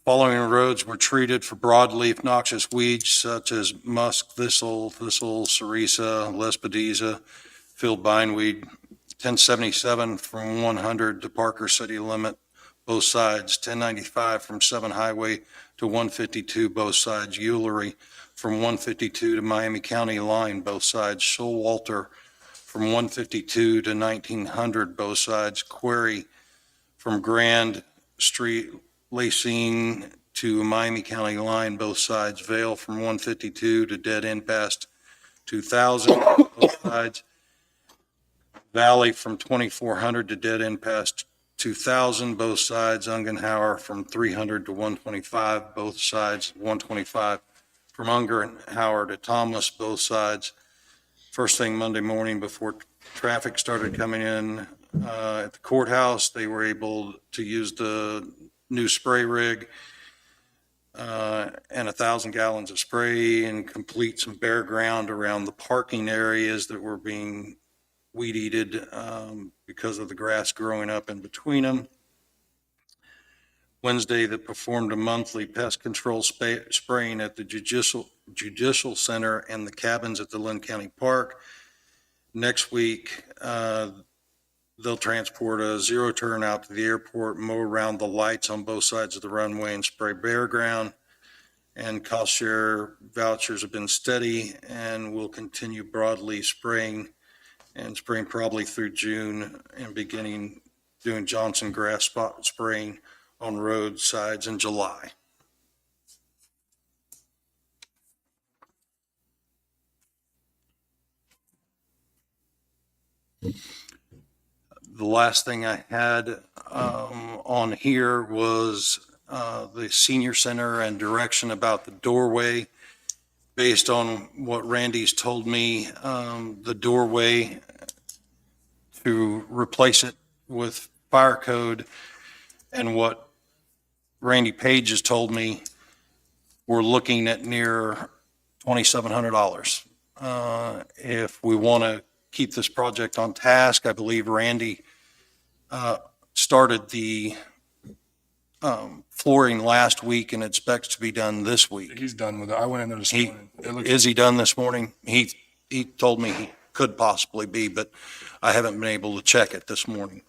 Following roads were treated for broadleaf noxious weeds such as musk, thistle, cerisa, lespedeza, field bindweed. 1077 from 100 to Parker city limit, both sides, 1095 from 7 Highway to 152, both sides, Eulery from 152 to Miami County line, both sides, Showalter from 152 to 1900, both sides, Query from Grand Street, Lacine to Miami County line, both sides, Vale from 152 to dead end past 2000, both sides, Valley from 2400 to dead end past 2000, both sides, Ungenhauer from 300 to 125, both sides, 125, from Ungenhauer to Thomas, both sides. First thing Monday morning before traffic started coming in at the courthouse, they were able to use the new spray rig and 1,000 gallons of spray and complete some bare ground around the parking areas that were being weed-eated because of the grass growing up in between them. Wednesday, they performed a monthly pest control spraying at the Judicial Center and the cabins at the Linn County Park. Next week, they'll transport a zero turn out to the airport, mow around the lights on both sides of the runway and spray bare ground. And cost share vouchers have been steady and will continue broadly spraying probably through June and beginning doing Johnson grass spot spraying on roadsides in July. The last thing I had on here was the senior center and direction about the doorway. Based on what Randy's told me, the doorway, to replace it with fire code, and what Randy Page has told me, we're looking at near $2,700. If we want to keep this project on task, I believe Randy started the flooring last week and expects to be done this week. He's done with it. I went in there this morning. Is he done this morning? He told me he could possibly be, but I haven't been able to check it this morning.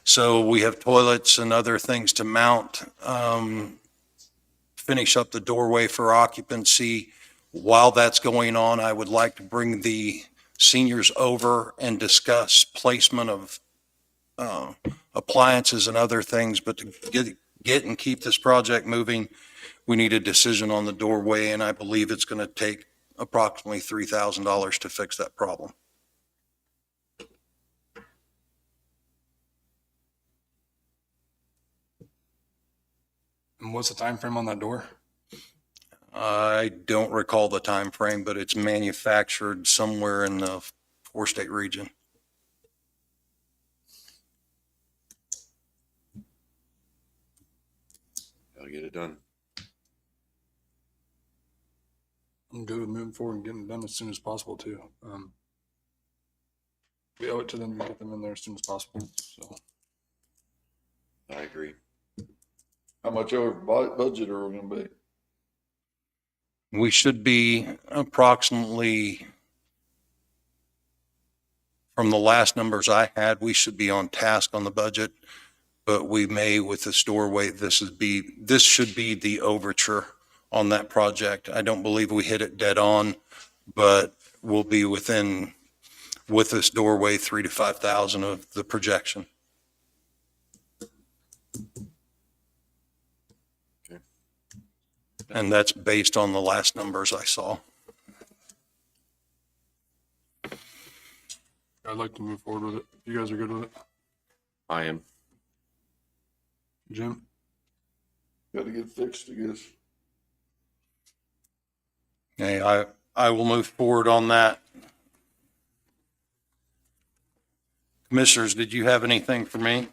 So we have toilets and other things to mount, finish up the doorway for occupancy. While that's going on, I would like to bring the seniors over and discuss placement of appliances and other things, but to get and keep this project moving, we need a decision on the doorway, and I believe it's going to take approximately $3,000 to fix that problem. And what's the time frame on that door? I don't recall the time frame, but it's manufactured somewhere in the 4-state region. I'll get it done. I'm good with moving forward and getting it done as soon as possible too. We owe it to them to get them in there as soon as possible, so. I agree. How much over budget are we gonna be? We should be approximately, from the last numbers I had, we should be on task on the budget, but we may, with this doorway, this should be the overture on that project. I don't believe we hit it dead on, but we'll be within, with this doorway, 3,000 to 5,000 of the projection. Okay. And that's based on the last numbers I saw. I'd like to move forward with it. You guys are good with it? I am. Jim? Gotta get fixed, I guess. Okay, I will move forward on that. Commissioners, did you have anything for me?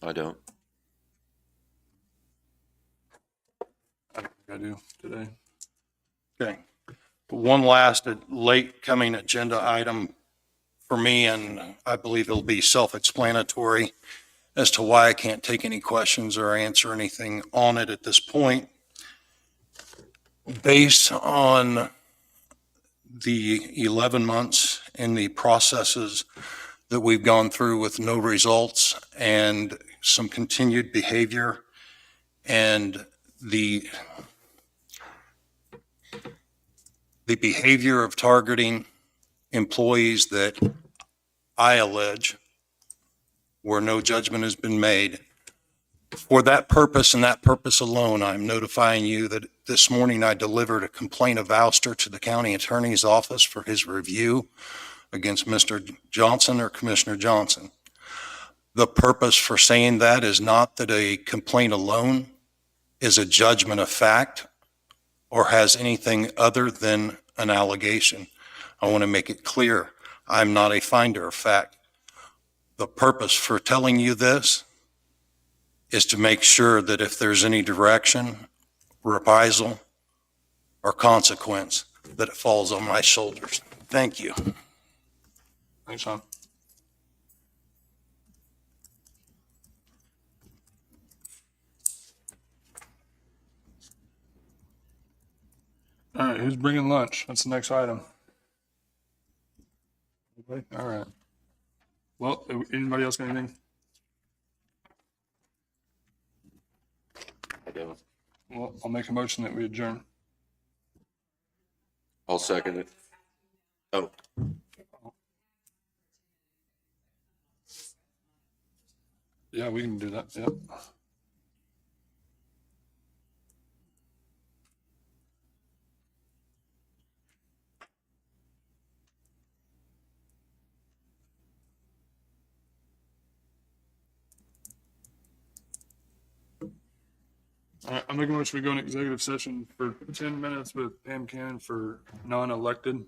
I don't. I think I do today. Okay. One last late coming agenda item for me, and I believe it'll be self-explanatory as to why I can't take any questions or answer anything on it at this point. Based on the 11 months and the processes that we've gone through with no results and some continued behavior, and the behavior of targeting employees that I allege where no judgment has been made. For that purpose and that purpose alone, I'm notifying you that this morning I delivered a complaint of ouster to the county attorney's office for his review against Mr. Johnson or Commissioner Johnson. The purpose for saying that is not that a complaint alone is a judgment of fact or has anything other than an allegation. I want to make it clear, I'm not a finder of fact. The purpose for telling you this is to make sure that if there's any direction, reprisal, or consequence, that it falls on my shoulders. Thank you. Thanks, Sean. All right, who's bringing lunch? That's the next item. Anybody? All right. Well, anybody else got anything? Well, I'll make a motion that we adjourn. I'll second it. Oh, Yeah, we can do that. Yep. All right, I'm making a motion we go in executive session for 10 minutes with Pam Cannon for non-elected,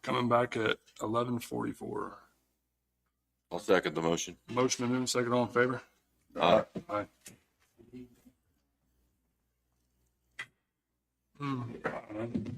coming back at 11:44. I'll second the motion. Motion and then second, all in favor? Aye. Aye. I don't know.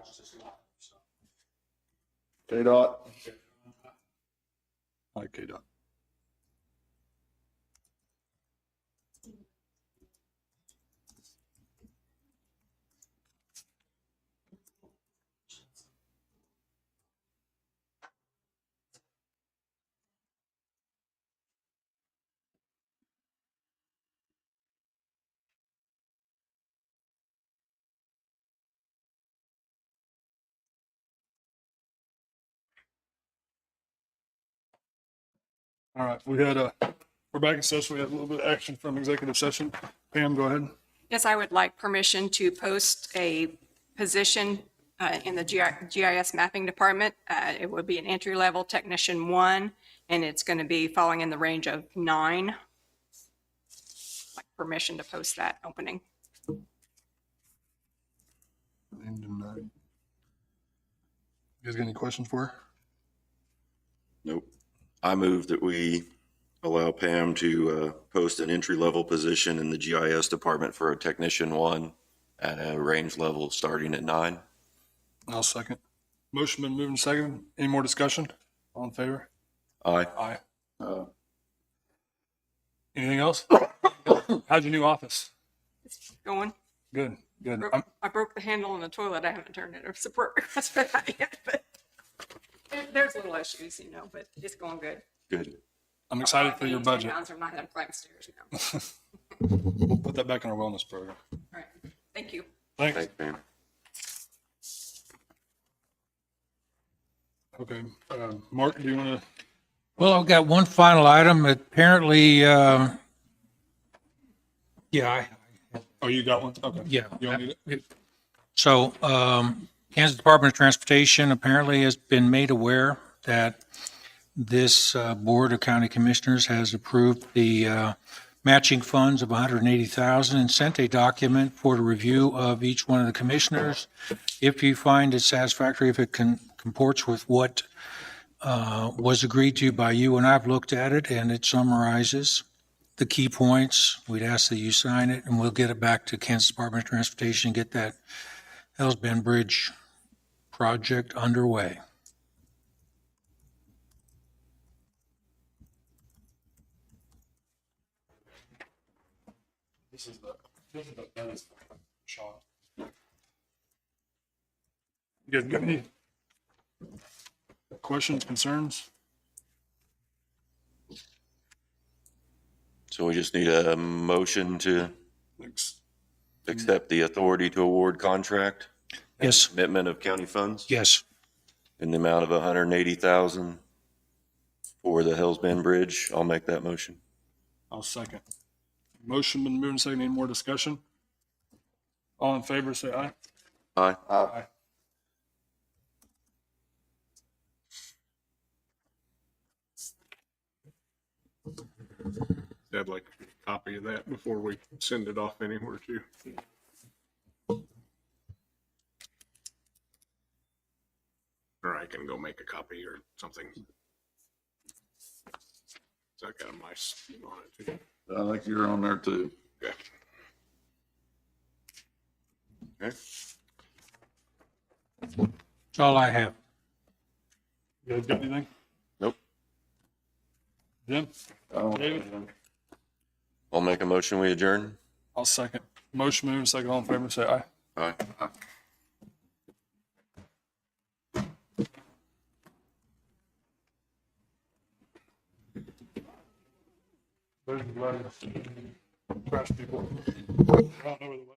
watch this live, so. KDOT. I like KDOT. All right, we're back in session. We had a little bit of action from executive session. Pam, go ahead. Yes, I would like permission to post a position in the GIS mapping department. It would be an entry-level technician 1, and it's going to be falling in the range of 9. Like permission to post that opening. You guys got any questions for her? Nope. I move that we allow Pam to post an entry-level position in the GIS department for a technician 1 at a range level starting at 9. I'll second. Motion been moved and seconded. Any more discussion? All in favor? Aye. Aye. Anything else? How's your new office? It's going. Good, good. I broke the handle on the toilet. I haven't turned it over support request for that yet, but there's little issues, but it's going good. Good. I'm excited for your budget. I'm not having to climb stairs now. We'll put that back in our wellness program. All right. Thank you. Thanks. Thanks, Pam. Okay, Mark, do you want to? Well, I've got one final item. Apparently, yeah, Oh, you got one? Okay. yeah. You don't need it? So, Kansas Department of Transportation apparently has been made aware that this Board of County Commissioners has approved the matching funds of $180,000 and sent a document for the review of each one of the commissioners. If you find it satisfactory, if it comports with what was agreed to by you, and I've looked at it, and it summarizes the key points, we'd ask that you sign it, and we'll get it back to Kansas Department of Transportation and get that Hells Bend Bridge project underway. This is the Sean. You guys got any questions, concerns? So we just need a motion to accept the authority to award contract. Yes. Commitment of county funds Yes. in the amount of $180,000 for the Hells Bend Bridge. I'll make that motion. I'll second. Motion been moved and seconded. Any more discussion? All in favor, say aye. Aye. Aye. I'd like a copy of that before we send it off anywhere too. Or I can go make a copy or something. So I got a nice on it too. I think you're on there too. Okay. Okay. That's all I have. You guys got anything? Nope. Jim? David? I'll make a motion. We adjourn. I'll second. Motion moved and seconded. All in favor, say aye. Aye. There's the letters. Trash people. I don't know where the